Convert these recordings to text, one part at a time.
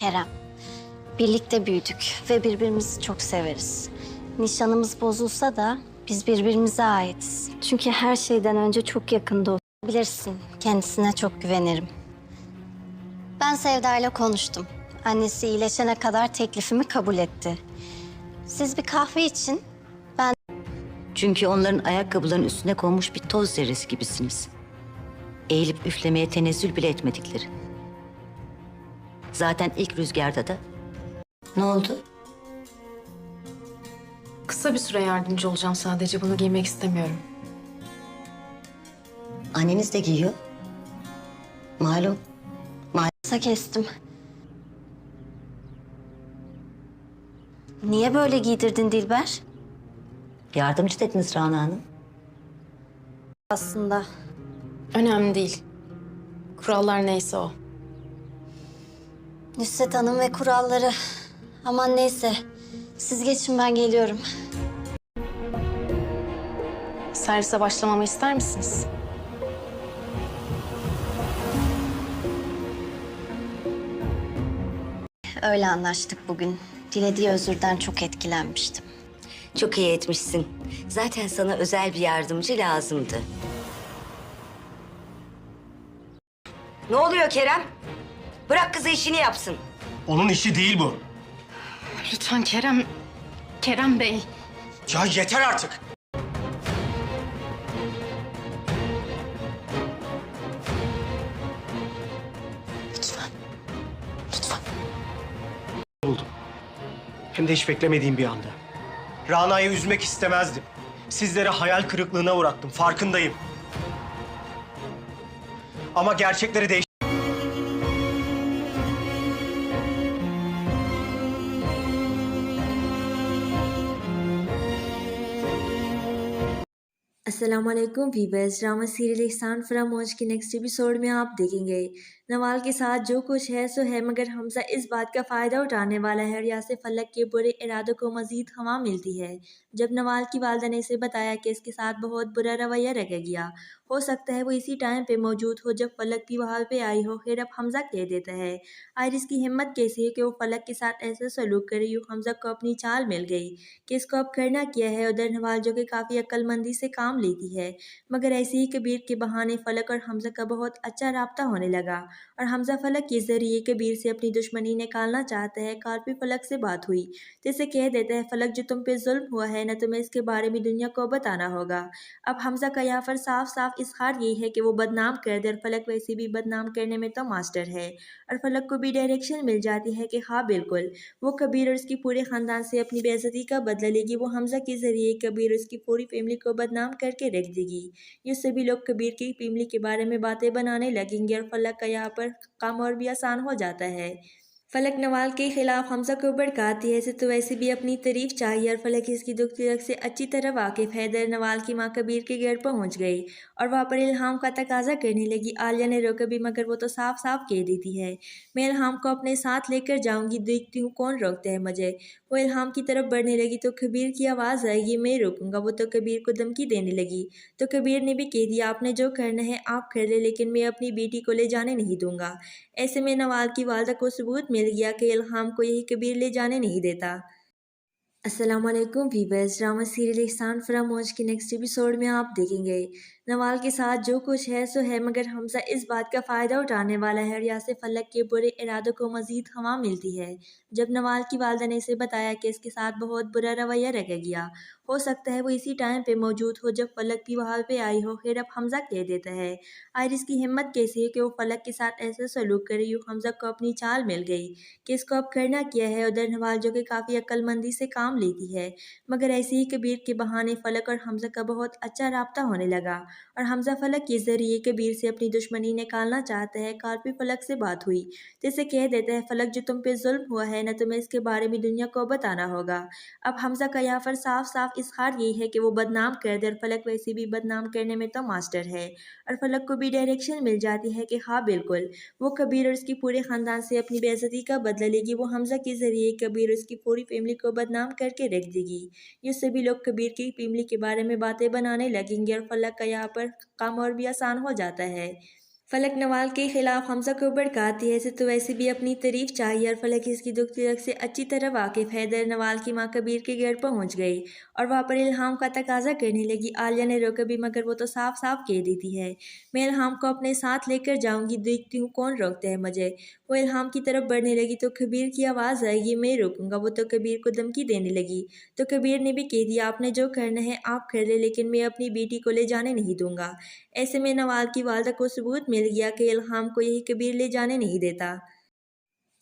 Kerem, birlikte büyüdük ve birbirimizi çok severiz. Nişanımız bozulsa da biz birbirimize aitiz. Çünkü her şeyden önce çok yakında olduk. Bilirsin, kendisine çok güvenirim. Ben Sevda'yla konuştum. Annesi iyileşene kadar teklifimi kabul etti. Siz bir kahve için, ben... Çünkü onların ayakkabılarının üstüne konmuş bir toz zerresi gibisiniz. Eğilip üflemeye tenezzül bile etmedikleri. Zaten ilk rüzgarda da... Ne oldu? Kısa bir süre yardımcı olacağım sadece. Bunu giymek istemiyorum. Anneniz de giyiyor. Malum. Kısa kestim. Niye böyle giydirdin Dilber? Yardımcı dediniz Rana Hanım. Aslında Önemli değil. Kurallar neyse o. Nusret Hanım ve kuralları. Aman neyse. Siz geçin, ben geliyorum. Servise başlamamı ister misiniz? Öyle anlaştık bugün. Dilediği özürden çok etkilenmiştim. Çok iyi etmişsin. Zaten sana özel bir yardımcı lazımdı. Ne oluyor Kerem? Bırak kızı işini yapsın. Onun işi değil bu. Lütfen Kerem. Kerem Bey. Ya yeter artık. Lütfen. Lütfen. Buldum. Hem de hiç beklemediğim bir anda. Rana'yı üzmek istemezdim. Sizleri hayal kırıklığına uğrattım, farkındayım. Ama gerçekleri değiş... अस्सलामुअलैकुम viewers, drama serial एहसान फरामोश के next episode में आप देखेंगे नवाल के साथ जो कुछ है सो है, मगर हमजा इस बात का फ़ायदा उठाने वाला है और यहाँ से फलक के बुरे इरादों को मज़ीद हवा मिलती है। जब नवाल की वालदा ने इसे बताया कि इसके साथ बहुत बुरा रवैया रख गया, हो सकता है वो इसी टाइम पे मौजूद हो जब फलक भी वहाँ पे आई हो। फिर अब हमजा कह देता है आयरिस की हिम्मत कैसी है कि वो फलक के साथ ऐसा सलूक करे। यूँ हमजा को अपनी चाल मिल गई कि इसको अब करना क्या है। उधर नवाल जो कि काफ़ी अक्लमंदी से काम लेती है, मगर ऐसे ही कबीर के बहाने फलक और हमजा का बहुत अच्छा राब्ता होने लगा और हमजा फलक के ज़रिए कबीर से अपनी दुश्मनी निकालना चाहता है। कल भी फलक से बात हुई तो इसे कह देता है फलक जो तुम पे जुल्म हुआ है ना, तुम्हें इसके बारे में दुनिया को बताना होगा। अब हमजा का यहाँ पर साफ साफ इजहार यही है कि वो बदनाम कर दे और फलक वैसे भी बदनाम करने में तो मास्टर है। और फलक को भी डायरेक्शन मिल जाती है कि हाँ बिल्कुल वो कबीर और उसकी पूरे ख़ानदान से अपनी बेइज्जती का बदला लेगी। वो हमजा के ज़रिए कबीर और उसकी पूरी फैमिली को बदनाम करके रख देगी। ये सभी लोग कबीर की फैमिली के बारे में बातें बनाने लगेंगे और फलक का यहाँ पर काम और भी आसान हो जाता है। फलक नवाल के खिलाफ हमजा को भड़काती है, इसे तो वैसे भी अपनी तारीफ चाहिए और फलक इसकी दुख तिलक से अच्छी तरह वाकिफ़ है। दर नवाल की माँ कबीर के घर पहुँच गई और वहाँ पर इल्हाम का तकाजा करने लगी। आलिया ने रोका भी, मगर वो तो साफ साफ कह देती है मैं इल्हाम को अपने साथ लेकर जाऊँगी, देखती हूँ कौन रोकता है मुझे। वो इल्हाम की तरफ बढ़ने लगी तो कबीर की आवाज़ आएगी मैं रोकूंगा। वो तो कबीर को धमकी देने लगी तो कबीर ने भी कह दिया आपने जो करना है आप कर ले, लेकिन मैं अपनी बेटी को ले जाने नहीं दूंगा। ऐसे में नवाल की वालदा को सबूत मिल गया कि इल्हाम को यही कबीर ले जाने नहीं देता। अस्सलामुअलैकुम वीवर्स, ड्रामा सीरियल एहसान फरामोश के नेक्स्ट एपिसोड में आप देखेंगे नवाल के साथ जो कुछ है सो है, मगर हमजा इस बात का फ़ायदा उठाने वाला है और यहाँ से फलक के बुरे इरादों को मज़ीद हवा मिलती है। जब नवाल की वालदा ने इसे बताया कि इसके साथ बहुत बुरा रवैया रख गया, हो सकता है वो इसी टाइम पे मौजूद हो जब फलक भी वहाँ पे आई हो। फिर अब हमजा कह देता है आयरिस की हिम्मत कैसी है कि वो फलक के साथ ऐसा सलूक करे। यूँ हमजा को अपनी चाल मिल गई कि इसको अब करना क्या है। उधर नवाल जो कि काफ़ी अक्लमंदी से काम लेती है, मगर ऐसे ही कबीर के बहाने फलक और हमजा का बहुत अच्छा राब्ता होने लगा और हमजा फलक के ज़रिए कबीर से अपनी दुश्मनी निकालना चाहता है। कल भी फलक से बात हुई तो इसे कह देता है फलक जो तुम पे जुल्म हुआ है ना, तुम्हें इसके बारे में दुनिया को बताना होगा। अब हमजा का यहाँ पर साफ साफ इजहार यही है कि वो बदनाम कर दे और फलक वैसे भी बदनाम करने में तो मास्टर है। और फलक को भी डायरेक्शन मिल जाती है कि हाँ बिल्कुल वो कबीर और उसकी पूरे ख़ानदान से अपनी बेइज्जती का बदला लेगी। वो हमजा के ज़रिए कबीर और उसकी पूरी फैमिली को बदनाम करके रख देगी। ये सभी लोग कबीर की फैमिली के बारे में बातें बनाने लगेंगे और फलक का यहाँ पर काम और भी आसान हो जाता है। फलक नवाल के खिलाफ हमजा को भड़काती है ऐसे तो वैसे भी अपनी तारीफ चाहिए और फलक इसकी दुख तिलक से अच्छी तरह वाकिफ है। दर नवाल की मां कबीर के घर पहुंच गई और वहां पर इल्हाम का तकाजा करने लगी। आलिया ने रोका भी मगर वो तो साफ साफ कह देती है, मैं इल्हाम को अपने साथ लेकर जाऊंगी, देखती हूँ कौन रोकता है मुझे। वो इल्हाम की तरफ बढ़ने लगी तो कबीर की आवाज़ आएगी, मैं रोकूंगा। वो तो कबीर को धमकी देने लगी तो कबीर ने भी कह दिया, आपने जो करना है आप कर ले, लेकिन मैं अपनी बेटी को ले जाने नहीं दूंगा। ऐसे में नवाल की वालदा को सबूत मिल गया कि इल्हाम को यही कबीर ले जाने नहीं देता।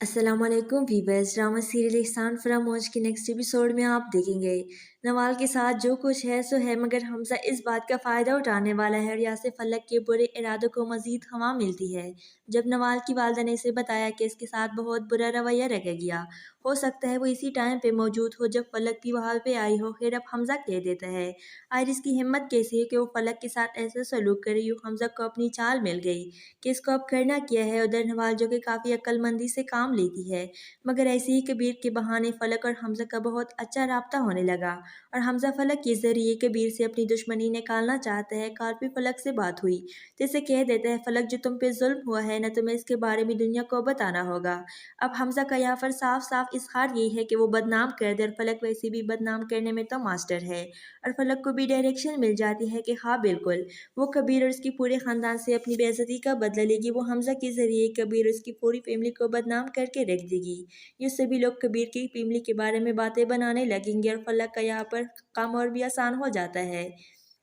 अस्सलाम वालेकुम वीवर्स, ड्रामा सीरियल एहसान फरामोश के नेक्स्ट एपिसोड में आप देखेंगे नवाल के साथ जो कुछ है सो है, मगर हमजा इस बात का फ़ायदा उठाने वाला है और यहाँ से फलक के बुरे इरादों को मज़ीद हवा मिलती है। जब नवाल की वालदा ने इसे बताया कि इसके साथ बहुत बुरा रवैया रह गया, हो सकता है वो इसी टाइम पे मौजूद हो जब फलक भी वहाँ पे आई हो। फिर अब हमजा कह देता है, आयरिस की हिम्मत कैसी है कि वो फलक के साथ ऐसा सलूक करे। यूँ हमजा को अपनी चाल मिल गई कि इसको अब करना क्या है। उधर नवाल जो कि काफ़ी अक्लमंदी से काम लेती है, मगर ऐसे ही कबीर के बहाने फलक और हमजा का बहुत अच्छा राब्ता होने लगा और हमजा फलक के ज़रिए कबीर से अपनी दुश्मनी निकालना चाहता है। कल भी फलक से बात हुई तो इसे कह देता है, फलक जो तुम पे जुल्म हुआ है ना, तुम्हें इसके बारे में दुनिया को बताना होगा। अब हमजा का यहाँ पर साफ साफ इजहार यही है कि वो बदनाम कर दे और फलक वैसे भी बदनाम करने में तो मास्टर है। और फलक को भी डायरेक्शन मिल जाती है कि हाँ बिल्कुल वो कबीर और उसकी पूरे ख़ानदान से अपनी बेइज्जती का बदला लेगी। वो हमजा के ज़रिए कबीर और उसकी पूरी फैमिली को बदनाम करके रख देगी। ये सभी लोग कबीर की फैमिली के बारे में बातें बनाने लगेंगे और फलक का यहाँ पर काम और भी आसान हो जाता है।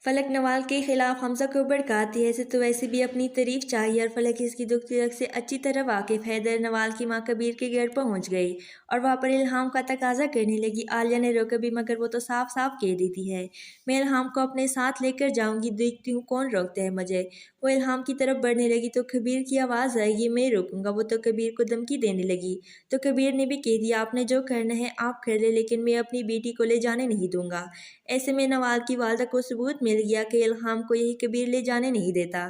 फलक नवाल के खिलाफ हमजा को भड़काती है ऐसे तो वैसे भी अपनी तारीफ चाहिए और फलक इसकी दुख तिलक से अच्छी तरह वाकिफ है। दर नवाल की मां कबीर के घर पहुंच गई और वहां पर इल्हाम का तकाजा करने लगी। आलिया ने रोका भी मगर वो तो साफ साफ कह देती है, मैं इल्हाम को अपने साथ लेकर जाऊंगी, देखती हूँ कौन रोकता है मुझे। वो इल्हाम की तरफ बढ़ने लगी तो कबीर की आवाज़ आएगी, मैं रोकूंगा। वो तो कबीर को धमकी देने लगी तो कबीर ने भी कह दिया, आपने जो करना है आप कर ले, लेकिन मैं अपनी बेटी को ले जाने नहीं दूंगा। ऐसे में नवाल की वालदा को सबूत मिल गया कि इल्हाम को यही कबीर ले जाने नहीं देता।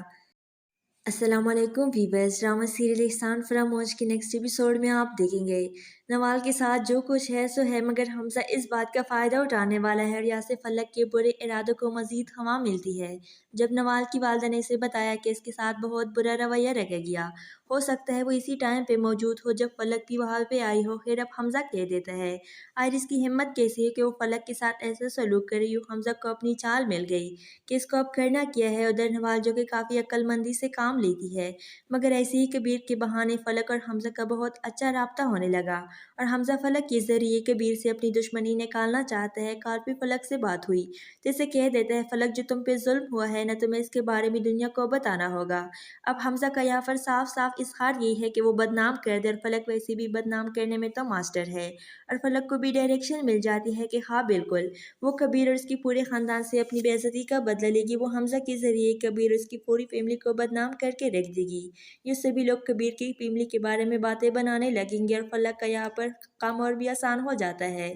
अस्सलाम वालेकुम वीवर्स, ड्रामा सीरियल एहसान फरामोश के नेक्स्ट एपिसोड में आप देखेंगे नवाल के साथ जो कुछ है सो है, मगर हमजा इस बात का फ़ायदा उठाने वाला है और यहाँ से फलक के बुरे इरादों को मज़ीद हवा मिलती है। जब नवाल की वालदा ने इसे बताया कि इसके साथ बहुत बुरा रवैया रह गया, हो सकता है वो इसी टाइम पे मौजूद हो जब फलक भी वहाँ पे आई हो। फिर अब हमजा कह देता है, आयरिस की हिम्मत कैसी है कि वो फलक के साथ ऐसा सलूक करे। यूँ हमजा को अपनी चाल मिल गई कि इसको अब करना क्या है। उधर नवाल जो कि काफ़ी अक्लमंदी से काम लेती है, मगर ऐसे ही कबीर के बहाने फलक और हमजा का बहुत अच्छा राब्ता होने लगा और हमजा फलक के ज़रिए कबीर से अपनी दुश्मनी निकालना चाहता है। कल भी फलक से बात हुई तो इसे कह देता है, फलक जो तुम पे जुल्म हुआ है ना, तुम्हें इसके बारे में दुनिया को बताना होगा। अब हमजा का यहाँ पर साफ साफ इजहार यही है कि वो बदनाम कर दे और फलक वैसे भी बदनाम करने में तो मास्टर है। और फलक को भी डायरेक्शन मिल जाती है कि हाँ बिल्कुल वो कबीर और उसकी पूरे ख़ानदान से अपनी बेइज्जती का बदला लेगी। वो हमजा के ज़रिए कबीर और उसकी पूरी फैमिली को बदनाम करके रख देगी। ये सभी लोग कबीर की फैमिली के बारे में बातें बनाने लगेंगे और फलक का यहाँ पर काम और भी आसान हो जाता है।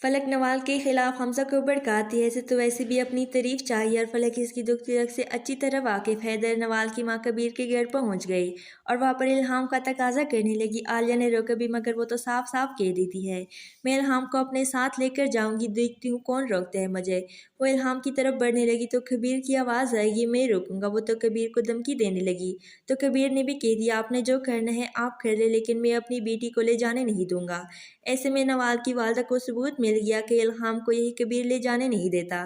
फलक नवाल के खिलाफ हमजा को भड़काती है ऐसे तो वैसे भी अपनी तारीफ चाहिए और फलक इसकी दुख तिलक से अच्छी तरह वाकिफ है। दर नवाल की मां कबीर के घर पहुंच गई और वहां पर इल्हाम का तकाजा करने लगी। आलिया ने रोका भी मगर वो तो साफ साफ कह देती है, मैं इल्हाम को अपने साथ लेकर जाऊंगी, देखती हूँ कौन रोकता है मुझे। वो इल्हाम की तरफ बढ़ने लगी तो कबीर की आवाज़ आएगी, मैं रोकूंगा। वो तो कबीर को धमकी देने लगी तो कबीर ने भी कह दिया, आपने जो करना है आप कर ले, लेकिन मैं अपनी बेटी को ले जाने नहीं दूंगा। ऐसे में नवाल की वालदा को सबूत मिल गया कि इल्हाम को यही कबीर ले जाने नहीं देता।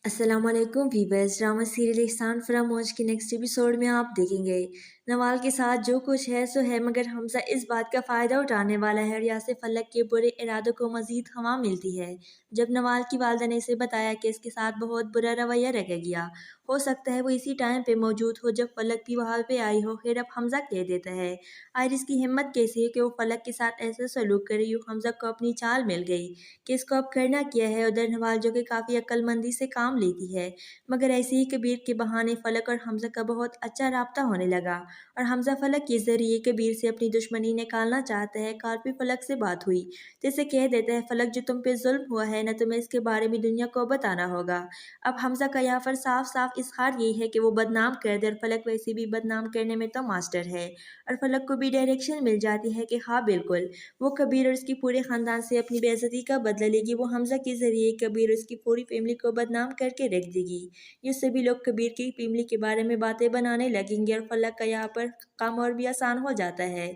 अस्सलाम वालेकुम वीवर्स, ड्रामा सीरियल एहसान फरामोश के नेक्स्ट एपिसोड में आप देखेंगे नवाल के साथ जो कुछ है सो है, मगर हमजा इस बात का फ़ायदा उठाने वाला है और यहाँ से फलक के बुरे इरादों को मज़ीद हवा मिलती है। जब नवाल की वालदा ने इसे बताया कि इसके साथ बहुत बुरा रवैया रह गया, हो सकता है वो इसी टाइम पे मौजूद हो जब फलक भी वहाँ पे आई हो। फिर अब हमजा कह देता है, आयरिस की हिम्मत कैसी है कि वो फलक के साथ ऐसा सलूक करे। यूँ हमजा को अपनी चाल मिल गई कि इसको अब करना क्या है। उधर नवाल जो कि काफ़ी अक्लमंदी से काम लेती है, मगर ऐसे ही कबीर के बहाने फलक और हमजा का बहुत अच्छा राब्ता होने लगा और हमजा फलक के जरिए कबीर से अपनी दुश्मनी निकालना चाहता है। कॉल पे फलक से बात हुई तो इसे कह देता है, फलक जो तुम पे जुल्म हुआ है ना, तुम्हें इसके बारे में दुनिया को बताना होगा। अब हमजा का यहाँ पर साफ साफ इजहार यही है कि वो बदनाम कर दे, और फलक वैसे भी बदनाम करने में तो मास्टर है। और फलक को भी डायरेक्शन मिल जाती है कि हाँ बिल्कुल वो कबीर और उसकी पूरे ख़ानदान से अपनी बेइज्जती का बदला लेगी। वो हमजा के ज़रिए कबीर और उसकी पूरी फैमिली को बदनाम करके रख देगी। ये सभी लोग कबीर की फैमिली के बारे में बातें बनाने लगेंगे और फलक का यहाँ पर काम और भी आसान हो जाता है।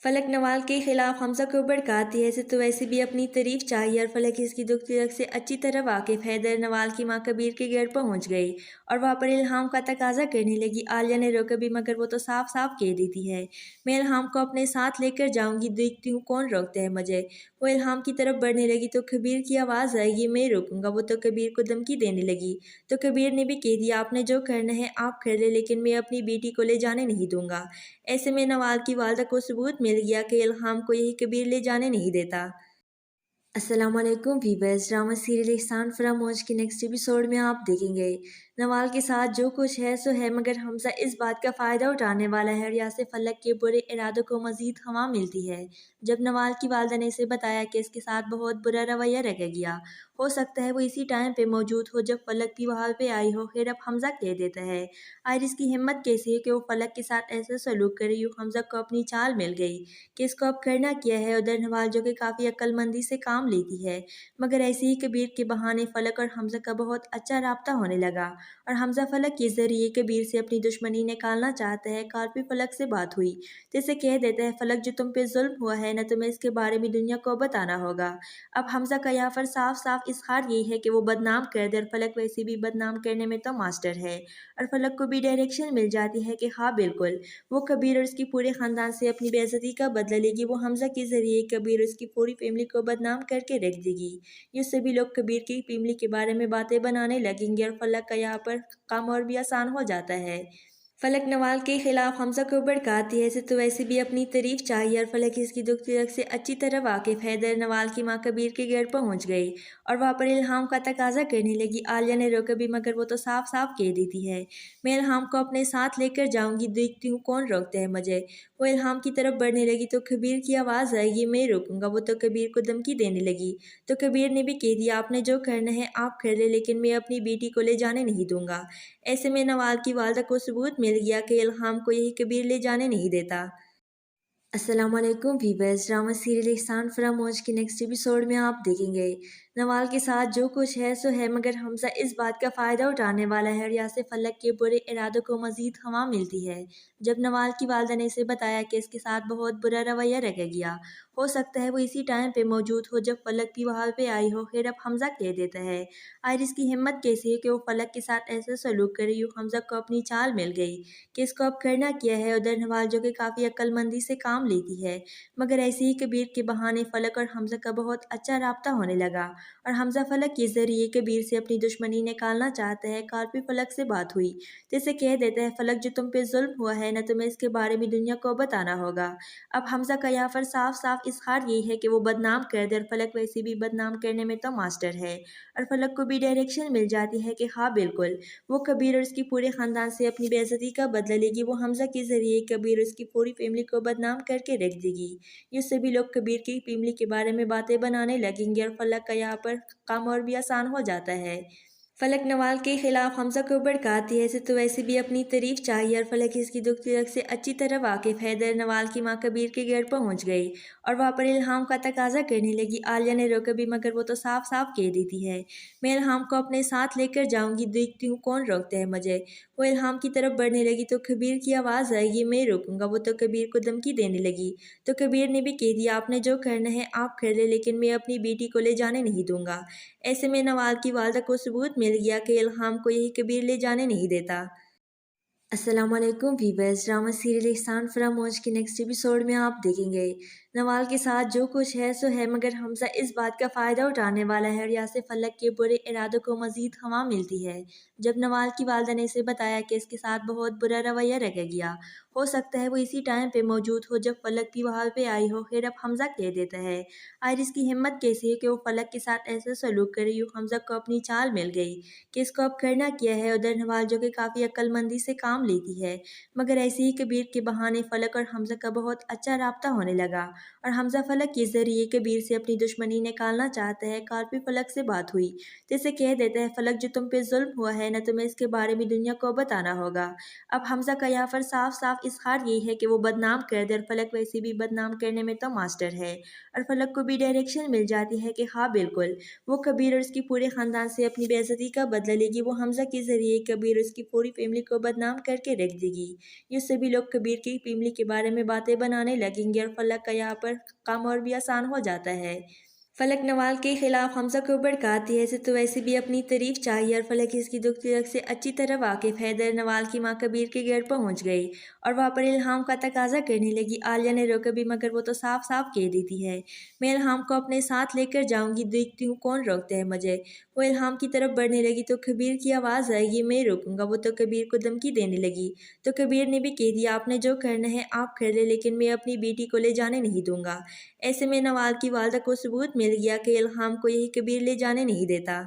फलक नवाल के खिलाफ हमजा को भड़काती है, इसे तो वैसे भी अपनी तारीफ चाहिए, और फलक इसकी दुख तिलक से अच्छी तरह वाकिफ है। दर नवाल की माँ कबीर के घर पहुंच गई और वहाँ पर इल्हाम का तकाजा करने लगी। आलिया ने रोका भी, मगर वो तो साफ साफ कह देती है, मैं इल्हाम को अपने साथ लेकर जाऊंगी, देखती हूँ कौन रोकता है मुझे। वो इल्हाम की तरफ बढ़ने लगी तो कबीर की आवाज़ आएगी, मैं रोकूंगा। वो तो कबीर को धमकी देने लगी तो कबीर ने भी कह दिया, आपने जो करना है आप कर ले, लेकिन मैं अपनी बेटी को ले जाने नहीं दूंगा। ऐसे में नवाल की वालदा को सबूत मिल गया कि इल्हाम को यही कबीर ले जाने नहीं देता। अस्सलामुअलैकुम वीवर्स, ड्रामा सीरियल एहसान फरामोश के नेक्स्ट एपिसोड में आप देखेंगे नवाल के साथ जो कुछ है सो है, मगर हमजा इस बात का फ़ायदा उठाने वाला है और यहाँ से फलक के बुरे इरादों को मज़ीद हवा मिलती है। जब नवाल की वालदा ने इसे बताया कि इसके साथ बहुत बुरा रवैया रखा गया, हो सकता है वो इसी टाइम पे मौजूद हो जब फलक भी वहाँ पे आई हो। खैर अब हमजा कह देता है, आयरिस की हिम्मत कैसी है कि वो फलक के साथ ऐसा सलूक करे। यूँ हमजा को अपनी चाल मिल गई कि इसको अब करना क्या है। उधर नवाल जो कि काफ़ी अक्लमंदी से काम लेती है, मगर ऐसे ही कबीर के बहाने फलक और हमजा का बहुत अच्छा राब्ता होने लगा और हमजा फलक के ज़रिए कबीर से अपनी दुश्मनी निकालना चाहता है। कॉल पे फलक से बात हुई तो इसे कह देता है, फलक जो तुम पे जुल्म हुआ है ना, तुम्हें इसके बारे में दुनिया को बताना होगा। अब हमजा का यहाँ पर साफ साफ इजहार यही है कि वो बदनाम कर दे, और फलक वैसे भी बदनाम करने में तो मास्टर है। और फलक को भी डायरेक्शन मिल जाती है कि हाँ बिल्कुल वो कबीर और उसकी पूरे ख़ानदान से अपनी बेइज्जती का बदला लेगी। वो हमजा के ज़रिए कबीर और उसकी पूरी फैमिली को बदनाम करके रख देगी। ये सभी लोग कबीर की फैमिली के बारे में बातें बनाने लगेंगे और फलक का यहाँ पर काम और भी आसान हो जाता है। फलक नवाल के खिलाफ हमजा को भड़काती है, इसे तो वैसे भी अपनी तारीफ चाहिए, और फलक इसकी दुख तिलक से अच्छी तरह वाकिफ है। दर नवाल की माँ कबीर के घर पहुंच गई और वहाँ पर इल्हाम का तकाजा करने लगी। आलिया ने रोका भी, मगर वो तो साफ साफ कह देती है, मैं इल्हाम को अपने साथ लेकर जाऊंगी, देखती हूँ कौन रोकता है मुझे। वो इल्हाम की तरफ बढ़ने लगी तो कबीर की आवाज़ आएगी, मैं रोकूंगा। वो तो कबीर को धमकी देने लगी तो कबीर ने भी कह दिया, आपने जो करना है आप कर ले, लेकिन मैं अपनी बेटी को ले जाने नहीं दूंगा। ऐसे में नवाल की वालदा को सबूत मिल गया कि इल्हाम को यही कबीर ले जाने नहीं देता। अस्सलामुअलैकुम वीवर्स, ड्रामा सीरियल एहसान फरामोश के नेक्स्ट एपिसोड में आप देखेंगे नवाल के साथ जो कुछ है सो है, मगर हमजा इस बात का फ़ायदा उठाने वाला है और यहाँ से फलक के बुरे इरादों को मज़ीद हवा मिलती है। जब नवाल की वालदा ने इसे बताया कि इसके साथ बहुत बुरा रवैया रखा गया, हो सकता है वो इसी टाइम पे मौजूद हो जब फलक भी वहाँ पे आई हो। खैर अब हमजा कह देता है, आयरिस की हिम्मत कैसी है कि वो फलक के साथ ऐसा सलूक करे। यूँ हमजा को अपनी चाल मिल गई कि इसको अब करना क्या है। उधर नवाल जो कि काफ़ी अक्लमंदी से काम लेती है, मगर ऐसे ही कबीर के बहाने फलक और हमजा का बहुत अच्छा राब्ता होने लगा और हमजा फलक के ज़रिए कबीर से अपनी दुश्मनी निकालना चाहता है। कॉल पे फलक से बात हुई तो इसे कह देता है, फलक जो तुम पे जुल्म हुआ है ना, तुम्हें इसके बारे में दुनिया को बताना होगा। अब हमजा का यहाँ पर साफ साफ इजहार यही है कि वो बदनाम कर दे, और फलक वैसे भी बदनाम करने में तो मास्टर है। और फलक को भी डायरेक्शन मिल जाती है कि हाँ बिल्कुल वो कबीर और उसकी पूरे ख़ानदान से अपनी बेइज्जती का बदला लेगी। वो हमजा के ज़रिए कबीर और उसकी पूरी फैमिली को बदनाम करके रख देगी। ये सभी लोग कबीर की फैमिली के बारे में बातें बनाने लगेंगे और फलक का यहाँ पर काम और भी आसान हो जाता है। फलक नवाल के खिलाफ हमजा को भड़काती है, इसे तो वैसे भी अपनी तारीफ चाहिए, और फलक इसकी दुख तिलक से अच्छी तरह वाकिफ है। दर नवाल की माँ कबीर के घर पहुंच गई और वहाँ पर इल्हाम का तकाजा करने लगी। आलिया ने रोका भी, मगर वो तो साफ साफ कह देती है, मैं इल्हाम को अपने साथ लेकर जाऊंगी, देखती हूँ कौन रोकता है मुझे। वो इल्हाम की तरफ बढ़ने लगी तो कबीर की आवाज़ आएगी, मैं रोकूंगा। वो तो कबीर को धमकी देने लगी तो कबीर ने भी कह दिया, आपने जो करना है आप कर ले, लेकिन मैं अपनी बेटी को ले जाने नहीं दूंगा। ऐसे में नवाल की वालदा को सबूत मिल गया कि इल्हाम को यही कबीर ले जाने नहीं देता। अस्सलामुअलैकुम वीवर्स, ड्रामा सीरियल एहसान फरामोश के नेक्स्ट एपिसोड में आप देखेंगे नवाल के साथ जो कुछ है सो है, मगर हमजा इस बात का फ़ायदा उठाने वाला है और यासिर फलक के बुरे इरादों को मज़ीद हवा मिलती है। जब नवाल की वालदा ने इसे बताया कि इसके साथ बहुत बुरा रवैया रखा गया, हो सकता है वो इसी टाइम पे मौजूद हो जब फलक भी वहाँ पे आई हो, फिर अब हमजा कह देता है। आयरिस की हिम्मत कैसी है कि वो फलक के साथ ऐसा सलूक करे, यूँ हमजा को अपनी चाल मिल गई कि इसको अब करना क्या है। उधर नवाल जो कि काफ़ी अक्लमंदी से काम लेती है, मगर ऐसे ही कबीर के बहाने फलक और हमजा का बहुत अच्छा राब्ता होने लगा और हमजा फलक के ज़रिए कबीर से अपनी दुश्मनी निकालना चाहता है। कल भी फलक से बात हुई तो इसे कह देता है, फलक जो तुम पे जुल्म हुआ है ना, तुम्हें इसके बारे में दुनिया को बताना होगा। अब हमजा का यहाँ पर साफ साफ इजहार यही है कि वो बदनाम कर दे और फलक वैसे भी बदनाम करने में तो मास्टर है। और फलक को भी डायरेक्शन मिल जाती है कि हाँ बिल्कुल, वो कबीर और उसकी पूरे ख़ानदान से अपनी बेइज्जती का बदला लेगी। वो हमजा के ज़रिए कबीर और उसकी पूरी फैमिली को बदनाम करके रख देगी। ये सभी लोग कबीर की फैमिली के बारे में बातें बनाने लगेंगे और फलक का यहाँ पर काम और भी आसान हो जाता है। फलक नवाल के खिलाफ हमजा को भड़काती है, इसे तो वैसे भी अपनी तारीफ चाहिए और फलक इसकी दुख तिलक से अच्छी तरह वाकिफ है। दर नवाल की माँ कबीर के घर पहुँच गई और वहाँ पर इल्हाम का तकाजा करने लगी। आलिया ने रोका भी, मगर वो तो साफ साफ कह देती है, मैं इल्हाम को अपने साथ लेकर जाऊंगी, देखती हूँ कौन रोकता है मुझे। वो इल्हाम की तरफ बढ़ने लगी तो कबीर की आवाज़ आएगी, मैं रोकूंगा। वो तो कबीर को धमकी देने लगी तो कबीर ने भी कह दिया, आपने जो करना है आप कर ले, लेकिन मैं अपनी बेटी को ले जाने नहीं दूंगा। ऐसे में नवाल की वालदा को सबूत मिल गया कि इल्हाम को यही कबीर ले जाने नहीं देता।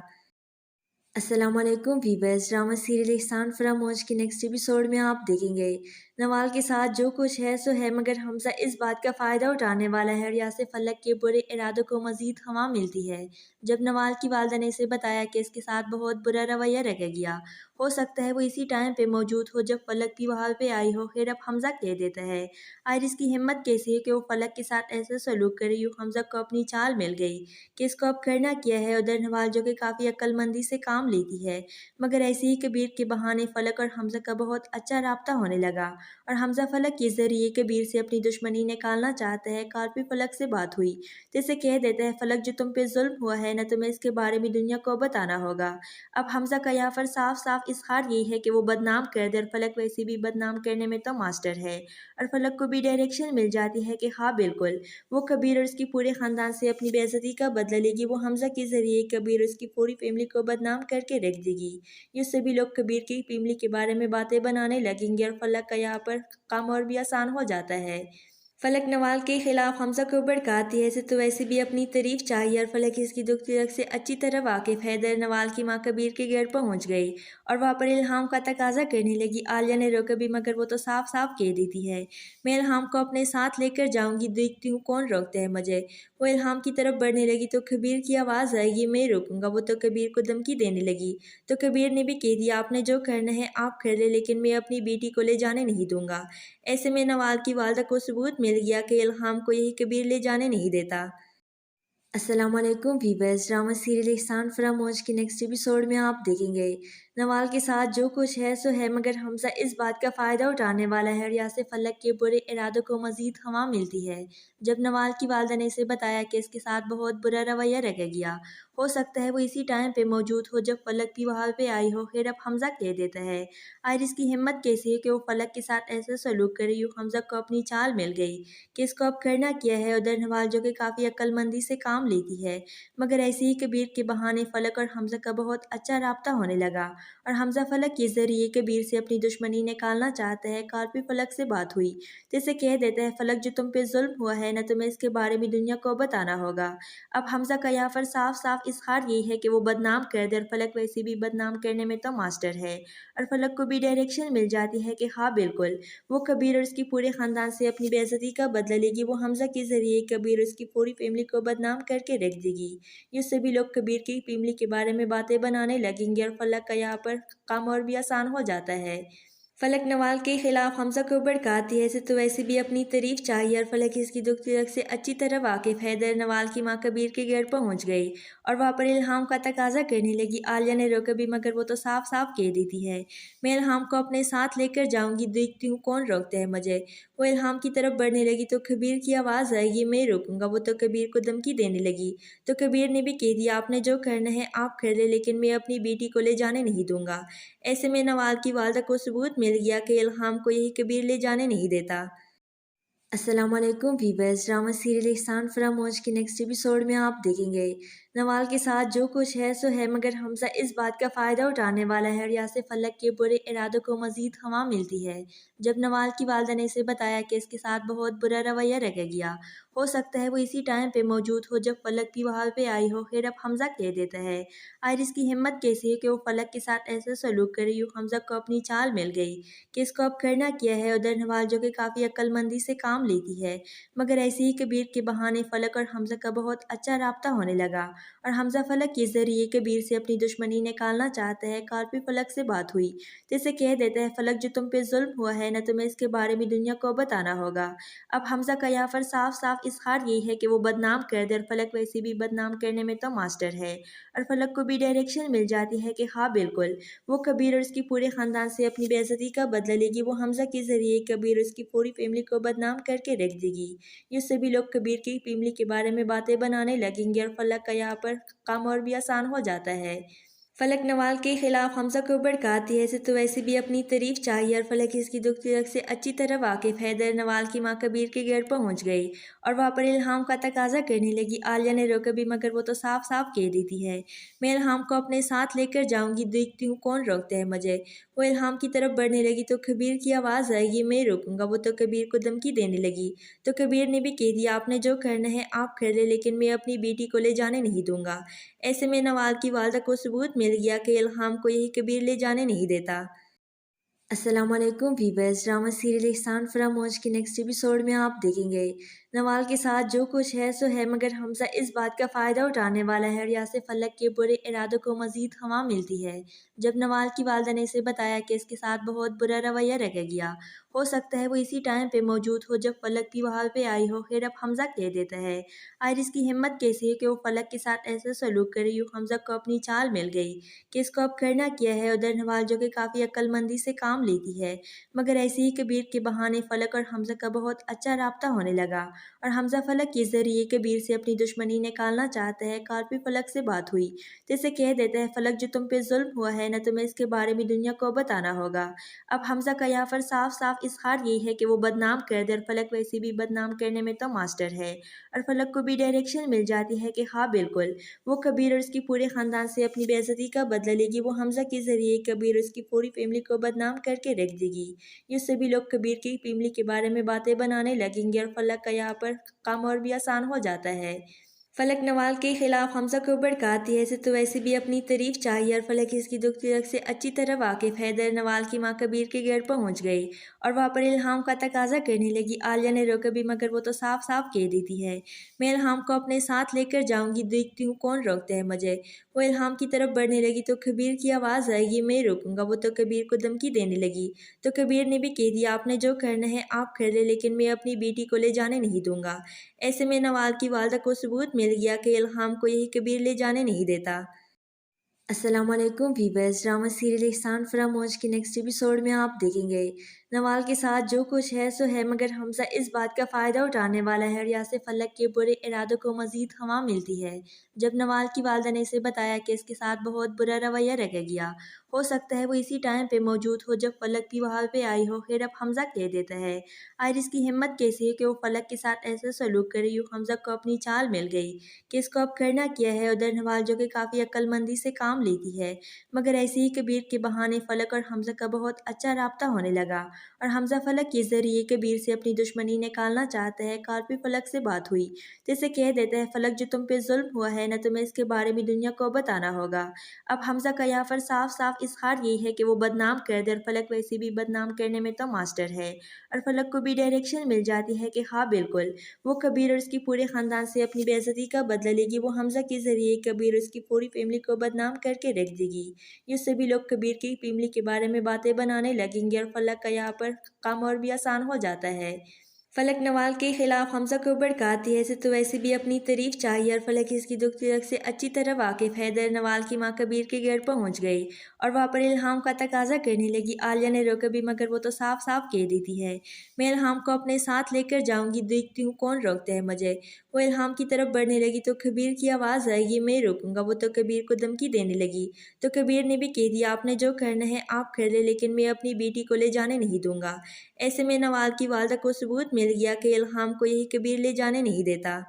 अस्सलामुअलैकुम वीवर्स, ड्रामा सीरियल एहसान फरामोश के नेक्स्ट एपिसोड में आप देखेंगे नवाल के साथ जो कुछ है सो है, मगर हमजा इस बात का फ़ायदा उठाने वाला है और यासिर फलक के बुरे इरादों को मज़ीद हवा मिलती है। जब नवाल की वालदा ने इसे बताया कि इसके साथ बहुत बुरा रवैया रखा गया, हो सकता है वो इसी टाइम पे मौजूद हो जब फलक भी वहाँ पे आई हो, फिर अब हमजा कह देता है। आयरिस की हिम्मत कैसी है कि वो फलक के साथ ऐसा सलूक करे, यूँ हमजा को अपनी चाल मिल गई कि इसको अब करना क्या है। उधर नवाल जो कि काफ़ी अक्लमंदी से काम लेती है, मगर ऐसे ही कबीर के बहाने फलक और हमजा का बहुत अच्छा राब्ता होने लगा और हमजा फलक के ज़रिए कबीर से अपनी दुश्मनी निकालना चाहता है। कल भी फलक से बात हुई तो इसे कह देता है, फलक जो तुम पे जुल्म हुआ है ना, तुम्हें इसके बारे में दुनिया को बताना होगा। अब हमजा का यहाँ पर साफ साफ इजहार यही है कि वो बदनाम कर दे और फलक वैसे भी बदनाम करने में तो मास्टर है। और फलक को भी डायरेक्शन मिल जाती है कि हाँ बिल्कुल, वो कबीर और उसकी पूरे ख़ानदान से अपनी बेइज्जती का बदला लेगी। वो हमजा के ज़रिए कबीर और उसकी पूरी फैमिली को बदनाम करके रख देगी। ये सभी लोग कबीर की फैमिली के बारे में बातें बनाने लगेंगे और फलक का यहाँ पर काम और भी आसान हो जाता है। फलक नवाल के खिलाफ हमजा को भड़काती है, इसे तो वैसे भी अपनी तारीफ चाहिए और फलक इसकी दुख तिलक से अच्छी तरह वाकिफ है। दर नवाल की माँ कबीर के घर पहुँच गई और वहाँ पर इल्हाम का तकाजा करने लगी। आलिया ने रोका भी, मगर वो तो साफ साफ कह देती है, मैं इल्हाम को अपने साथ लेकर जाऊंगी, देखती हूँ कौन रोकता है मुझे। वो इल्हाम की तरफ बढ़ने लगी तो कबीर की आवाज़ आएगी, मैं रोकूंगा। वो तो कबीर को धमकी देने लगी तो कबीर ने भी कह दिया, आपने जो करना है आप कर ले, लेकिन मैं अपनी बेटी को ले जाने नहीं दूंगा। ऐसे में नवाल की वालदा को सबूत मिल गया कि इल्हाम को यही कबीर ले जाने नहीं देता। अस्सलामुअलैकुम वीवर्स, ड्रामा सीरियल एहसान फरामोश के नेक्स्ट एपिसोड में आप देखेंगे नवाल के साथ जो कुछ है सो है, मगर हमजा इस बात का फ़ायदा उठाने वाला है और यासिर फलक के बुरे इरादों को मज़ीद हवा मिलती है। जब नवाल की वालदा ने इसे बताया कि इसके साथ बहुत बुरा रवैया रखा गया, हो सकता है वो इसी टाइम पे मौजूद हो जब फलक भी वहाँ पे आई हो, फिर अब हमजा कह देता है। आयरिस की हिम्मत कैसी है कि वो फलक के साथ ऐसा सलूक करे, यूँ हमजा को अपनी चाल मिल गई कि इसको अब करना क्या है। उधर नवाल जो कि काफ़ी अक्लमंदी से काम लेती है, मगर ऐसे ही कबीर के बहाने फलक और हमजा का बहुत अच्छा राब्ता होने लगा और हमजा फलक के ज़रिए कबीर से अपनी दुश्मनी निकालना चाहता है। कल भी फलक से बात हुई तो इसे कह देता है, फलक जो तुम पे जुल्म हुआ है ना, तुम्हें इसके बारे में दुनिया को बताना होगा। अब हमजा का यहाँ पर साफ साफ इजहार यही है कि वो बदनाम कर दे और फलक वैसे भी बदनाम करने में तो मास्टर है। और फलक को भी डायरेक्शन मिल जाती है कि हाँ बिल्कुल, वो कबीर और उसकी पूरे ख़ानदान से अपनी बेइज्जती का बदला लेगी। वो हमजा के ज़रिए कबीर और उसकी पूरी फैमिली को बदनाम करके रख देगी। ये सभी लोग कबीर की फैमिली के बारे में बातें बनाने लगेंगे और फलक का यहाँ पर काम और भी आसान हो जाता है। फलक नवाल के खिलाफ हमजा को भड़काती है, इसे तो वैसे भी अपनी तारीफ चाहिए और फलक इसकी दुख तिलक से अच्छी तरह वाकिफ है। दर नवाल की माँ कबीर के घर पहुँच गई और वहाँ पर इल्हाम का तकाजा करने लगी। आलिया ने रोका भी, मगर वो तो साफ साफ कह देती है, मैं इल्हाम को अपने साथ लेकर जाऊंगी, देखती हूँ कौन रोकता है मुझे। वो इल्हाम की तरफ बढ़ने लगी तो कबीर की आवाज़ आएगी, मैं रोकूंगा। वो तो कबीर को धमकी देने लगी तो कबीर ने भी कह दिया, आपने जो करना है आप कर ले, लेकिन मैं अपनी बेटी को ले जाने नहीं दूंगा। ऐसे में नवाल की वालदा को सबूत मिल गया कि इल्हाम को यही कबीर ले जाने नहीं देता। अस्सलाम वालेकुम वीवर्स। ड्रामा सीरियल एहसान फरामोश के नेक्स्ट एपिसोड में आप देखेंगे नवाल के साथ जो कुछ है सो है, मगर हमजा इस बात का फ़ायदा उठाने वाला है और यासिर फलक के बुरे इरादों को मज़ीद हवा मिलती है। जब नवाल की वालदा ने इसे बताया कि इसके साथ बहुत बुरा रवैया रखा गया, हो सकता है वो इसी टाइम पे मौजूद हो जब फलक भी वहाँ पे आई हो। फिर अब हमजा कह देता है आयरिस की हिम्मत कैसी है कि वो फलक के साथ ऐसा सलूक करे। यूँ हमजा को अपनी चाल मिल गई कि इसको अब करना क्या है। उधर नवाल जो कि काफ़ी अक्लमंदी से काम लेती है, मगर ऐसे ही कबीर के बहाने फलक और हमजा का बहुत अच्छा राब्ता होने लगा और हमजा फलक के ज़रिए कबीर से अपनी दुश्मनी निकालना चाहता है। कल भी फलक से बात हुई तो इसे कह देता है फलक जो तुम पे जुल्म हुआ है ना, तुम्हें इसके बारे में दुनिया को बताना होगा। अब हमजा का यहाँ पर साफ साफ इजहार यही है कि वो बदनाम कर दे और फलक वैसे भी बदनाम करने में तो मास्टर है। और फलक को भी डायरेक्शन मिल जाती है कि हाँ बिल्कुल वो कबीर और उसकी पूरे ख़ानदान से अपनी बेइज्जती का बदला लेगी। वो हमजा के ज़रिए कबीर और उसकी पूरी फैमिली को बदनाम करके रख देगी। ये सभी लोग कबीर की फैमिली के बारे में बातें बनाने लगेंगे और फलक का यहाँ पर काम और भी आसान हो जाता है। फलक नवाल के खिलाफ हमजा को भड़काती है, इसे तो वैसे भी अपनी तारीफ चाहिए और फलक इसकी दुख तिरक से अच्छी तरह वाकिफ है। दर नवाल की माँ कबीर के घर पहुंच गई और वहाँ पर इल्हाम का तकाजा करने लगी। आलिया ने रोका भी, मगर वो तो साफ साफ कह देती है मैं इल्हाम को अपने साथ लेकर जाऊंगी, देखती हूँ कौन रोकता है मुझे। वो इल्हाम की तरफ बढ़ने लगी तो कबीर की आवाज़ आएगी मैं रोकूंगा। वो तो कबीर को धमकी देने लगी तो कबीर ने भी कह दिया आपने जो करना है आप कर ले, लेकिन मैं अपनी बेटी को ले जाने नहीं दूंगा। ऐसे में नवाल की वालदा को सबूत मिल गया कि इल्हाम को यही कबीर ले जाने नहीं देता। अस्सलाम वालेकुम वीवर्स। ड्रामा सीरियल एहसान फरामोश के नेक्स्ट एपिसोड में आप देखेंगे नवाल के साथ जो कुछ है सो है, मगर हमजा इस बात का फ़ायदा उठाने वाला है और यासिर फलक के बुरे इरादों को मज़ीद हवा मिलती है। जब नवाल की वालदा ने इसे बताया कि इसके साथ बहुत बुरा रवैया रखा गया, हो सकता है वो इसी टाइम पे मौजूद हो जब फलक भी वहाँ पे आई हो। फिर अब हमजा कह देता है आयरिस की हिम्मत कैसी है कि वो फलक के साथ ऐसा सलूक करे। यूँ हमजा को अपनी चाल मिल गई कि इसको अब करना क्या है। उधर नवाल जो कि काफ़ी अक्लमंदी से काम लेती है, मगर ऐसे ही कबीर के बहाने फलक और हमजा का बहुत अच्छा राब्ता होने लगा और हमजा फलक के ज़रिए कबीर से अपनी दुश्मनी निकालना चाहता है। कल भी फलक से बात हुई तो इसे कह देता है फलक जो तुम पे जुल्म हुआ है ना, तुम्हें इसके बारे में दुनिया को बताना होगा। अब हमजा का यहाँ पर साफ साफ इजहार यही है कि वो बदनाम कर दे और फलक वैसे भी बदनाम करने में तो मास्टर है। और फलक को भी डायरेक्शन मिल जाती है कि हाँ बिल्कुल वो कबीर और उसकी पूरे ख़ानदान से अपनी बेइज्जती का बदला लेगी। वो हमजा के ज़रिए कबीर और उसकी पूरी फैमिली को बदनाम करके रख देगी। ये सभी लोग कबीर की फैमिली के बारे में बातें बनाने लगेंगे और फलक का यहाँ पर काम और भी आसान हो जाता है। फलक नवाल के खिलाफ हमजा को भड़काती है, इसे तो वैसे भी अपनी तारीफ चाहिए और फलक इसकी दुख तिरक से अच्छी तरह वाकिफ है। दर नवाल की माँ कबीर के घर पहुंच गई और वहाँ पर इल्हाम का तकाजा करने लगी। आलिया ने रोका भी, मगर वो तो साफ साफ कह देती है मैं इल्हाम को अपने साथ लेकर जाऊंगी, देखती हूँ कौन रोकता है मुझे। वो इल्हाम की तरफ बढ़ने लगी तो कबीर की आवाज़ आएगी मैं रोकूंगा। वो तो कबीर को धमकी देने लगी तो कबीर ने भी कह दिया आपने जो करना है आप कर ले, लेकिन मैं अपनी बेटी को ले जाने नहीं दूंगा। ऐसे में नवाल की वालदा को सबूत मिल गया कि इल्हाम को यही कबीर ले जाने नहीं देता। अस्सलाम वालेकुम वीवर्स। ड्रामा सीरियल एहसान फरामोश के नेक्स्ट एपिसोड में आप देखेंगे नवाल के साथ जो कुछ है सो है, मगर हमजा इस बात का फ़ायदा उठाने वाला है और यासिर फलक के बुरे इरादों को मज़ीद हवा मिलती है। जब नवाल की वालदा ने इसे बताया कि इसके साथ बहुत बुरा रवैया रखा गया, हो सकता है वो इसी टाइम पे मौजूद हो जब फलक भी वहाँ पे आई हो। फिर अब हमजा कह देता है आयरिस की हिम्मत कैसी है कि वो फलक के साथ ऐसा सलूक करे। यूँ हमजा को अपनी चाल मिल गई कि इसको अब करना क्या है। उधर नवाल जो कि काफ़ी अक्लमंदी से काम लेती है, मगर ऐसे ही कबीर के बहाने फलक और हमजा का बहुत अच्छा राब्ता होने लगा और हमजा फलक के ज़रिए कबीर से अपनी दुश्मनी निकालना चाहता है। कल भी फलक से बात हुई तो इसे कह देता है फलक जो तुम पे जुल्म हुआ है ना, तुम्हें इसके बारे में दुनिया को बताना होगा। अब हमजा का यहाँ पर साफ साफ इजहार यही है कि वो बदनाम कर दे और फलक वैसे भी बदनाम करने में तो मास्टर है। और फलक को भी डायरेक्शन मिल जाती है कि हाँ बिल्कुल वो कबीर और उसकी पूरे ख़ानदान से अपनी बेइज्जती का बदला लेगी। वो हमजा के ज़रिए कबीर और उसकी पूरी फैमिली को बदनाम करके रख देगी। ये सभी लोग कबीर की फैमिली के बारे में बातें बनाने लगेंगे और फलक का यहाँ पर काम और भी आसान हो जाता है। फलक नवाल के खिलाफ हमजा को भड़काती है, इसे तो वैसे भी अपनी तारीफ चाहिए और फलक इसकी दुख तिरक से अच्छी तरह वाकिफ है। दर नवाल की माँ कबीर के घर पहुंच गई और वहाँ पर इल्हाम का तकाजा करने लगी। आलिया ने रोका भी, मगर वो तो साफ साफ कह देती है मैं इल्हाम को अपने साथ लेकर जाऊंगी, देखती हूँ कौन रोकता है मुझे। वो इल्हाम की तरफ बढ़ने लगी तो कबीर की आवाज़ आएगी मैं रोकूंगा। वो तो कबीर को धमकी देने लगी तो कबीर ने भी कह दिया आपने जो करना है आप कर ले, लेकिन मैं अपनी बेटी को ले जाने नहीं दूंगा। ऐसे में नवाल की वालदा को सबूत मिल गया कि इल्हाम को यही कबीर ले जाने नहीं देता।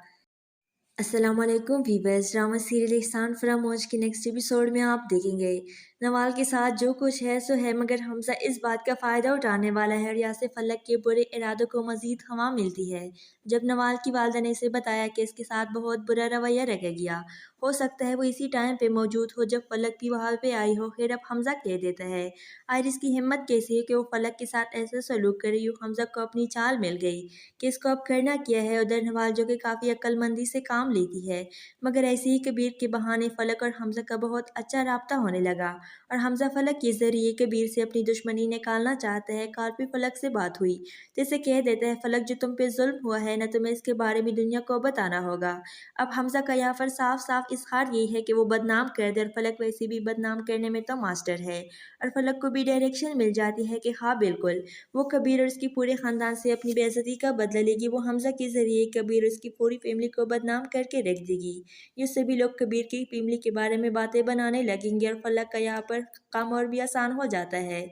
अस्सलामुअलैकुम वीवर्स, ड्रामा सीरियल एहसान फरामोश के नेक्स्ट एपिसोड में आप देखेंगे नवाल के साथ जो कुछ है सो है, मगर हमजा इस बात का फ़ायदा उठाने वाला है और यासिर फलक के बुरे इरादों को मज़ीद हवा मिलती है। जब नवाल की वालदा ने इसे बताया कि इसके साथ बहुत बुरा रवैया रखा गया, हो सकता है वो इसी टाइम पे मौजूद हो जब फलक भी वहाँ पे आई हो। फिर अब हमजा कह देता है आयरिस की हिम्मत कैसी है कि वो फलक के साथ ऐसा सलूक करे। यूँ हमजा को अपनी चाल मिल गई कि इसको अब करना क्या है। उधर नवाल जो कि काफ़ी अक्लमंदी से काम लेती है, मगर ऐसे ही कबीर के बहाने फलक और हमजा का बहुत अच्छा राब्ता होने लगा और हमजा फलक के ज़रिए कबीर से अपनी दुश्मनी निकालना चाहता है। कल भी फलक से बात हुई तो इसे कह देता है फलक जो तुम पे जुल्म हुआ है ना, तुम्हें इसके बारे में दुनिया को बताना होगा। अब हमजा का यहाँ पर साफ साफ इजहार यही है कि वो बदनाम कर दे और फलक वैसे भी बदनाम करने में तो मास्टर है। और फलक को भी डायरेक्शन मिल जाती है कि हाँ बिल्कुल वो कबीर और उसकी पूरे ख़ानदान से अपनी बेइज्जती का बदला लेगी। वो हमजा के ज़रिए कबीर और उसकी पूरी फैमिली को बदनाम करके रख देगी। ये सभी लोग कबीर की फैमिली के बारे में बातें बनाने लगेंगे और फलक का यहाँ पर काम और भी आसान हो जाता है।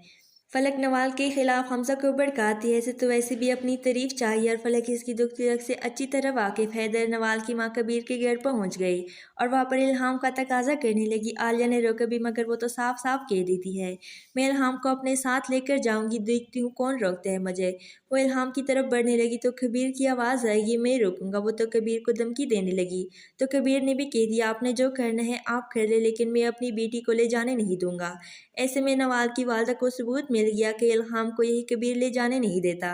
फलक नवाल के खिलाफ हमजा को भड़काती है, इसे तो वैसे भी अपनी तारीफ चाहिए और फलक इसकी दुख तिलक से अच्छी तरह वाकिफ है। दर नवाल की माँ कबीर के घर पहुंच गई और वहाँ पर इल्हाम का तकाजा करने लगी। आलिया ने रोका भी, मगर वो तो साफ साफ कह देती है मैं इल्हाम को अपने साथ लेकर जाऊंगी, देखती हूँ कौन रोकता है मुझे। वो इल्हाम की तरफ बढ़ने लगी तो कबीर की आवाज़ आएगी मैं रोकूंगा। वो तो कबीर को धमकी देने लगी तो कबीर ने भी कह दिया आपने जो करना है आप कर ले, लेकिन मैं अपनी बेटी को ले जाने नहीं दूंगा। ऐसे में नवाल की वालदा को सबूत मिल गया कि इल्हाम को यही कबीर ले जाने नहीं देता।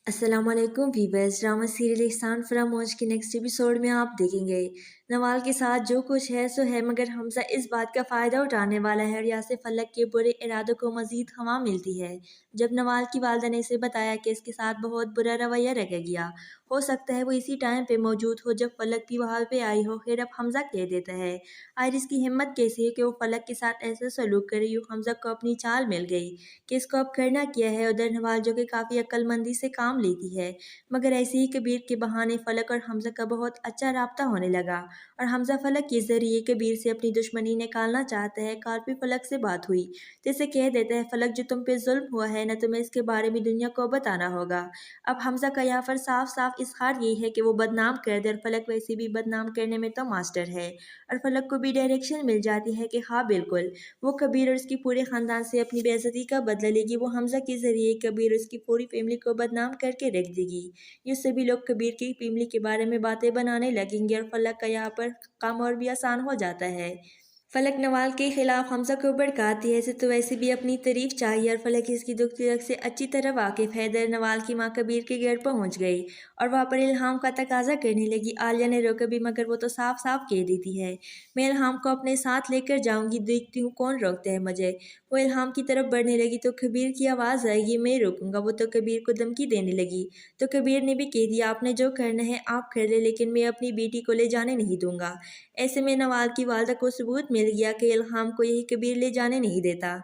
अस्सलामुअलैकुम वीवर्स, ड्रामा सीरियल एहसान फरामोश के नेक्स्ट एपिसोड में आप देखेंगे नवाल के साथ जो कुछ है सो है, मगर हमजा इस बात का फ़ायदा उठाने वाला है और यासिर फलक के बुरे इरादों को मज़ीद हवा मिलती है। जब नवाल की वालदा ने इसे बताया कि इसके साथ बहुत बुरा रवैया रखा गया, हो सकता है वो इसी टाइम पे मौजूद हो जब फलक भी वहाँ पे आई हो। फिर अब हमजा कह देता है आयरिस की हिम्मत कैसी है कि वो फलक के साथ ऐसा सलूक करे। यूँ हमजा को अपनी चाल मिल गई कि इसको अब करना क्या है। उधर नवाल जो कि काफ़ी अक्लमंदी से काम लेती है, मगर ऐसे ही कबीर के बहाने फलक और हमजा का बहुत अच्छा राब्ता होने लगा और हमजा फलक के ज़रिए कबीर से अपनी दुश्मनी निकालना चाहता है। कल भी फलक से बात हुई तो इसे कह देता है फलक जो तुम पे जुल्म हुआ है ना, तुम्हें इसके बारे में दुनिया को बताना होगा। अब हमजा का यहाँ पर साफ साफ इजहार यही है कि वो बदनाम कर दे और फलक वैसे भी बदनाम करने में तो मास्टर है। और फलक को भी डायरेक्शन मिल जाती है कि हाँ बिल्कुल वो कबीर और उसकी पूरे ख़ानदान से अपनी बेइज्जती का बदला लेगी। वो हमजा के ज़रिए कबीर और उसकी पूरी फैमिली को बदनाम करके रख देगी। ये सभी लोग कबीर की फैमिली के बारे में बातें बनाने लगेंगे और फलक का यहाँ पर काम और भी आसान हो जाता है। फलक नवाल के खिलाफ हमजा को भड़काती है, इसे तो वैसे भी अपनी तारीफ चाहिए और फलक इसकी दुख तिलक से अच्छी तरह वाकिफ है। दर नवाल की माँ कबीर के घर पहुंच गई और वहाँ पर इल्हाम का तकाजा करने लगी। आलिया ने रोका भी, मगर वो तो साफ साफ कह देती है मैं इल्हाम को अपने साथ लेकर जाऊंगी, देखती हूँ कौन रोकता है मुझे। वो इल्हाम की तरफ बढ़ने लगी तो कबीर की आवाज़ आएगी मैं रोकूंगा। वो तो कबीर को धमकी देने लगी तो कबीर ने भी कह दिया आपने जो करना है आप कर ले, लेकिन मैं अपनी बेटी को ले जाने नहीं दूंगा। ऐसे में नवाल की वालदा को सबूत मिल गया कि इल्हाम को यही कबीर ले जाने नहीं देता।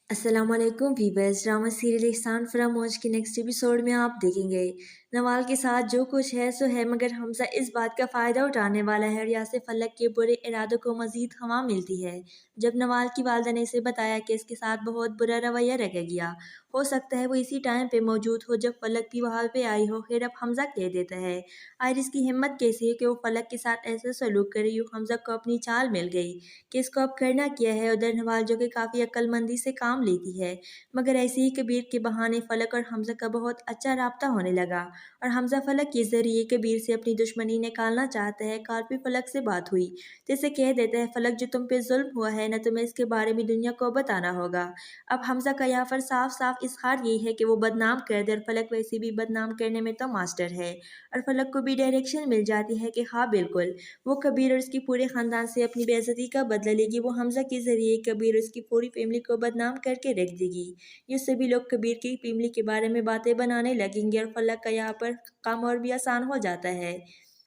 अस्सलामुअलैकुम वीवर्स, ड्रामा सीरियल एहसान फरामोश के नेक्स्ट एपिसोड में आप देखेंगे नवाल के साथ जो कुछ है सो है, मगर हमजा इस बात का फ़ायदा उठाने वाला है और यासिर फलक के बुरे इरादों को मज़ीद हवा मिलती है। जब नवाल की वालदा ने इसे बताया कि इसके साथ बहुत बुरा रवैया रखा गया, हो सकता है वो इसी टाइम पे मौजूद हो जब फलक भी वहाँ पे आई हो। फिर अब हमजा कह देता है आयरिस की हिम्मत कैसी है कि वो फलक के साथ ऐसा सलूक करे। यूँ हमजा को अपनी चाल मिल गई कि इसको अब करना क्या है। उधर नवाल जो कि काफ़ी अक्लमंदी से काम लेती है, मगर ऐसे ही कबीर के बहाने फलक और हमजा का बहुत अच्छा राब्ता होने लगा और हमजा फलक के ज़रिए कबीर से अपनी दुश्मनी निकालना चाहता है। कल भी फलक से बात हुई तो इसे कह देता है फलक जो तुम पे जुल्म हुआ है ना, तुम्हें इसके बारे में दुनिया को बताना होगा। अब हमजा का यहाँ पर साफ साफ इजहार यही है कि वो बदनाम कर दे और फलक वैसे भी बदनाम करने में तो मास्टर है। और फलक को भी डायरेक्शन मिल जाती है कि हाँ बिल्कुल वो कबीर और उसकी पूरे ख़ानदान से अपनी बेइज्जती का बदला लेगी। वो हमजा के ज़रिए कबीर और उसकी पूरी फैमिली को बदनाम करके रख देगी। ये सभी लोग कबीर की फैमिली के बारे में बातें बनाने लगेंगे और फलक का यहाँ पर काम और भी आसान हो जाता है।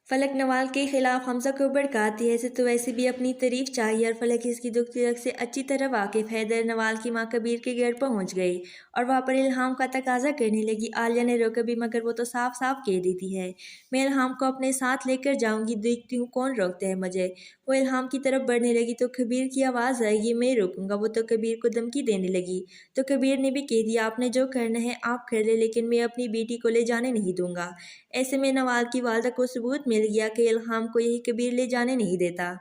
फलक नवाल के खिलाफ हमजा को भड़काती है तो वैसे भी अपनी तारीफ चाहिए और फलक इसकी दुख तिलक से अच्छी तरह वाकिफ है। दर नवाल की मां कबीर के घर पहुंच गई और वहाँ पर इल्हाम का तकाजा करने लगी। आलिया ने रोका भी मगर वो तो साफ साफ कह देती है, मैं इल्हाम को अपने साथ लेकर जाऊंगी, देखती हूँ कौन रोकते हैं मुझे। वो इल्हाम की तरफ बढ़ने लगी तो कबीर की आवाज़ आई, ये मैं रोकूंगा। वो तो कबीर को धमकी देने लगी तो कबीर ने भी कह दिया, आपने जो करना है आप कर ले, लेकिन मैं अपनी बेटी को ले जाने नहीं दूंगा। ऐसे में नवाल की वालदा को सबूत मिल गया कि इल्हाम को यही कबीर ले जाने नहीं देता।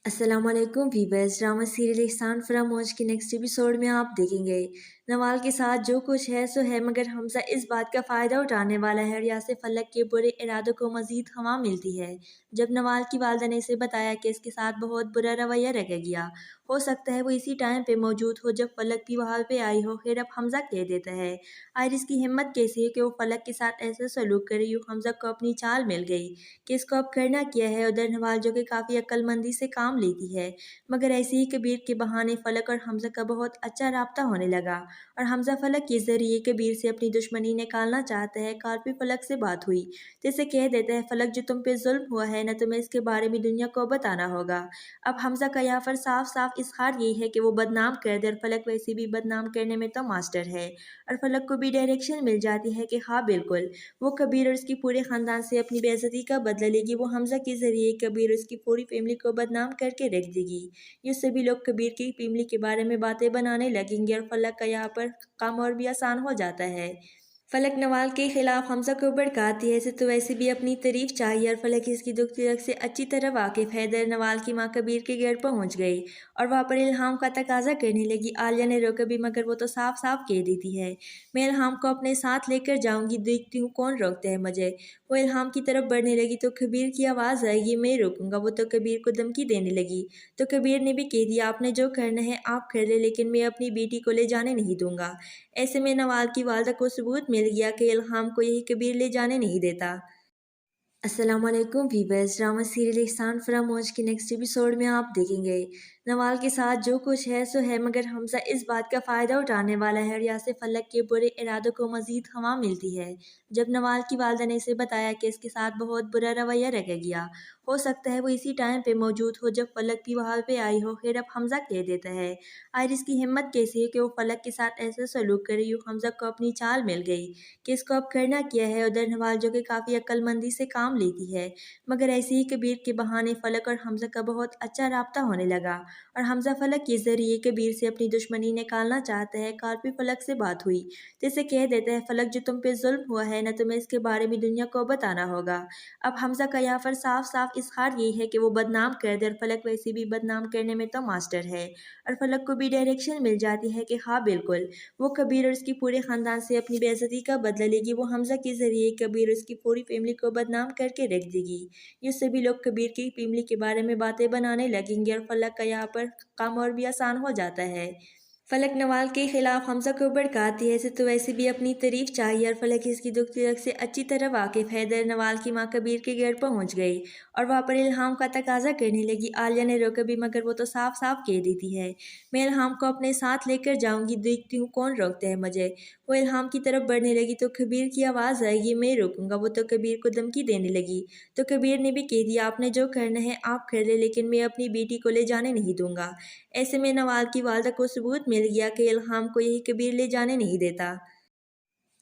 अस्सलाम वालेकुम वीवर्स, ड्रामा सीरियल एहसान फरामोश के नेक्स्ट एपिसोड में आप देखेंगे नवाल के साथ जो कुछ है सो है, मगर हमजा इस बात का फ़ायदा उठाने वाला है और यहाँ से फलक के बुरे इरादों को मज़ीद हवा मिलती है। जब नवाल की वालदा ने इसे बताया कि इसके साथ बहुत बुरा रवैया रखा गया, हो सकता है वो इसी टाइम पे मौजूद हो जब फलक भी वहाँ पे आई हो। खैर अब हमजा कह देता है, आयरिस की हिम्मत कैसी है कि वो फलक के साथ ऐसा सलूक करे। यूँ हमजा को अपनी चाल मिल गई कि इसको अब करना क्या है। उधर नवाल जो कि काफ़ी अक्लमंदी से काम लेती है, मगर ऐसे ही कबीर के बहाने फलक और हमजा का बहुत अच्छा राब्ता होने लगा और हमजा फलक के ज़रिए कबीर से अपनी दुश्मनी निकालना चाहता है। कल भी फलक से बात हुई तो इसे कह देता है, फलक जो तुम पे जुल्म हुआ है ना, तुम्हें इसके बारे में दुनिया को बताना होगा। अब हमजा का यहाँ पर साफ साफ इजहार यही है कि वो बदनाम कर दे और फलक वैसे भी बदनाम करने में तो मास्टर है। और फलक को भी डायरेक्शन मिल जाती है कि हाँ बिल्कुल वो कबीर और उसकी पूरे ख़ानदान से अपनी बेइज्जती का बदला लेगी। वो हमजा के ज़रिए कबीर और उसकी पूरी फैमिली को बदनाम करके रख देगी। ये सभी लोग कबीर की फैमिली के बारे में बातें बनाने लगेंगे और फलक का यहाँ पर काम और भी आसान हो जाता है। फलक नवाल के खिलाफ हमजा को भड़काती है तो वैसे भी अपनी तारीफ चाहिए और फलक इसकी दुख तिलक से अच्छी तरह वाकिफ है। दर नवाल की मां कबीर के घर पहुंच गई और वहाँ पर इल्हाम का तकाजा करने लगी। आलिया ने रोका भी मगर वो तो साफ साफ कह देती है, मैं इल्हाम को अपने साथ लेकर जाऊंगी, देखती हूँ कौन रोकते हैं मुझे। वो इल्हाम की तरफ बढ़ने लगी तो कबीर की आवाज़ आई, ये मैं रोकूंगा। वो तो कबीर को धमकी देने लगी तो कबीर ने भी कह दिया, आपने जो करना है आप कर ले, लेकिन मैं अपनी बेटी को ले जाने नहीं दूंगा। ऐसे में नवाल की वालदा को सबूत मिल गया कि इल्हाम को यही कबीर ले जाने नहीं देता। अस्सलाम वालेकुम वीवर्स, ड्रामा सीरियल एहसान फरामोश के नेक्स्ट एपिसोड में आप देखेंगे नवाल के साथ जो कुछ है सो है, मगर हमजा इस बात का फ़ायदा उठाने वाला है और यहाँ से फलक के बुरे इरादों को मज़ीद हवा मिलती है। जब नवाल की वालदा ने इसे बताया कि इसके साथ बहुत बुरा रवैया रखा गया, हो सकता है वो इसी टाइम पे मौजूद हो जब फलक भी वहाँ पे आई हो। खैर अब हमजा कह देता है, आयरिस की हिम्मत कैसी है कि वो फलक के साथ ऐसा सलूक करे। यूँ हमजा को अपनी चाल मिल गई कि इसको अब करना क्या है। उधर नवाल जो कि काफ़ी अक्लमंदी से काम लेती है, मगर ऐसे ही कबीर के बहाने फलक और हमजा का बहुत अच्छा राब्ता होने लगा और हमजा फलक के ज़रिए कबीर से अपनी दुश्मनी निकालना चाहता है। कल भी फलक से बात हुई तो इसे कह देता है, फलक जो तुम पे जुल्म हुआ है ना, तुम्हें इसके बारे में दुनिया को बताना होगा। अब हमजा का यहाँ पर साफ साफ इजहार यही है कि वो बदनाम कर दे और फलक वैसे भी बदनाम करने में तो मास्टर है। और फलक को भी डायरेक्शन मिल जाती है कि हाँ बिल्कुल वो कबीर और उसकी पूरे ख़ानदान से अपनी बेइज्जती का बदला लेगी। वो हमजा के ज़रिए कबीर और उसकी पूरी फैमिली को बदनाम करके रख देगी। ये सभी लोग कबीर की फैमिली के बारे में बातें बनाने लगेंगे और फलक का यहाँ पर काम और भी आसान हो जाता है। फलक नवाल के खिलाफ हमजा को भड़काती है तो वैसे भी अपनी तारीफ चाहिए और फलक इसकी दुख तिलक से अच्छी तरह वाकिफ है। दर नवाल की मां कबीर के घर पहुंच गई और वहाँ पर इल्हाम का तकाजा करने लगी। आलिया ने रोका भी मगर वो तो साफ साफ कह देती है, मैं इल्हाम को अपने साथ लेकर जाऊंगी, देखती हूँ कौन रोकते हैं मुझे। वो इल्हाम की तरफ बढ़ने लगी तो कबीर की आवाज़ आई, ये मैं रोकूंगा। वो तो कबीर को धमकी देने लगी तो कबीर ने भी कह दिया, आपने जो करना है आप कर ले, लेकिन मैं अपनी बेटी को ले जाने नहीं दूंगा। ऐसे में नवाल की वालदा को सबूत मिल गया कि इल्हाम को यही कबीर ले जाने नहीं देता।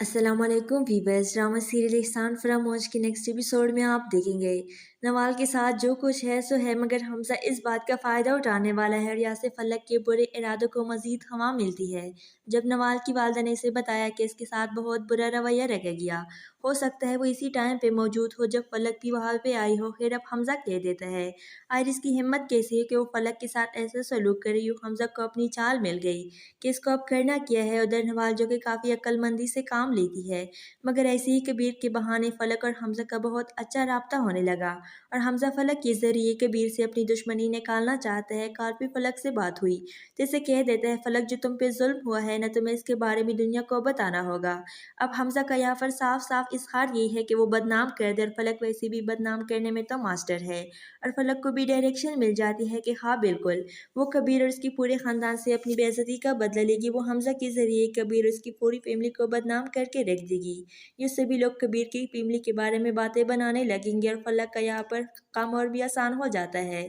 अस्सलाम वालेकुम वीवर्स, ड्रामा सीरियल एहसान फरामोश के नेक्स्ट एपिसोड में आप देखेंगे नवाल के साथ जो कुछ है सो है, मगर हमजा इस बात का फ़ायदा उठाने वाला है और यहाँ से फलक के बुरे इरादों को मज़ीद हवा मिलती है। जब नवाल की वालदा ने इसे बताया कि इसके साथ बहुत बुरा रवैया रखा गया, हो सकता है वो इसी टाइम पे मौजूद हो जब फलक भी वहाँ पे आई हो। खैर अब हमजा कह देता है, आयरिस की हिम्मत कैसी है कि वो फलक के साथ ऐसा सलूक करे। यूँ हमजा को अपनी चाल मिल गई कि इसको अब करना क्या है। उधर नवाल जो कि काफ़ी अक्लमंदी से काम लेती है, मगर ऐसे ही कबीर के बहाने फलक और हमजा का बहुत अच्छा राब्ता होने लगा और हमजा फलक के ज़रिए कबीर से अपनी दुश्मनी निकालना चाहता है। कल भी फलक से बात हुई तो इसे कह देता है, फलक जो तुम पे जुल्म हुआ है ना, तुम्हें इसके बारे में दुनिया को बताना होगा। अब हमजा का यहाँ पर साफ साफ इजहार यही है कि वो बदनाम कर दे और फलक वैसे भी बदनाम करने में तो मास्टर है। और फलक को भी डायरेक्शन मिल जाती है कि हाँ बिल्कुल, वो कबीर और उसकी पूरे ख़ानदान से अपनी बेइज्जती का बदला लेगी। वो हमज़ा के ज़रिए कबीर और उसकी पूरी फैमिली को बदनाम करके रख देगी। ये सभी लोग कबीर की फैमिली के बारे में बातें बनाने लगेंगे और फलक का यहाँ पर काम और भी आसान हो जाता है।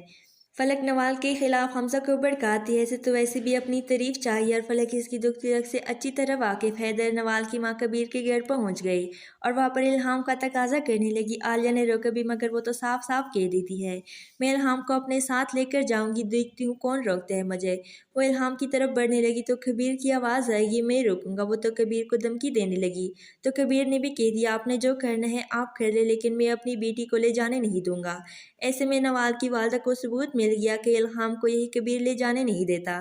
फलक नवाल के खिलाफ हमजा को भड़काती है, इसे तो वैसे भी अपनी तारीफ चाहिए और फलक इसकी दुख तिलक से अच्छी तरह वाकिफ है। दर नवाल की माँ कबीर के घर पहुंच गई और वहाँ पर इल्हाम का तकाजा करने लगी। आलिया ने रोका भी मगर वो तो साफ साफ कह देती है, मैं इल्हाम को अपने साथ लेकर जाऊंगी, देखती हूँ कौन रोकता है मुझे। वो इल्हाम की तरफ बढ़ने लगी तो कबीर की आवाज़ आएगी, मैं रोकूंगा। वो तो कबीर को धमकी देने लगी तो कबीर ने भी कह दिया, आपने जो करना है आप कर ले, लेकिन मैं अपनी बेटी को ले जाने नहीं दूंगा। ऐसे में नवाल की वालदा को सबूत मिल गया कि इल्हाम को यही कबीर ले जाने नहीं देता।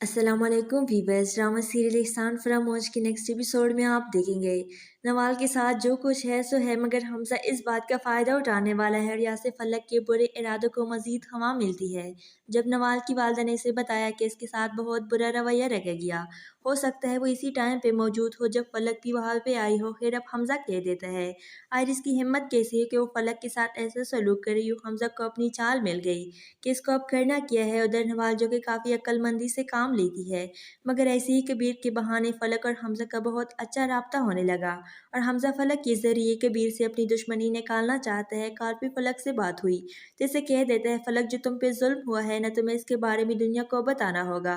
अस्सलामुअलैकुम वीवर्स, ड्रामा सीरियल एहसान फरामोश के नेक्स्ट एपिसोड में आप देखेंगे नवाल के साथ जो कुछ है सो है, मगर हमजा इस बात का फ़ायदा उठाने वाला है और यहाँ से फलक के बुरे इरादों को मज़ीद हवा मिलती है। जब नवाल की वालदा ने इसे बताया कि इसके साथ बहुत बुरा रवैया रखा गया, हो सकता है वो इसी टाइम पे मौजूद हो जब फलक भी वहाँ पे आई हो। फिर अब हमजा कह देता है, आयरिस की हिम्मत कैसी है कि वो फलक के साथ ऐसा सलूक करे। यूँ हमजा को अपनी चाल मिल गई कि इसको अब करना क्या है। उधर नवाल जो कि काफ़ी अक्लमंदी से काम लेती है, मगर ऐसे ही कबीर के बहाने फलक और हमजा का बहुत अच्छा राब्ता होने लगा और हमजा फलक के ज़रिए कबीर से अपनी दुश्मनी निकालना चाहता है। कल भी फलक से बात हुई तो इसे कह देता है, फलक जो तुम पे जुल्म हुआ है ना, तुम्हें इसके बारे में दुनिया को बताना होगा।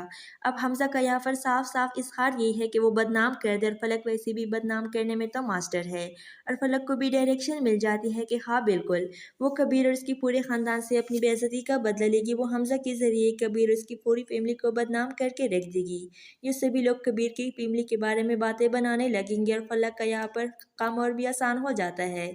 अब हमजा का यहाँ पर साफ साफ इजहार यही है कि वो बदनाम कर दे और फलक वैसे भी बदनाम करने में तो मास्टर है। और फलक को भी डायरेक्शन मिल जाती है कि हाँ बिल्कुल, वो कबीर और उसकी पूरे ख़ानदान से अपनी बेइज्जती का बदला लेगी। वो हमजा के ज़रिए कबीर और उसकी पूरी फैमिली को बदनाम करके रख देगी। ये सभी लोग कबीर की फैमिली के बारे में बातें बनाने लगेंगे और फलक का यहाँ पर काम और भी आसान हो जाता है।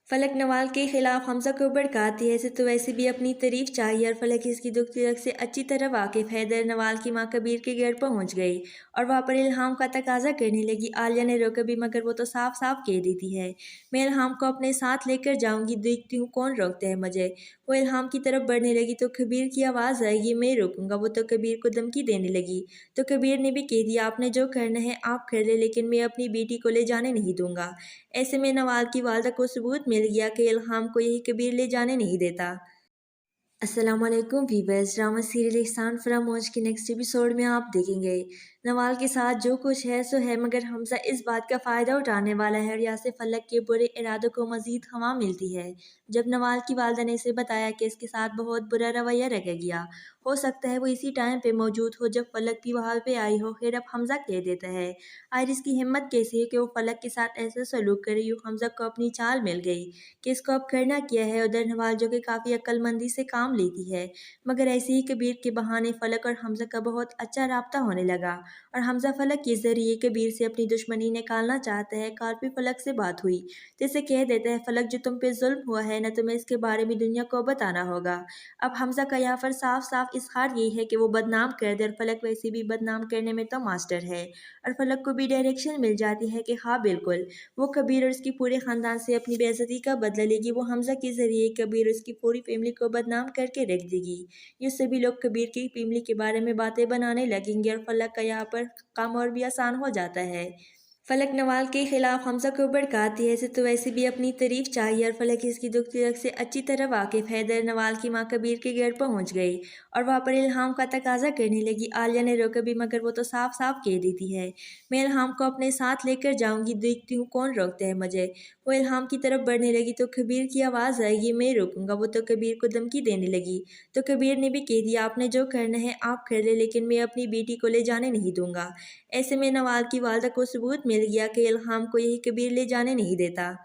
फलक नवाल के खिलाफ हमजा को भड़काती है, इसे तो वैसे भी अपनी तारीफ चाहिए और फलक इसकी दुख तिलक से अच्छी तरह वाकिफ है। दर नवाल की माँ कबीर के घर पहुंच गई और वहाँ पर इल्हाम का तकाजा करने लगी। आलिया ने रोका भी मगर वो तो साफ साफ कह देती है, मैं इल्हाम को अपने साथ लेकर जाऊंगी, देखती हूँ कौन रोकता है मुझे। वो इल्हाम की तरफ बढ़ने लगी तो कबीर की आवाज़ आएगी, मैं रोकूंगा। वो तो कबीर को धमकी देने लगी तो कबीर ने भी कह दिया, आपने जो करना है आप कर ले, लेकिन मैं अपनी बेटी को ले जाने नहीं दूंगा। ऐसे में नवाल की वालदा को सबूत मिल गया कि इल्हाम को यही कबीर ले जाने नहीं देता। अस्सलामुअलैकुम वीवर्स, ड्रामा सीरियल एहसान फरामोश के नेक्स्ट एपिसोड में आप देखेंगे नवाल के साथ जो कुछ है सो है, मगर हमजा इस बात का फ़ायदा उठाने वाला है और यहाँ से फलक के बुरे इरादों को मज़ीद हवा मिलती है। जब नवाल की वालदा ने इसे बताया कि इसके साथ बहुत बुरा रवैया रखा गया, हो सकता है वो इसी टाइम पे मौजूद हो जब फलक भी वहाँ पे आई हो। फिर अब हमजा कह देता है, आयरिस की हिम्मत कैसी है कि वो फलक के साथ ऐसा सलूक करे। यूँ हमजा को अपनी चाल मिल गई कि इसको अब करना क्या है। उधर नवाल जो कि काफ़ी अक्लमंदी से काम लेती है, मगर ऐसे ही कबीर के बहाने फलक और हमजा का बहुत अच्छा राब्ता होने लगा और हमजा फलक के ज़रिए कबीर से अपनी दुश्मनी निकालना चाहता है। कल भी फलक से बात हुई तो इसे कह देता है, फलक जो तुम पे जुल्म हुआ है ना, तुम्हें इसके बारे में दुनिया को बताना होगा। अब हमजा का यहाँ पर साफ साफ इजहार यही है कि वो बदनाम कर दे और फलक वैसे भी बदनाम करने में तो मास्टर है। और फलक को भी डायरेक्शन मिल जाती है कि हाँ बिल्कुल, वो कबीर और उसकी पूरे ख़ानदान से अपनी बेइज्जती का बदला लेगी। वो हमजा के ज़रिए कबीर और उसकी पूरी फैमिली को बदनाम करके रख देगी। ये सभी लोग कबीर की फैमिली के बारे में बातें बनाने लगेंगे और फलक का यहाँ पर काम और भी आसान हो जाता है। फलक नवाल के खिलाफ हमजा को भड़काती है, इसे तो वैसे भी अपनी तारीफ चाहिए और फलक इसकी दुख तिलक से अच्छी तरह वाकिफ है। दर नवाल की माँ कबीर के घर पहुंच गई और वहाँ पर इल्हाम का तकाजा करने लगी। आलिया ने रोका भी मगर वो तो साफ साफ कह देती है, मैं इल्हाम को अपने साथ लेकर जाऊंगी, देखती हूँ कौन रोकता है मुझे। वो इल्हाम की तरफ बढ़ने लगी तो कबीर की आवाज़ आएगी, मैं रोकूंगा। वो तो कबीर को धमकी देने लगी तो कबीर ने भी कह दिया, आपने जो करना है आप कर ले, लेकिन मैं अपनी बेटी को ले जाने नहीं दूंगा। ऐसे में नवाल की वालदा को सबूत मिल गया कि इल्हाम को यही कबीर ले जाने नहीं देता।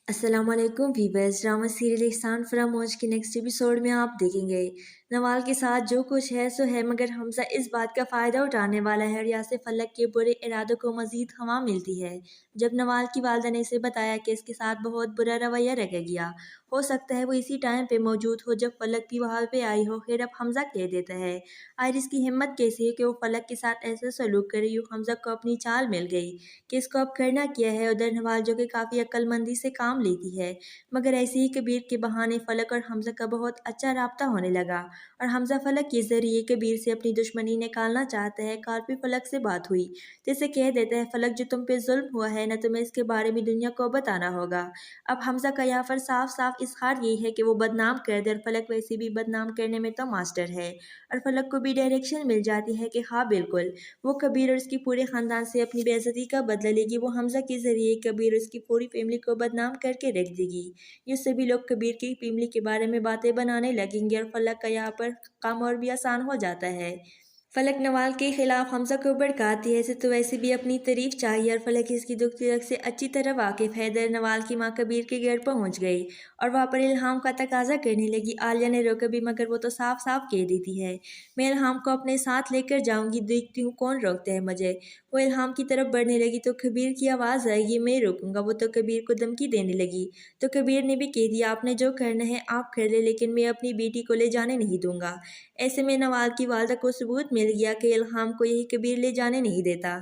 अस्सलामुअलैकुम वीवर्स, ड्रामा सीरियल एहसान फरामोश के नेक्स्ट एपिसोड में आप देखेंगे नवाल के साथ जो कुछ है सो है, मगर हमजा इस बात का फ़ायदा उठाने वाला है और यहाँ से फलक के बुरे इरादों को मज़ीद हवा मिलती है। जब नवाल की वालदा ने इसे बताया कि इसके साथ बहुत बुरा रवैया रखा गया, हो सकता है वो इसी टाइम पे मौजूद हो जब फलक भी वहाँ पे आई हो। फिर अब हमजा कह देता है, आयरिस की हिम्मत कैसी है कि वो फलक के साथ ऐसा सलूक करे। यूँ हमजा को अपनी चाल मिल गई कि इसको अब करना क्या है। उधर नवाल जो कि काफ़ी अक्लमंदी से काम लेती है, मगर ऐसे ही कबीर के बहाने फलक और हमजा का बहुत अच्छा राब्ता होने लगा और हमजा फलक के ज़रिए कबीर से अपनी दुश्मनी निकालना चाहता है। कॉल पे फलक से बात हुई तो इसे कह देता है, फलक जो तुम पे जुल्म हुआ है ना, तुम्हें इसके बारे में दुनिया को बताना होगा। अब हमजा का यहाँ पर साफ साफ इजहार यही है कि वो बदनाम कर दे, और फलक वैसे भी बदनाम करने में तो मास्टर है। और फलक को भी डायरेक्शन मिल जाती है कि हाँ बिल्कुल, वो कबीर और उसकी पूरे ख़ानदान से अपनी बेइज्जती का बदला लेगी। वो हमजा के ज़रिए कबीर और उसकी पूरी फैमिली को बदनाम करके रख देगी। ये सभी लोग कबीर की फैमिली के बारे में बातें बनाने लगेंगे और फलक का यहाँ पर काम और भी आसान हो जाता है। फलक नवाल के खिलाफ हमजा को भड़काती है, इसे तो वैसे भी अपनी तारीफ चाहिए, और फलक इसकी दुख दर्द से अच्छी तरह वाकिफ है। दर नवाल की माँ कबीर के घर पहुंच गई और वहाँ पर इल्हाम का तकाजा करने लगी। आलिया ने रोका भी, मगर वो तो साफ साफ कह देती है, मैं इल्हाम को अपने साथ लेकर जाऊंगी, देखती हूँ कौन रोकता है मुझे। वो इल्हाम की तरफ बढ़ने लगी तो कबीर की आवाज़ आएगी, मैं रोकूंगा। वो तो कबीर को धमकी देने लगी तो कबीर ने भी कह दिया, आपने जो करना है आप कर ले, लेकिन मैं अपनी बेटी को ले जाने नहीं दूंगा। ऐसे में नवाल की वालदा को सबूत मिल गया कि इल्हाम को यही कबीर ले जाने नहीं देता।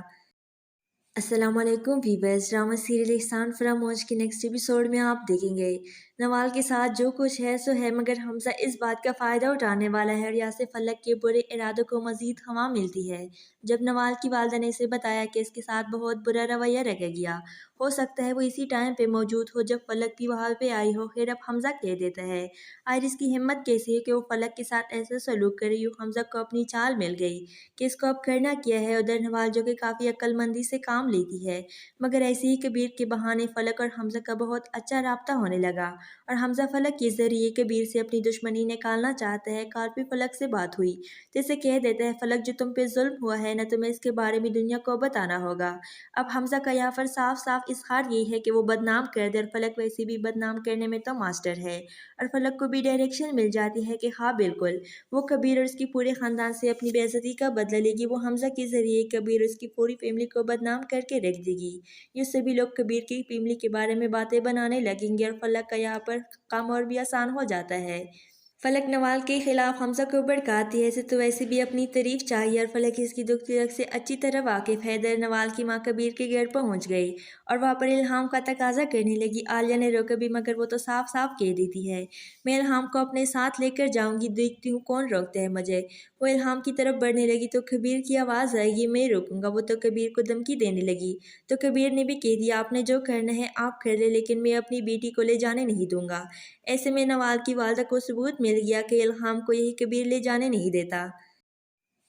अस्सलाम वालेकुम वीवर्स, ड्रामा सीरियल एहसान फरामोश के नेक्स्ट एपिसोड में आप देखेंगे नवाल के साथ जो कुछ है सो है, मगर हमजा इस बात का फ़ायदा उठाने वाला है और यहाँ से फलक के बुरे इरादों को मज़ीद हवा मिलती है। जब नवाल की वालदा ने इसे बताया कि इसके साथ बहुत बुरा रवैया रखा गया, हो सकता है वो इसी टाइम पे मौजूद हो जब फलक भी वहाँ पे आई हो। खैर अब हमजा कह देता है, आयरिस की हिम्मत कैसी है कि वो फलक के साथ ऐसा सलूक करे। यूँ हमजा को अपनी चाल मिल गई कि इसको अब करना क्या है। उधर नवाल जो कि काफ़ी अक्लमंदी से काम लेती है, मगर ऐसे ही कबीर के बहाने फलक और हमजा का बहुत अच्छा राब्ता होने लगा और हमजा फलक के ज़रिए कबीर से अपनी दुश्मनी निकालना चाहता है। कॉल पे फलक से बात हुई तो इसे कह देता है, फलक जो तुम पे जुल्म हुआ है ना, तुम्हें इसके बारे में दुनिया को बताना होगा। अब हमजा का यहाँ पर साफ साफ इजहार यही है कि वो बदनाम कर दे, और फलक वैसे भी बदनाम करने में तो मास्टर है। और फलक को भी डायरेक्शन मिल जाती है कि हाँ बिल्कुल, वो कबीर और उसकी पूरे ख़ानदान से अपनी बेइज्जती का बदला लेगी। वो हमजा के ज़रिए कबीर और उसकी पूरी फैमिली को बदनाम करके रख देगी। ये सभी लोग कबीर की फैमिली के बारे में बातें बनाने लगेंगे और फलक का यहाँ पर काम और भी आसान हो जाता है। फलक नवाल के खिलाफ हमजा को भड़काती है, इसे तो वैसे भी अपनी तारीफ चाहिए, और फलक इसकी दुख दर्द से अच्छी तरह वाकिफ है। दर नवाल की माँ कबीर के घर पहुंच गई और वहाँ पर इल्हाम का तकाजा करने लगी। आलिया ने रोका भी, मगर वो तो साफ साफ कह देती है, मैं इल्हाम को अपने साथ लेकर जाऊंगी, देखती हूँ कौन रोकता है मुझे। वो इल्हाम की तरफ बढ़ने लगी तो कबीर की आवाज़ आएगी, मैं रोकूंगा। वो तो कबीर को धमकी देने लगी तो कबीर ने भी कह दिया, आपने जो करना है आप कर ले, लेकिन मैं अपनी बेटी को ले जाने नहीं दूंगा। ऐसे में नवाल की वालदा को सबूत मिल गया कि इल्हाम को यही कबीर ले जाने नहीं देता।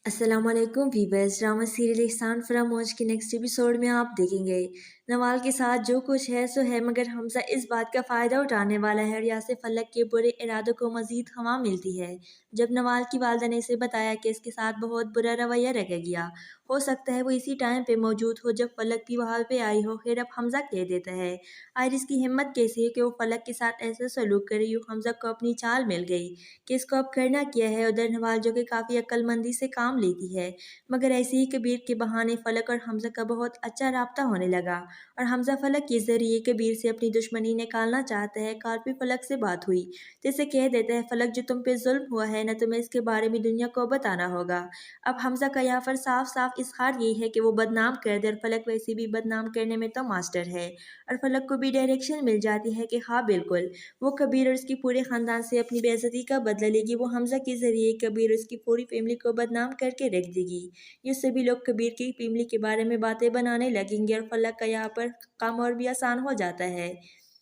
अस्सलाम वालेकुम वीवर्स, ड्रामा सीरियल एहसान फरामोश के नेक्स्ट एपिसोड में आप देखेंगे नवाल के साथ जो कुछ है सो है, मगर हमजा इस बात का फ़ायदा उठाने वाला है और यहाँ से फलक के बुरे इरादों को मज़ीद हवा मिलती है। जब नवाल की वालदा ने इसे बताया कि इसके साथ बहुत बुरा रवैया रखा गया, हो सकता है वो इसी टाइम पे मौजूद हो जब फलक भी वहाँ पे आई हो। खैर अब हमजा कह देता है, आयरिस की हिम्मत कैसी है कि वो फलक के साथ ऐसा सलूक करे। यूँ हमजा को अपनी चाल मिल गई कि इसको अब करना क्या है। उधर नवाल जो कि काफ़ी अक्लमंदी से काम लेती है, मगर ऐसे ही कबीर के बहाने फलक और हमजा का बहुत अच्छा राब्ता होने लगा और हमजा फलक के ज़रिए कबीर से अपनी दुश्मनी निकालना चाहता है। कॉल पे फलक से बात हुई तो इसे कह देता है, फलक जो तुम पे जुल्म हुआ है ना, तुम्हें इसके बारे में दुनिया को बताना होगा। अब हमजा का यहाँ पर साफ साफ इजहार यही है कि वो बदनाम कर दे, और फलक वैसे भी बदनाम करने में तो मास्टर है। और फलक को भी डायरेक्शन मिल जाती है कि हाँ बिल्कुल, वो कबीर और उसकी पूरे ख़ानदान से अपनी बेइज्जती का बदला लेगी। वो हमजा के ज़रिए कबीर और उसकी पूरी फैमिली को बदनाम करके रख देगी। ये सभी लोग कबीर की फैमिली के बारे में बातें बनाने लगेंगे और फलक का यहाँ पर काम और भी आसान हो जाता है।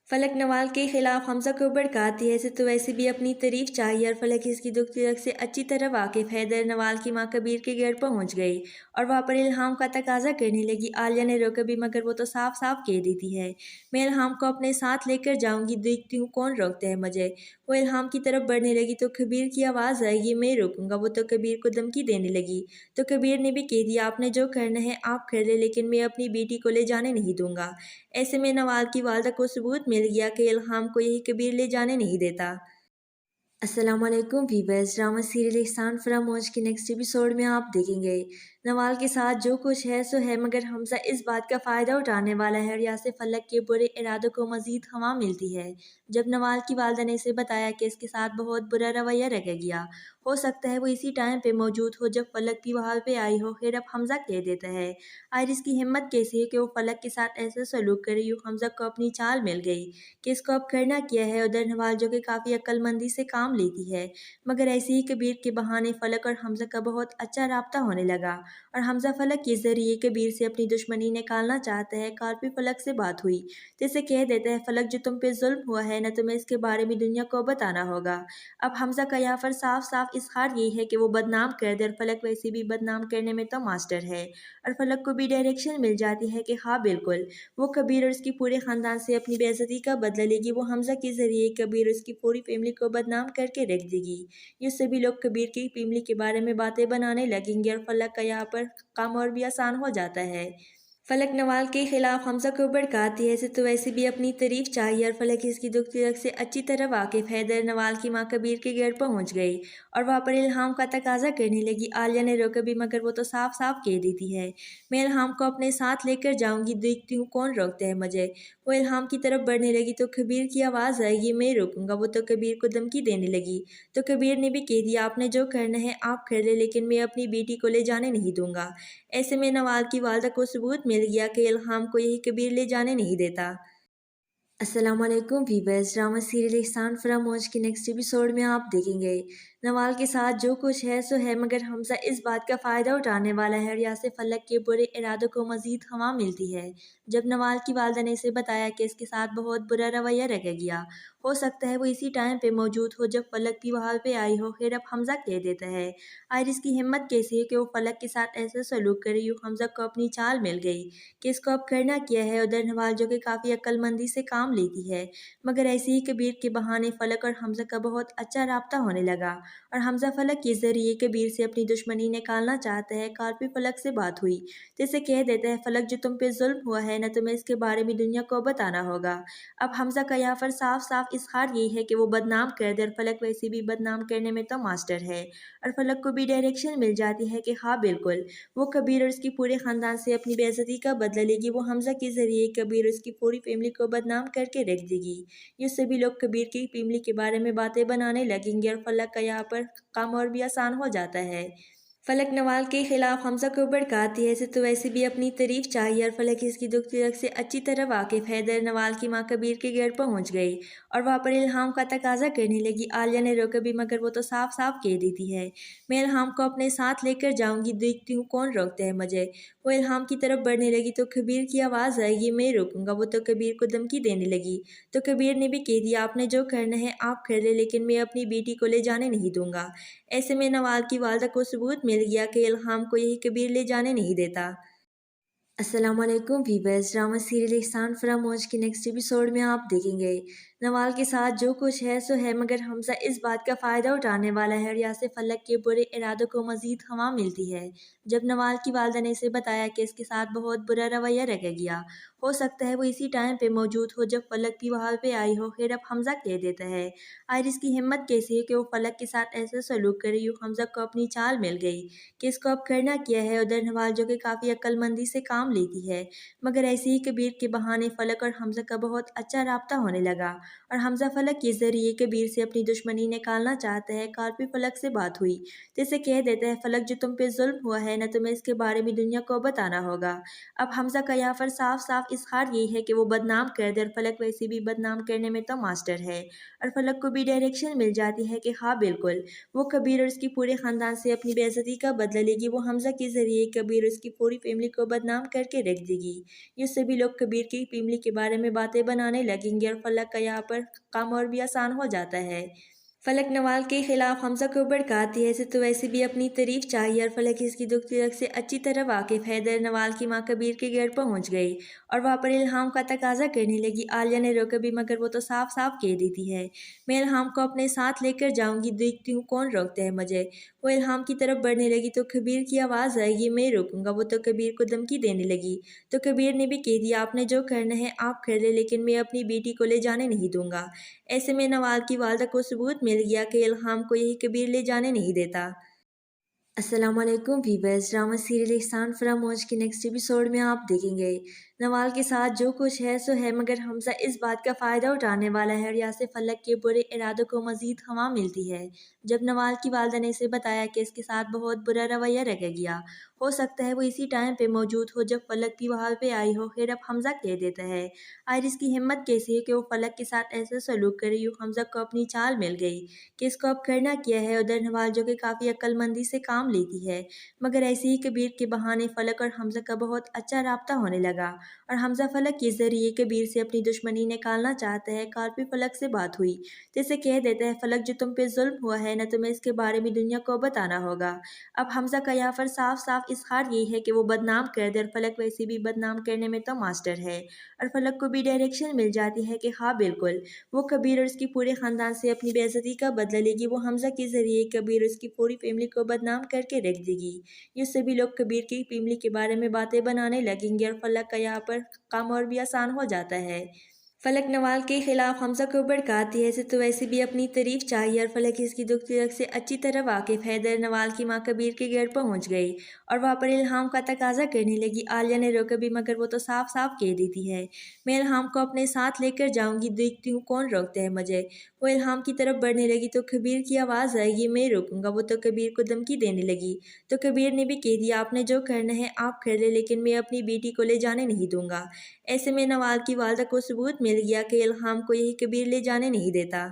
फलक नवाल के खिलाफ हमजा को भड़काती है, इसे तो वैसे भी अपनी तारीफ चाहिए, और फलक इसकी दुख दर्द से अच्छी तरह वाकिफ है। दर नवाल की माँ कबीर के घर पहुंच गई और वहाँ पर इल्हाम का तकाजा करने लगी। आलिया ने रोका भी, मगर वो तो साफ साफ कह देती है, मैं इल्हाम को अपने साथ लेकर जाऊंगी, देखती हूँ कौन रोकता है मुझे। वो इल्हाम की तरफ बढ़ने लगी तो कबीर की आवाज़ आएगी, मैं रोकूंगा। वो तो कबीर को धमकी देने लगी तो कबीर ने भी कह दिया, आपने जो करना है आप कर ले, लेकिन मैं अपनी बेटी को ले जाने नहीं दूंगा। ऐसे में नवाल की वालदा को सबूत मिल गया कि इल्हाम को यही कबीर ले जाने नहीं देता। अस्सलाम वालेकुम वीवर्स, ड्रामा सीरियल एहसान फरामोश के नेक्स्ट एपिसोड में आप देखेंगे नवाल के साथ जो कुछ है सो है, मगर हमजा इस बात का फ़ायदा उठाने वाला है और यासे फलक के बुरे इरादों को मज़ीद हवा मिलती है। जब नवाल की वालदा ने इसे बताया कि इसके साथ बहुत बुरा रवैया रह गया, हो सकता है वो इसी टाइम पे मौजूद हो जब फलक भी वहाँ पे आई हो। फिर अब हमजा कह देता है, आयरिस की हिम्मत कैसी है कि वो फलक के साथ ऐसा सलूक करे। यूँ हमजा को अपनी चाल मिल गई कि इसको अब करना क्या है। उधर नवाल जो कि काफ़ी अक्लमंदी से काम लेती है, मगर ऐसे ही कबीर के बहाने फलक और हमजा का बहुत अच्छा राब्ता होने लगा और हमजा फलक के ज़रिए कबीर से अपनी दुश्मनी निकालना चाहता है। कल भी फलक से बात हुई तो इसे कह देता है, फलक जो तुम पे जुल्म हुआ है ना, तुम्हें इसके बारे में दुनिया को बताना होगा। अब हमजा का यहाँ पर साफ साफ इजहार यही है कि वो बदनाम कर दे और फलक वैसे भी बदनाम करने में तो मास्टर है। और फलक को भी डायरेक्शन मिल जाती है कि हाँ बिल्कुल वो कबीर और उसकी पूरे ख़ानदान से अपनी बेइज्जती का बदला लेगी। वो हमजा के ज़रिए कबीर और उसकी पूरी फैमिली को बदनाम करके रख देगी। ये सभी लोग कबीर की फैमिली के बारे में बातें बनाने लगेंगे और फलक का यहाँ पर काम और भी आसान हो जाता है। फलक नवाल के खिलाफ हमजा को भड़काती है, इसे तो वैसे भी अपनी तारीफ चाहिए और फलक इसकी दुख तिलक से अच्छी तरह वाकिफ है। दर नवाल की माँ कबीर के घर पहुंच गई और वहाँ पर इल्हाम का तकाजा करने लगी। आलिया ने रोका भी, मगर वो तो साफ साफ कह देती है, मैं इल्हाम को अपने साथ लेकर जाऊंगी, देखती हूँ कौन रोकता है मुझे। वो इल्हाम की तरफ बढ़ने लगी तो कबीर की आवाज़ आएगी, मैं रोकूंगा। वो तो कबीर को धमकी देने लगी तो कबीर ने भी कह दिया, आपने जो करना है आप कर ले, लेकिन मैं अपनी बेटी को ले जाने नहीं दूंगा। ऐसे में नवाल की वालदा को सबूत मिल गया कि इल्हाम को यही कबीर ले जाने नहीं देता। अस्सलामुअलैकुम वीवर्स, ड्रामा सीरियल एहसान फरामोश के नेक्स्ट एपिसोड में आप देखेंगे नवाल के साथ जो कुछ है सो है, मगर हमजा इस बात का फ़ायदा उठाने वाला है और यासे फलक के बुरे इरादों को मज़ीद हवा मिलती है। जब नवाल की वालदा ने इसे बताया कि इसके साथ बहुत बुरा रवैया रह गया, हो सकता है वो इसी टाइम पे मौजूद हो जब फलक भी वहाँ पे आई हो। फिर अब हमजा कह देता है, आयरिस की हिम्मत कैसी है कि वो फलक के साथ ऐसा सलूक करे। यूँ हमजा को अपनी चाल मिल गई कि इसको अब करना क्या है। उधर नवाल जो कि काफ़ी अक्लमंदी से काम लेती है, मगर ऐसे ही कबीर के बहाने फलक और हमजा का बहुत अच्छा राब्ता होने लगा और हमजा फलक के ज़रिए कबीर से अपनी दुश्मनी निकालना चाहता है। कल भी फलक से बात हुई तो इसे कह देता है, फलक जो तुम पे जुल्म हुआ है ना, तुम्हें इसके बारे में दुनिया को बताना होगा। अब हमजा का यहाँ पर साफ साफ इजहार यही है कि वो बदनाम कर दे और फलक वैसे भी बदनाम करने में तो मास्टर है। और फलक को भी डायरेक्शन मिल जाती है कि हाँ बिल्कुल वो कबीर और उसकी पूरे ख़ानदान से अपनी बेइज्जती का बदला लेगी। वो हमजा के ज़रिए कबीर और उसकी पूरी फैमिली को बदनाम करके रख देगी। ये सभी लोग कबीर की फैमिली के बारे में बातें बनाने लगेंगे और फलक का यहाँ पर काम और भी आसान हो जाता है। फलक नवाल के खिलाफ हमजा को भड़काती है, इसे तो वैसे भी अपनी तारीफ चाहिए और फलक इसकी दुख तिलक से अच्छी तरह वाकिफ है। दर नवाल की माँ कबीर के घर पहुंच गई और वहाँ पर इल्हाम का तकाजा करने लगी। आलिया ने रोका भी, मगर वो तो साफ साफ कह देती है, मैं इल्हाम को अपने साथ लेकर जाऊंगी, देखती हूँ कौन रोकता है मुझे। वो इल्हाम की तरफ बढ़ने लगी तो कबीर की आवाज़ आएगी, मैं रोकूंगा। वो तो कबीर को धमकी देने लगी तो कबीर ने भी कह दिया, आपने जो करना है आप कर ले, लेकिन मैं अपनी बेटी को ले जाने नहीं दूंगा। ऐसे में नवाल की वालदा को सबूत मिल गया कि इल्हाम को यही कबीर ले जाने नहीं देता। अस्सलामुअलैकुम वीवर्स, ड्रामा सीरियल एहसान फरामोश के नेक्स्ट एपिसोड में आप देखेंगे नवाल के साथ जो कुछ है सो है, मगर हमजा इस बात का फ़ायदा उठाने वाला है और यासे फलक के बुरे इरादों को मज़ीद हवा मिलती है। जब नवाल की वालदा ने इसे बताया कि इसके साथ बहुत बुरा रवैया रह गया, हो सकता है वो इसी टाइम पे मौजूद हो जब फलक भी वहाँ पे आई हो। फिर अब हमजा कह देता है, आयरिस की हिम्मत कैसी है कि वो फलक के साथ ऐसा सलूक करे। यूँ हमजा को अपनी चाल मिल गई कि इसको अब करना क्या है। उधर नवाल जो कि काफ़ी अक्लमंदी से काम लेती है, मगर ऐसे ही कबीर के बहाने फलक और हमजा का बहुत अच्छा राब्ता होने लगा और हमजा फलक के ज़रिए कबीर से अपनी दुश्मनी निकालना चाहता है। कल भी फलक से बात हुई तो इसे कह देता है, फलक जो तुम पे जुल्म हुआ है ना, तुम्हें इसके बारे में दुनिया को बताना होगा। अब हमजा का यहाँ पर साफ साफ इजहार यही है कि वो बदनाम कर दे और फलक वैसे भी बदनाम करने में तो मास्टर है। और फलक को भी डायरेक्शन मिल जाती है कि हाँ बिल्कुल वो कबीर और उसकी पूरे ख़ानदान से अपनी बेइज्जती का बदला लेगी। वो हमजा के ज़रिए कबीर और उसकी पूरी फैमिली को बदनाम करके रख देगी। ये सभी लोग कबीर की फैमिली के बारे में बातें बनाने लगेंगे और फलक का यहाँ पर काम और भी आसान हो जाता है। फलक नवाल के खिलाफ हमजा को भड़काती है, इसे तो वैसे भी अपनी तारीफ चाहिए और फलक इसकी दुख तिलक से अच्छी तरह वाकिफ है। दर नवाल की माँ कबीर के घर पहुंच गई और वहाँ पर इल्हाम का तकाजा करने लगी। आलिया ने रोका भी, मगर वो तो साफ साफ कह देती है, मैं इल्हाम को अपने साथ लेकर जाऊंगी, देखती हूँ कौन रोकता है मुझे। वो इल्हाम की तरफ बढ़ने लगी तो कबीर की आवाज़ आएगी, मैं रोकूंगा। वो तो कबीर को धमकी देने लगी तो कबीर ने भी कह दिया, आपने जो करना है आप कर ले, लेकिन मैं अपनी बेटी को ले जाने नहीं दूंगा। ऐसे में नवाल की वालदा को सबूत मिल गया कि इल्हाम को यही कबीर ले जाने नहीं देता। अस्सलामुअलैकुम वीवर्स, ड्रामा सीरियल एहसान फरामोश के नेक्स्ट एपिसोड में आप देखेंगे नवाल के साथ जो कुछ है सो है, मगर हमजा इस बात का फ़ायदा उठाने वाला है और यासिर फलक के बुरे इरादों को मज़ीद हवा मिलती है। जब नवाल की वालदा ने इसे बताया कि इसके साथ बहुत बुरा रवैया रखा गया, हो सकता है वो इसी टाइम पे मौजूद हो जब फलक भी वहाँ पे आई हो, फिर अब हमजा कह देता है आयरिस की हिम्मत कैसी है कि वो फलक के साथ ऐसा सलूक करे। यूँ हमजा को अपनी चाल मिल गई कि इसको अब करना क्या है। उधर नवाल जो कि काफ़ी अक्लमंदी से काम लेती है, मगर ऐसे ही कबीर के बहाने फलक और हमजा का बहुत अच्छा राब्ता होने लगा और हमजा फलक के ज़रिए कबीर से अपनी दुश्मनी निकालना चाहता है। कल भी फलक से बात हुई तो इसे कह देता है फलक जो तुम पे जुल्म हुआ है ना, तुम्हें इसके बारे में दुनिया को बताना होगा। अब हमजा का यहाँ पर साफ साफ इजहार यही है कि वो बदनाम कर दे और फलक वैसे भी बदनाम करने में तो मास्टर है और फलक को भी डायरेक्शन मिल जाती है कि हाँ बिल्कुल वो कबीर और उसकी पूरे ख़ानदान से अपनी बेइज्जती का बदला लेगी। वो हमजा के ज़रिए कबीर और उसकी पूरी फैमिली को बदनाम करके रख देगी। ये सभी लोग कबीर की फैमिली के बारे में बातें बनाने लगेंगे और फलक का यहाँ पर काम और भी आसान हो जाता है। फलक नवाल के खिलाफ हमजा को भड़काती है, इसे तो वैसे भी अपनी तारीफ चाहिए और फलक इसकी दुख तिरक से अच्छी तरह वाकिफ है। दर नवाल की माँ कबीर के घर पहुंच गई और वहाँ पर इल्हाम का तकाजा करने लगी। आलिया ने रोका भी, मगर वो तो साफ साफ कह देती है मैं इल्हाम को अपने साथ लेकर जाऊंगी, देखती हूँ कौन रोकता है मुझे। वो इल्हाम की तरफ बढ़ने लगी तो कबीर की आवाज़ आएगी मैं रोकूंगा। वो तो कबीर को धमकी देने लगी तो कबीर ने भी कह दिया आपने जो करना है आप कर ले, लेकिन मैं अपनी बेटी को ले जाने नहीं दूंगा। ऐसे में नवाल की वालदा को सबूत मिल गया कि इल्हाम को यही कबीर ले जाने नहीं देता।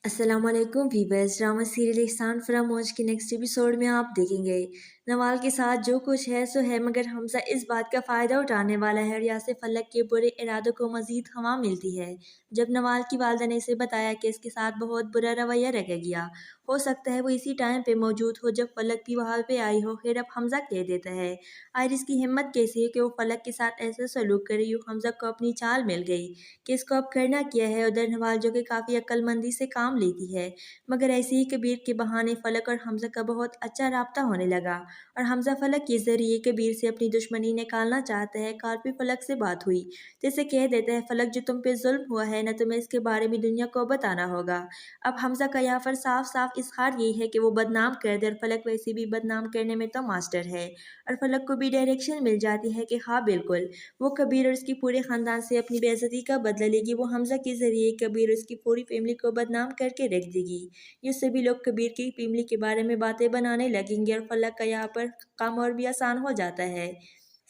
अस्सलामुअलैकुम वीवर्स, ड्रामा सीरियल एहसान फरामोश के नेक्स्ट एपिसोड में आप देखेंगे नवाल के साथ जो कुछ है सो है, मगर हमजा इस बात का फ़ायदा उठाने वाला है और यासिर फलक के बुरे इरादों को मज़ीद हवा मिलती है। जब नवाल की वालदा ने इसे बताया कि इसके साथ बहुत बुरा रवैया रखा गया, हो सकता है वो इसी टाइम पे मौजूद हो जब फलक भी वहाँ पे आई हो, फिर अब हमजा कह देता है आयरिस की हिम्मत कैसी है कि वो फलक के साथ ऐसा सलूक करे। यूँ हमजा को अपनी चाल मिल गई कि इसको अब करना क्या है। उधर नवाल जो कि काफ़ी अक्लमंदी से काम लेती है, मगर ऐसे ही कबीर के बहाने फलक और हमजा का बहुत अच्छा राब्ता होने लगा और हमजा फलक के ज़रिए कबीर से अपनी दुश्मनी निकालना चाहता है। कल भी फलक से बात हुई तो इसे कह देता है फलक जो तुम पे जुल्म हुआ है ना, तुम्हें इसके बारे में दुनिया को बताना होगा। अब हमजा का यहाँ पर साफ साफ इजहार यही है कि वो बदनाम कर दे और फलक वैसे भी बदनाम करने में तो मास्टर है और फलक को भी डायरेक्शन मिल जाती है कि हाँ बिल्कुल वो कबीर और उसकी पूरे ख़ानदान से अपनी बेइज्जती का बदला लेगी। वो हमजा के ज़रिए कबीर और उसकी पूरी फैमिली को बदनाम करके रख देगी। ये सभी लोग कबीर की फैमिली के बारे में बातें बनाने लगेंगे और फलक का यहाँ पर काम और भी आसान हो जाता है।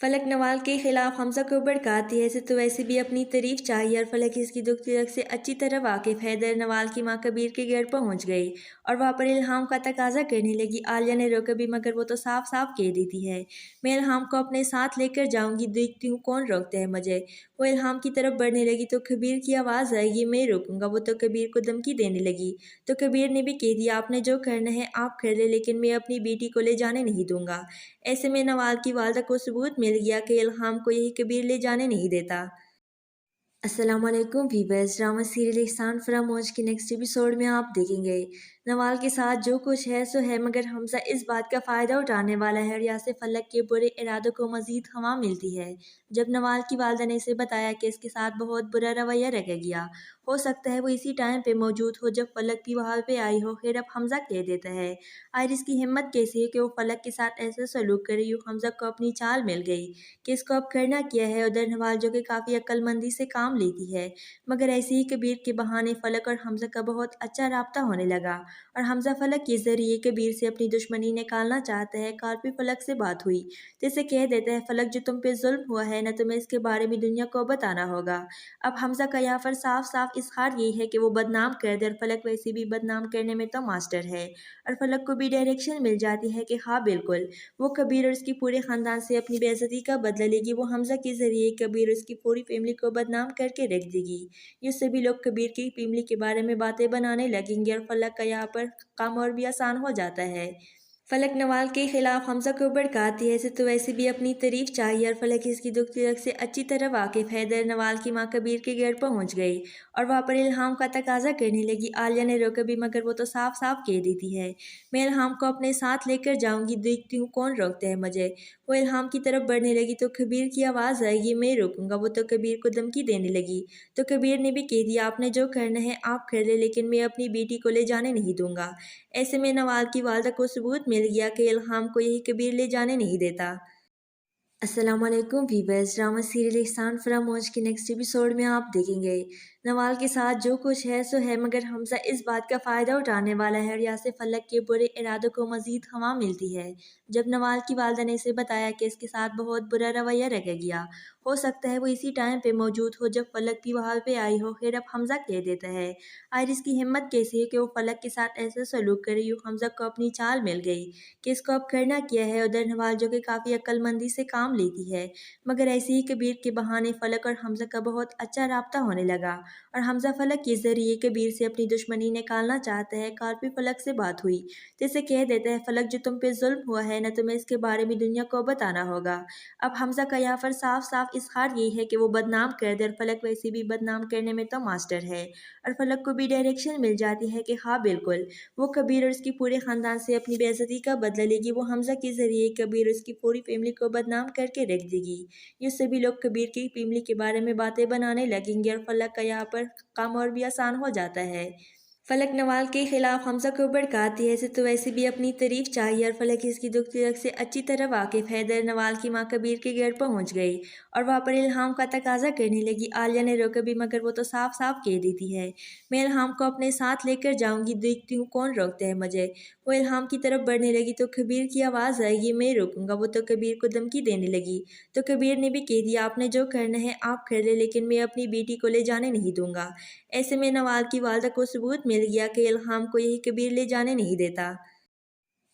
फलक नवाल के खिलाफ हमजा को भड़काती है, इसे तो वैसे भी अपनी तारीफ चाहिए और फलक इसकी दुख तिरक से अच्छी तरह वाकिफ है। दर नवाल की माँ कबीर के घर पहुंच गई और वहाँ पर इल्हाम का तकाजा करने लगी। आलिया ने रोका भी, मगर वो तो साफ साफ कह देती है मैं इल्हाम को अपने साथ लेकर जाऊंगी, देखती हूँ कौन रोकता है मुझे। वो इल्हाम की तरफ बढ़ने लगी तो कबीर की आवाज़ आएगी मैं रोकूंगा। वो तो कबीर को धमकी देने लगी तो कबीर ने भी कह दिया आपने जो करना है आप कर ले, लेकिन मैं अपनी बेटी को ले जाने नहीं दूंगा। ऐसे में नवाल की वालदा को सबूत मिल गया कि इल्हाम को यही कबीर ले जाने नहीं देता। अस्सलामुअलैकुम वीवर्स, ड्रामा सीरियल एहसान फरामोश के नेक्स्ट एपिसोड में आप देखेंगे नवाल के साथ जो कुछ है सो है, मगर हमजा इस बात का फ़ायदा उठाने वाला है और यासिर फलक के बुरे इरादों को मज़ीद हवा मिलती है। जब नवाल की वालदा ने इसे बताया कि इसके साथ बहुत बुरा रवैया रखा गया, हो सकता है वो इसी टाइम पे मौजूद हो जब फलक भी वहाँ पे आई हो, फिर अब हमजा कह देता है आयरिस की हिम्मत कैसी है कि वो फलक के साथ ऐसा सलूक करे। यूँ हमजा को अपनी चाल मिल गई कि इसको अब करना क्या है। उधर नवाल जो कि काफ़ी अक्लमंदी से काम लेती है, मगर ऐसे ही कबीर के बहाने फलक और हमजा का बहुत अच्छा राब्ता होने लगा और हमजा फलक के ज़रिए कबीर से अपनी दुश्मनी निकालना चाहता है। कल भी फलक से बात हुई तो इसे कह देता है फलक जो तुम पे जुल्म हुआ है ना, तुम्हें इसके बारे में दुनिया को बताना होगा। अब हमजा का यहाँ पर साफ साफ इजहार यही है कि वो बदनाम कर दे और फलक वैसे भी बदनाम करने में तो मास्टर है और फलक को भी डायरेक्शन मिल जाती है कि हाँ बिल्कुल वो कबीर और उसकी पूरे ख़ानदान से अपनी बेइज्जती का बदला लेगी। वो हमजा के ज़रिए कबीर और उसकी पूरी फैमिली को बदनाम करके रख देगी। ये सभी लोग कबीर की फैमिली के बारे में बातें बनाने लगेंगे और फलक का यहाँ पर काम और भी आसान हो जाता है। फलक नवाल के खिलाफ हमजा को भड़काती है, इसे तो वैसे भी अपनी तारीफ चाहिए और फलक इसकी दुख तिरक से अच्छी तरह वाकिफ है। दर नवाल की माँ कबीर के घर पहुंच गई और वहाँ पर इल्हाम का तकाजा करने लगी। आलिया ने रोका भी, मगर वो तो साफ साफ कह देती है मैं इल्हाम को अपने साथ लेकर जाऊंगी, देखती हूँ कौन रोकता है मुझे। वो इल्हाम की तरफ बढ़ने लगी तो कबीर की आवाज़ आई, ये मैं रोकूंगा। वो तो कबीर को धमकी देने लगी तो कबीर ने भी कह दिया, आपने जो करना है आप कर ले, लेकिन मैं अपनी बेटी को ले जाने नहीं दूंगा। ऐसे में नवाल की वालदा को सबूत मिल गया कि इल्हाम को यही कबीर ले जाने नहीं देता। अस्सलाम वालेकुम वीवर्स, ड्रामा सीरियल एहसान फरामोश के नेक्स्ट एपिसोड में आप देखेंगे नवाल के साथ जो कुछ है सो है, मगर हमजा इस बात का फ़ायदा उठाने वाला है और यासे फलक के बुरे इरादों को मज़ीद हवा मिलती है। जब नवाल की वालदा ने इसे बताया कि इसके साथ बहुत बुरा रवैया रखा गया, हो सकता है वो इसी टाइम पे मौजूद हो जब फलक भी वहाँ पे आई हो। खैर अब हमजा कह देता है, आयरिस की हिम्मत कैसी है कि वो फलक के साथ ऐसा सलूक करे। यूँ हमजा को अपनी चाल मिल गई कि इसको अब करना क्या है। उधर नवाल जो कि काफ़ी अक्लमंदी से काम लेती है, मगर ऐसे ही कबीर के बहाने फलक और हमजा का बहुत अच्छा राब्ता होने लगा और हमजा फलक के ज़रिए कबीर से अपनी दुश्मनी निकालना चाहता है। कल भी फलक से बात हुई तो इसे कह देता है, फलक जो तुम पे जुल्म हुआ है ना, तुम्हें इसके बारे में दुनिया को बताना होगा। अब हमजा का यहाँ पर साफ साफ इजहार यही है कि वो बदनाम कर दे और फलक वैसे भी बदनाम करने में तो मास्टर है। और फलक को भी डायरेक्शन मिल जाती है कि हाँ बिल्कुल वो कबीर और उसकी पूरे ख़ानदान से अपनी बेइज्जती का बदला लेगी। वो हमजा के ज़रिए कबीर और उसकी पूरी फैमिली को बदनाम करके रख देगी। ये सभी लोग कबीर की फैमिली के बारे में बातें बनाने लगेंगे और फलक का यहाँ पर काम और भी आसान हो जाता है। फलक नवाल के खिलाफ हमजा को भड़काती है, इसे तो वैसे भी अपनी तारीफ चाहिए और फलक इसकी दुख तिलक से अच्छी तरह वाकिफ है। दर नवाल की माँ कबीर के घर पहुंच गई और वहाँ पर इल्हाम का तकाजा करने लगी। आलिया ने रोका भी, मगर वो तो साफ साफ कह देती है, मैं इल्हाम को अपने साथ लेकर जाऊंगी, देखती हूँ कौन रोकता है मुझे। वो इल्हाम की तरफ बढ़ने लगी तो कबीर की आवाज़ आई, ये मैं रोकूंगा। वो तो कबीर को धमकी देने लगी तो कबीर ने भी कह दिया, आपने जो करना है आप कर ले, लेकिन मैं अपनी बेटी को ले जाने नहीं दूंगा। ऐसे में नवाल की वालदा को सबूत मिल गया कि इल्हाम को यही कबीर ले जाने नहीं देता।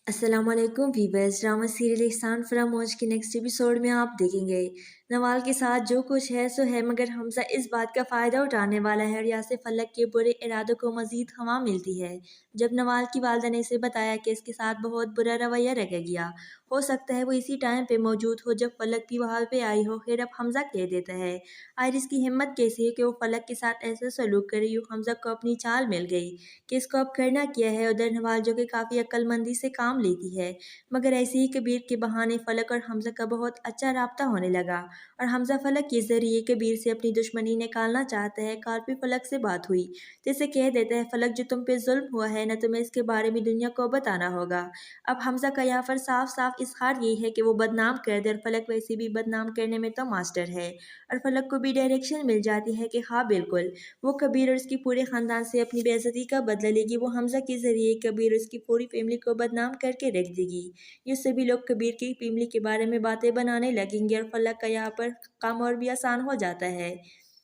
अस्सलाम वालेकुम वीवर्स, ड्रामा सीरियल एहसान फरामोश के नेक्स्ट एपिसोड में आप देखेंगे नवाल के साथ जो कुछ है सो है, मगर हमजा इस बात का फ़ायदा उठाने वाला है और यासे फलक के बुरे इरादों को मज़ीद हवा मिलती है। जब नवाल की वालदा ने इसे बताया कि इसके साथ बहुत बुरा रवैया रखा गया, हो सकता है वो इसी टाइम पे मौजूद हो जब फलक भी वहाँ पे आई हो। खैर अब हमजा कह देता है, आयरिस की हिम्मत कैसी है कि वो फलक के साथ ऐसा सलूक करे। यूँ हमजा को अपनी चाल मिल गई कि इसको अब करना क्या है। उधर नवाल जो कि काफ़ी अक्लमंदी से काम लेती है, मगर ऐसे ही कबीर के बहाने फलक और हमजा का बहुत अच्छा राब्ता होने लगा और हमजा फलक के ज़रिए कबीर से अपनी दुश्मनी निकालना चाहता है। कल भी फलक से बात हुई तो इसे कह देता है, फलक जो तुम पे जुल्म हुआ है ना, तुम्हें इसके बारे में दुनिया को बताना होगा। अब हमजा का यहाँ पर साफ साफ इजहार यही है कि वो बदनाम कर दे और फलक वैसे भी बदनाम करने में तो मास्टर है। और फलक को भी डायरेक्शन मिल जाती है कि हाँ बिल्कुल वो कबीर और उसकी पूरे ख़ानदान से अपनी बेइज्जती का बदला लेगी। वो हमजा के ज़रिए कबीर और उसकी पूरी फैमिली को बदनाम करके रख देगी। ये सभी लोग कबीर की फैमिली के बारे में बातें बनाने लगेंगे और फलक का यहाँ पर काम और भी आसान हो जाता है।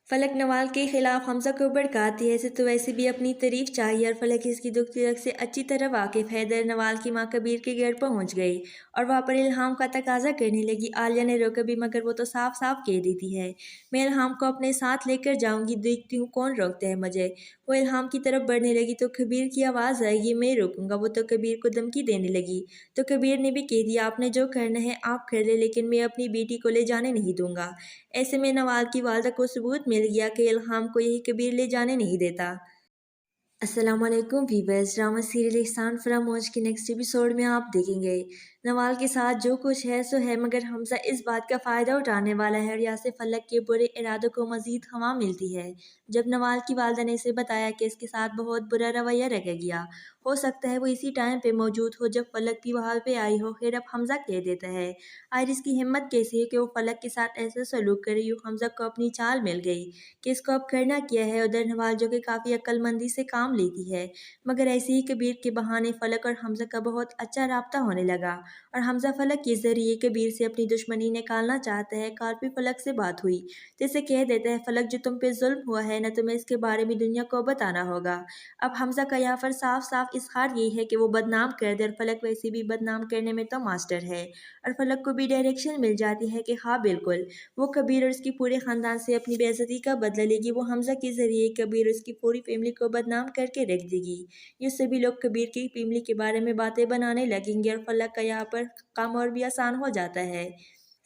फलक नवाल के खिलाफ हमजा को भड़काती है, इसे तो वैसे भी अपनी तारीफ चाहिए और फलक इसकी दुख तिलक से अच्छी तरह वाकिफ है। दर नवाल की माँ कबीर के घर पहुंच गई और वहाँ पर इल्हाम का तकाजा करने लगी। आलिया ने रोका भी, मगर वो तो साफ साफ कह देती है, मैं इल्हाम को अपने साथ लेकर जाऊंगी, देखती हूँ कौन रोकता है मुझे। वो इल्हाम की तरफ बढ़ने लगी तो कबीर की आवाज़ आई, ये मैं रोकूंगा। वो तो कबीर को धमकी देने लगी तो कबीर ने भी कह दिया, आपने जो करना है आप कर ले, लेकिन मैं अपनी बेटी को ले जाने नहीं दूंगा। ऐसे में नवाल की वालदा को सबूत मिल गया कि इल्हाम को यही कबीर ले जाने नहीं देता। अस्सलाम वालेकुम वीवर्स, ड्रामा सीरियल एहसान फरामोश के नेक्स्ट एपिसोड में आप देखेंगे नवाल के साथ जो कुछ है सो है, मगर हमजा इस बात का फ़ायदा उठाने वाला है और यासे फलक के बुरे इरादों को मज़ीद हवा मिलती है। जब नवाल की वालदा ने इसे बताया कि इसके साथ बहुत बुरा रवैया रखा गया, हो सकता है वो इसी टाइम पे मौजूद हो जब फलक भी वहाँ पे आई हो। खैर अब हमजा कह देता है, आयरिस की हिम्मत कैसी है कि वो फलक के साथ ऐसा सलूक करे। यूँ हमजा को अपनी चाल मिल गई कि इसको अब करना क्या है। उधर नवाल जो कि काफ़ी अक्लमंदी से काम लेती है, मगर ऐसे ही कबीर के बहाने फलक और हमजा का बहुत अच्छा राब्ता होने लगा और हमजा फलक के ज़रिए कबीर से अपनी दुश्मनी निकालना चाहता है। कल भी फलक से बात हुई तो इसे कह देता है, फलक जो तुम पे जुल्म हुआ है ना, तुम्हें इसके बारे में दुनिया को बताना होगा। अब हमजा का यहाँ पर साफ साफ इजहार यही है कि वो बदनाम कर दे और फलक वैसे भी बदनाम करने में तो मास्टर है। और फलक को भी डायरेक्शन मिल जाती है कि हाँ बिल्कुल वो कबीर और उसकी पूरे ख़ानदान से अपनी बेइज्जती का बदला लेगी। वो हमजा के ज़रिए कबीर और उसकी पूरी फैमिली को बदनाम करके रख देगी। ये सभी लोग कबीर की फैमिली के बारे में बातें बनाने लगेंगे और फलक का यहाँ पर काम और भी आसान हो जाता है।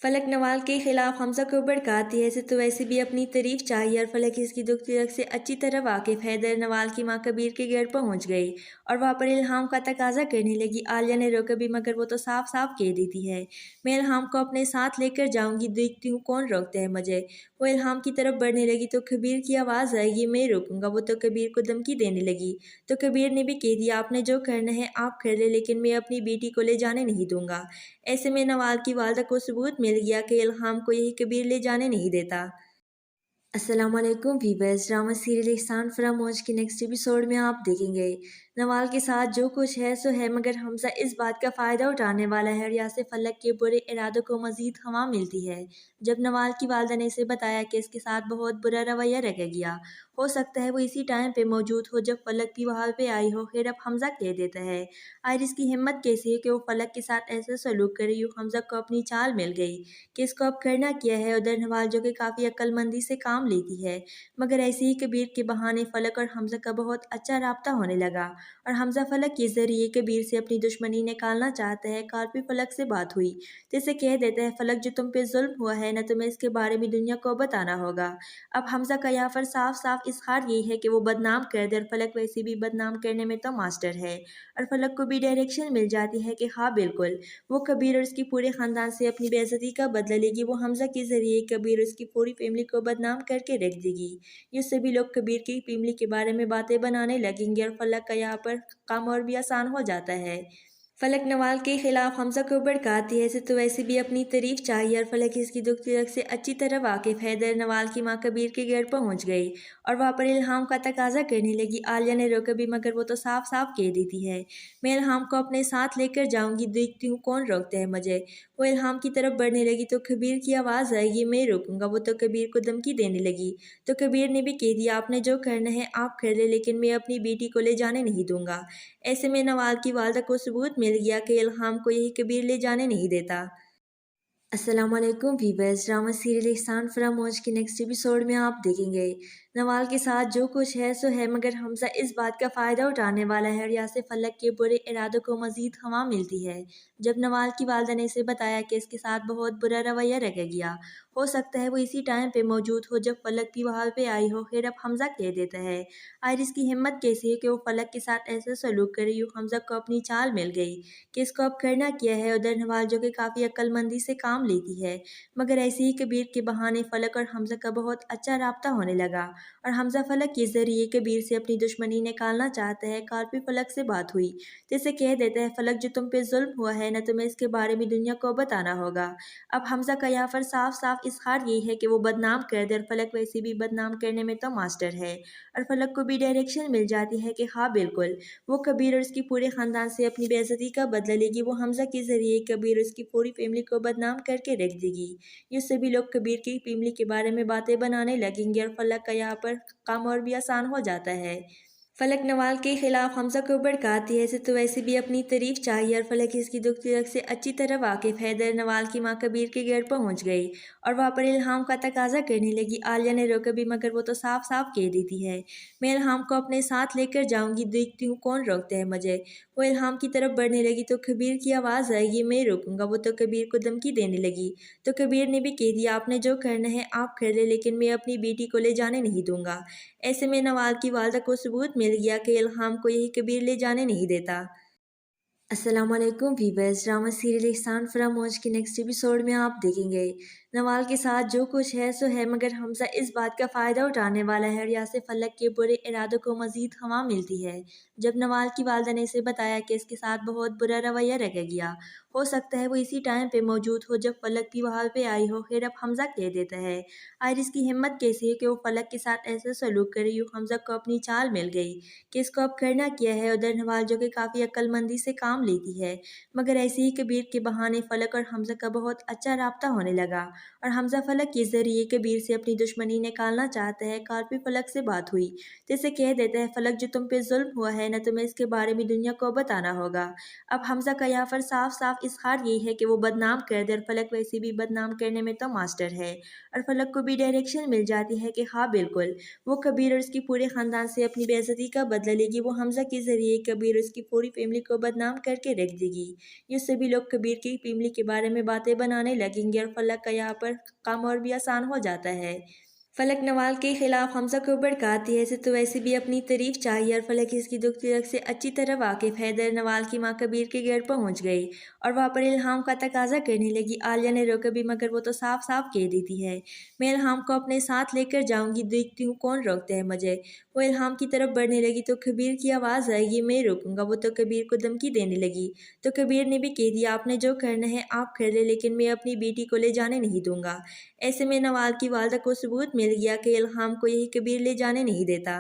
फलक नवाल के खिलाफ हमजा को भड़काती है तो वैसे भी अपनी तारीफ चाहिए और फलक इसकी दुख तिरक से अच्छी तरह वाकिफ है। दर नवाल की माँ कबीर के घर पहुंच गई और वहाँ पर इल्हाम का तकाजा करने लगी। आलिया ने रोका भी मगर वो तो साफ साफ कह देती है, मैं इल्हाम को अपने साथ लेकर जाऊंगी, देखती हूँ कौन रोकता है मुझे। वो इल्हाम की तरफ बढ़ने लगी तो कबीर की आवाज़ आएगी, मैं रोकूंगा। वो तो कबीर को धमकी देने लगी तो कबीर ने भी कह दिया, आपने जो करना है आप कर ले, लेकिन मैं अपनी बेटी को ले जाने नहीं दूंगा। ऐसे में नवाल की वालदा को सबूत मिल गया कि इल्हाम को यही कबीर ले जाने नहीं देता। अस्सलामुअलैकुम वीवर्स, ड्रामा सीरियल एहसान फरामोश के नेक्स्ट एपिसोड में आप देखेंगे नवाल के साथ जो कुछ है सो है, मगर हमजा इस बात का फ़ायदा उठाने वाला है और यहाँ से फलक के बुरे इरादों को मज़ीद हवा मिलती है। जब नवाल की वालदा ने इसे बताया कि इसके साथ बहुत बुरा रवैया रखा गया, हो सकता है वो इसी टाइम पे मौजूद हो जब फलक भी वहाँ पे आई हो। खैर अब हमजा कह देता है, आयरिस की हिम्मत कैसी है कि वो फलक के साथ ऐसा सलूक करे। यूँ हमजा को अपनी चाल मिल गई कि इसको अब करना क्या है। उधर नवाल जो कि काफ़ी अक्लमंदी से काम लेती है, मगर ऐसे ही कबीर के बहाने फलक और हमजा का बहुत अच्छा राब्ता होने लगा और हमजा फलक के ज़रिए कबीर से अपनी दुश्मनी निकालना चाहता है। कल भी फलक से बात हुई तो इसे कह देता है, फलक जो तुम पे जुल्म हुआ है ना, तुम्हें इसके बारे में दुनिया को बताना होगा। अब हमजा का यहाँ पर साफ साफ इजहार यही है कि वो बदनाम कर दे और फलक वैसे भी बदनाम करने में तो मास्टर है। और फलक को भी डायरेक्शन मिल जाती है कि हाँ बिल्कुल वो कबीर और उसकी पूरे ख़ानदान से अपनी बेइज्जती का बदला लेगी। वो हमजा के ज़रिए कबीर और उसकी पूरी फैमिली को बदनाम करके रख देगी। ये सभी लोग कबीर की फैमिली के बारे में बातें बनाने लगेंगे और फलक का यहाँ पर काम और भी आसान हो जाता है। फलक नवाल के खिलाफ हमजा को भड़काती है तो वैसे भी अपनी तारीफ चाहिए और फलक इसकी दुख तिरक से अच्छी तरह वाकिफ है। दर नवाल की माँ कबीर के घर पहुंच गई और वहाँ पर इल्हाम का तकाजा करने लगी। आलिया ने रोका भी मगर वो तो साफ साफ कह देती है, मैं इल्हाम को अपने साथ लेकर जाऊंगी, देखती हूँ कौन रोकता है मुझे। वो इल्हाम की तरफ बढ़ने लगी तो कबीर की आवाज़ आएगी, मैं रोकूंगा। वो तो कबीर को धमकी देने लगी तो कबीर ने भी कह दिया, आपने जो करना है आप कर ले, लेकिन मैं अपनी बेटी को ले जाने नहीं दूंगा। ऐसे में नवाल की वालदा को सबूत मिल गया कि इल्हाम को यही कबीर ले जाने नहीं देता। अस्सलामुअलैकुम वीवर्स, ड्रामा सीरियल एहसान फरामोश के नेक्स्ट एपिसोड में आप देखेंगे नवाल के साथ जो कुछ है सो है, मगर हमजा इस बात का फ़ायदा उठाने वाला है और यहाँ से फलक के बुरे इरादों को मज़ीद हवा मिलती है। जब नवाल की वालदा ने इसे बताया कि इसके साथ बहुत बुरा रवैया रखा गया, हो सकता है वो इसी टाइम पे मौजूद हो जब फलक भी वहाँ पे आई हो। खैर अब हमजा कह देता है, आयरिस की हिम्मत कैसी है कि वो फलक के साथ ऐसा सलूक करे। यूँ हमजा को अपनी चाल मिल गई कि इसको अब करना क्या है। उधर नवाल जो कि काफ़ी अक्लमंदी से काम लेती है, मगर ऐसे ही कबीर के बहाने फलक और हमजा का बहुत अच्छा राब्ता होने लगा और हमजा फलक के ज़रिए कबीर से अपनी दुश्मनी निकालना चाहता है। कल भी फलक से बात हुई तो इसे कह देता है, फलक जो तुम पे जुल्म हुआ है ना, तुम्हें इसके बारे में दुनिया को बताना होगा। अब हमजा का यहाँ पर साफ साफ इजहार यही है कि वो बदनाम कर दे और फलक वैसे भी बदनाम करने में तो मास्टर है। और फलक को भी डायरेक्शन मिल जाती है कि हाँ बिल्कुल वो कबीर और उसकी पूरे ख़ानदान से अपनी बेइज्जती का बदला लेगी। वो हमजा के ज़रिए कबीर और उसकी पूरी फैमिली को बदनाम करके रख देगी। ये सभी लोग कबीर की फैमिली के बारे में बातें बनाने लगेंगे और फलक का यहाँ पर काम और भी आसान हो जाता है। फलक नवाल के खिलाफ हमजा को भड़काती है तो वैसे भी अपनी तारीफ चाहिए और फलक इसकी दुख तिरक से अच्छी तरह वाकिफ है। दर नवाल की माँ कबीर के घर पहुंच गई और वहाँ पर इल्हाम का तकाजा करने लगी। आलिया ने रोका भी मगर वो तो साफ साफ कह देती है, मैं इल्हाम को अपने साथ लेकर जाऊंगी, देखती हूँ कौन रोकता है मुझे। वो इल्हाम की तरफ बढ़ने लगी तो कबीर की आवाज़ आएगी, मैं रोकूंगा। वो तो कबीर को धमकी देने लगी तो कबीर ने भी कह दिया, आपने जो करना है आप कर ले, लेकिन मैं अपनी बेटी को ले जाने नहीं दूंगा। ऐसे में नवाल की वालदा को सबूत मिल गया कि इल्हाम को यही कबीर ले जाने नहीं देता। अस्सलामुअलैकुम वीवर्स, ड्रामा सीरियल एहसान फरामोश के नेक्स्ट एपिसोड में आप देखेंगे नवाल के साथ जो कुछ है सो है, मगर हमजा इस बात का फ़ायदा उठाने वाला है और यहाँ से फलक के बुरे इरादों को मज़ीद हवा मिलती है। जब नवाल की वालदा ने इसे बताया कि इसके साथ बहुत बुरा रवैया रखा गया, हो सकता है वो इसी टाइम पे मौजूद हो जब फलक भी वहाँ पे आई हो। खैर अब हमजा कह देता है, आयरिस की हिम्मत कैसी है कि वो फलक के साथ ऐसा सलूक करे। यूँ हमजा को अपनी चाल मिल गई कि इसको अब करना क्या है। उधर नवाल जो कि काफ़ी अक्लमंदी से काम लेती है, मगर ऐसे ही कबीर के बहाने फलक और हमजा का बहुत अच्छा राब्ता होने लगा और हमजा फलक के ज़रिए कबीर से अपनी दुश्मनी निकालना चाहता है। कॉल पे फलक से बात हुई तो इसे कह देता है, फलक जो तुम पे जुल्म हुआ है ना, तुम्हें इसके बारे में दुनिया को बताना होगा। अब हमजा का यहाँ पर साफ साफ इजहार यही है कि वो बदनाम कर दे, और फलक वैसे भी बदनाम करने में तो मास्टर है। और फलक को भी डायरेक्शन मिल जाती है कि हाँ बिल्कुल, वो कबीर और उसकी पूरे ख़ानदान से अपनी बेइज्जती का बदला लेगी। वो हमजा के ज़रिए कबीर और उसकी पूरी फैमिली को बदनाम करके रख देगी। ये सभी लोग कबीर की फैमिली के बारे में बातें बनाने लगेंगे और फलक का यहाँ पर काम और भी आसान हो जाता है। फलक नवाल के खिलाफ हमजा को भड़काती है, इसे तो वैसे भी अपनी तारीफ चाहिए, और फलक इसकी दुख तिलक से अच्छी तरह वाकिफ है। दर नवाल की माँ कबीर के घर पहुंच गई और वहाँ पर इल्हाम का तकाजा करने लगी। आलिया ने रोका भी, मगर वो तो साफ साफ कह देती है, मैं इल्हाम को अपने साथ लेकर जाऊंगी, देखती हूँ कौन रोकता है मुझे। वो इल्हाम की तरफ बढ़ने लगी तो कबीर की आवाज़ आई, ये मैं रोकूंगा। वो तो कबीर को धमकी देने लगी तो कबीर ने भी कह दिया, आपने जो करना है आप कर ले, लेकिन मैं अपनी बेटी को ले जाने नहीं दूंगा। ऐसे में नवाल की वालदा को सबूत मिल गया कि इल्हाम को यही कबीर ले जाने नहीं देता।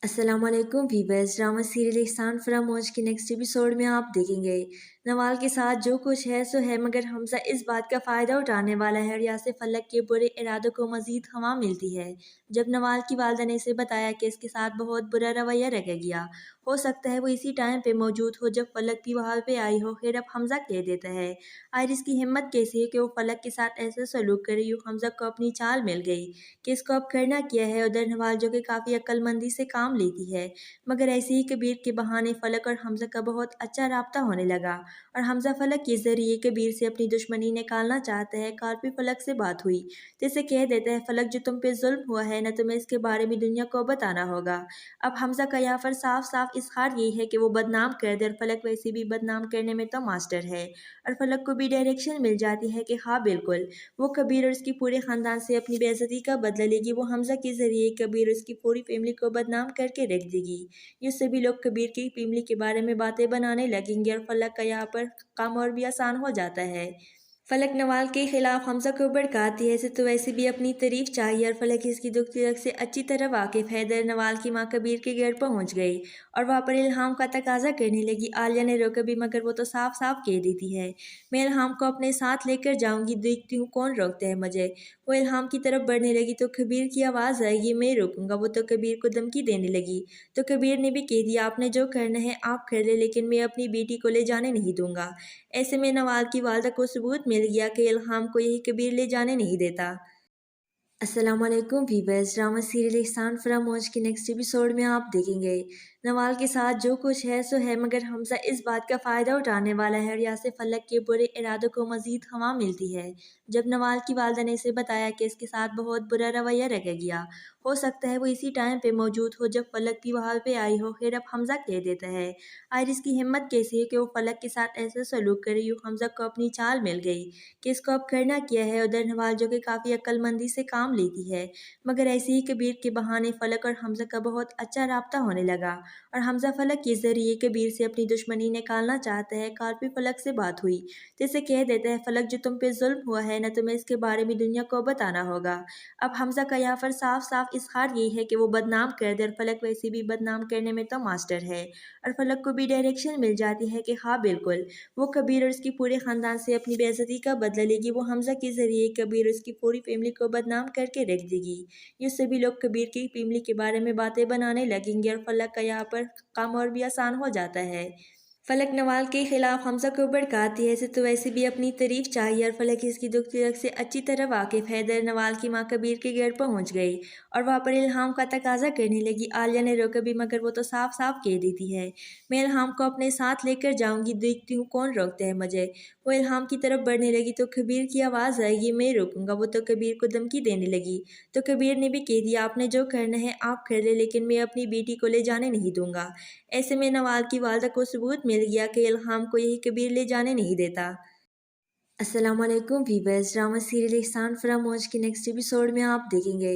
अस्सलाम वालेकुम वीवर्स, ड्रामा सीरियल एहसान फरामोश के नेक्स्ट एपिसोड में आप देखेंगे नवाल के साथ जो कुछ है सो है, मगर हमजा इस बात का फ़ायदा उठाने वाला है और यहाँ से फलक के बुरे इरादों को मज़ीद हवा मिलती है। जब नवाल की वालदा ने इसे बताया कि इसके साथ बहुत बुरा रवैया रखा गया, हो सकता है वो इसी टाइम पे मौजूद हो जब फलक भी वहाँ पे आई हो। खैर अब हमजा कह देता है, आयरिस की हिम्मत कैसी है कि वो फलक के साथ ऐसा सलूक करे। यूँ हमजा को अपनी चाल मिल गई कि इसको अब करना क्या है। उधर नवाल जो कि काफ़ी अक्लमंदी से काम लेती है, मगर ऐसे ही कबीर के बहाने फलक और हमजा का बहुत अच्छा राब्ता होने लगा और हमजा फलक के ज़रिए कबीर से अपनी दुश्मनी निकालना चाहता है। कॉल पे फलक से बात हुई तो इसे कह देता है, फलक जो तुम पे जुल्म हुआ है ना, तुम्हें इसके बारे में दुनिया को बताना होगा। अब हमजा का यहाँ पर साफ साफ इजहार यही है कि वो बदनाम कर दे, और फलक वैसे भी बदनाम करने में तो मास्टर है। और फलक को भी डायरेक्शन मिल जाती है कि हाँ बिल्कुल, वो कबीर और उसकी पूरे ख़ानदान से अपनी बेइज्जती का बदला लेगी। वो हमजा के ज़रिए कबीर और उसकी पूरी फैमिली को बदनाम करके रख देगी। ये सभी लोग कबीर की फैमिली के बारे में बातें बनाने लगेंगे और फलक का यहाँ पर काम और भी आसान हो जाता है। फलक नवाल के खिलाफ हमजा को भड़काती है, इसे तो वैसे भी अपनी तारीफ चाहिए, और फलक इसकी दुख तिलक से अच्छी तरह वाकिफ है। दर नवाल की माँ कबीर के घर पहुंच गई और वहाँ पर इल्हाम का तकाजा करने लगी। आलिया ने रोका भी, मगर वो तो साफ साफ कह देती है, मैं इल्हाम को अपने साथ लेकर जाऊंगी, देखती हूँ कौन रोकता है मुझे। वो इल्हाम की तरफ बढ़ने लगी तो कबीर की आवाज़ आई, ये मैं रोकूंगा। वो तो कबीर को धमकी देने लगी तो कबीर ने भी कह दिया, आपने जो करना है आप कर ले, लेकिन मैं अपनी बेटी को ले जाने नहीं दूंगा। ऐसे में नवाल की वालदा को सबूत मिल गया कि इल्हाम को यही कबीर ले जाने नहीं देता। अस्सलाम वालेकुम वीवर्स, ड्रामा सीरियल एहसान फरामोश के नेक्स्ट एपिसोड में आप देखेंगे नवाल के साथ जो कुछ है सो है, मगर हमजा इस बात का फ़ायदा उठाने वाला है और यहाँ से फलक के बुरे इरादों को मज़ीद हवा मिलती है। जब नवाल की वालदा ने इसे बताया कि इसके साथ बहुत बुरा रवैया रखा गया, हो सकता है वो इसी टाइम पे मौजूद हो जब फलक भी वहाँ पे आई हो। खैर अब हमजा कह देता है, आयरिस की हिम्मत कैसी है कि वो फलक के साथ ऐसा सलूक करे। यूँ हमजा को अपनी चाल मिल गई कि इसको अब करना क्या है। उधर नवाल जो कि काफ़ी अक्लमंदी से काम लेती है, मगर ऐसे ही कबीर के बहाने फलक और हमजा का बहुत अच्छा राब्ता होने लगा और हमजा फलक के ज़रिए कबीर से अपनी दुश्मनी निकालना चाहता है। कॉल पे फलक से बात हुई तो इसे कह देता है, फलक जो तुम पे जुल्म हुआ है ना, तुम्हें इसके बारे में दुनिया को बताना होगा। अब हमजा का यहाँ पर साफ साफ इजहार यही है कि वो बदनाम कर दे, और फलक वैसे भी बदनाम करने में तो मास्टर है। और फलक को भी डायरेक्शन मिल जाती है कि हाँ बिल्कुल, वो कबीर और उसकी पूरे ख़ानदान से अपनी बेइज्जती का बदला लेगी। वो हमजा के ज़रिए कबीर और उसकी पूरी फैमिली को बदनाम करके रख देगी। ये सभी लोग कबीर की फैमिली के बारे में बातें बनाने लगेंगे और फलक का यहाँ पर काम और भी आसान हो जाता है। फलक नवाल के खिलाफ हमजा को भड़काती है, इसे तो वैसे भी अपनी तारीफ चाहिए, और फलक इसकी दुख तिलक से अच्छी तरह वाकिफ है। दर नवाल की माँ कबीर के घर पहुंच गई और वहाँ पर इल्हाम का तकाजा करने लगी। आलिया ने रोका भी, मगर वो तो साफ साफ कह देती है, मैं इल्हाम को अपने साथ लेकर जाऊंगी, देखती हूँ कौन रोकता है मुझे। वो इल्हाम की तरफ बढ़ने लगी तो कबीर की आवाज़ आई, ये मैं रोकूंगा। वो तो कबीर को धमकी देने लगी तो कबीर ने भी कह दिया, आपने जो करना है आप कर ले, लेकिन मैं अपनी बेटी को ले जाने नहीं दूंगा। ऐसे में नवाल की वालदा को सबूत मिल गया कि इल्हाम को यही कबीर ले जाने नहीं देता। अस्सलाम वालेकुम वीवर्स, ड्रामा सीरियल एहसान फरामोश के नेक्स्ट एपिसोड में आप देखेंगे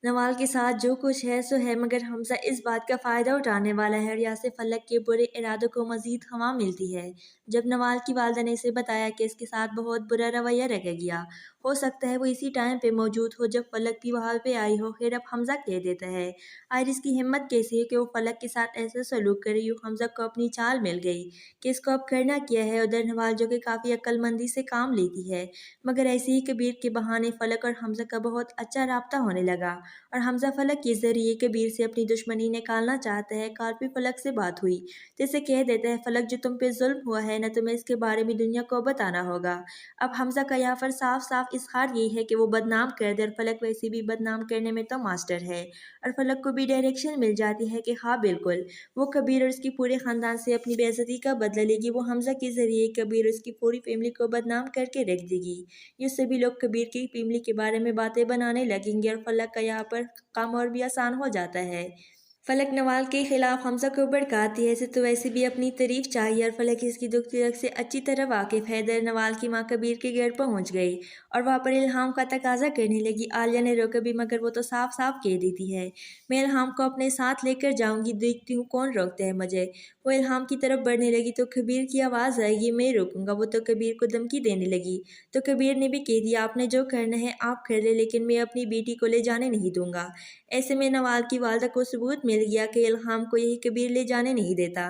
नवाल के साथ जो कुछ है सो है, मगर हमजा इस बात का फ़ायदा उठाने वाला है और यासे फलक के बुरे इरादों को मज़ीद हवा मिलती है। जब नवाल की वालदा ने इसे बताया कि इसके साथ बहुत बुरा रवैया रख गया, हो सकता है वो इसी टाइम पे मौजूद हो जब फलक भी वहाँ पे आई हो। फिर अब हमजा कह देता है, आयरिस की हिम्मत कैसी है कि वो फलक के साथ ऐसा सलूक करे। यूँ हमजा को अपनी चाल मिल गई कि इसको अब करना क्या है। उधर नवाल जो कि काफ़ी अक्लमंदी से काम लेती है, मगर ऐसे ही कबीर के बहाने फलक और हमजा का बहुत अच्छा राब्ता होने लगा और हमजा फलक के ज़रिए कबीर से अपनी दुश्मनी निकालना चाहता है। कल भी फलक से बात हुई तो इसे कह देता है, फलक जो तुम पे जुल्म हुआ है ना, तुम्हें इसके बारे में दुनिया को बताना होगा। अब हमजा का यहाँ पर साफ साफ इजहार यही है कि वो बदनाम कर दे और फलक वैसे भी बदनाम करने में तो मास्टर है। और फलक को भी डायरेक्शन मिल जाती है कि हाँ बिल्कुल, वो कबीर और उसकी पूरे ख़ानदान से अपनी बेइज्जती का बदला लेगी। वो हमजा के ज़रिए कबीर और उसकी पूरी फैमिली को बदनाम करके रख देगी। ये सभी लोग कबीर की फैमिली के बारे में बातें बनाने लगेंगे और फलक का यहाँ पर काम और भी आसान हो जाता है। फलक नवाल के खिलाफ हमजा को भड़काती है, इसे तो वैसे भी अपनी तारीफ चाहिए और फलक इसकी दुख तिलक से अच्छी तरह वाकिफ है। दर नवाल की माँ कबीर के घर पहुंच गई और वहाँ पर इल्हाम का तकाजा करने लगी। आलिया ने रोका भी, मगर वो तो साफ साफ कह देती है, मैं इल्हाम को अपने साथ लेकर जाऊंगी, देखती हूँ कौन रोकता है मुझे। वो इल्हाम की तरफ बढ़ने लगी तो कबीर की आवाज़ आएगी, मैं रोकूंगा। वो तो कबीर को धमकी देने लगी तो कबीर ने भी कह दिया, आपने जो करना है आप कर ले, लेकिन मैं अपनी बेटी को ले जाने नहीं दूंगा। ऐसे में नवाल की वालदा को सबूत मिल गया कि इल्हाम को यही कबीर ले जाने नहीं देता।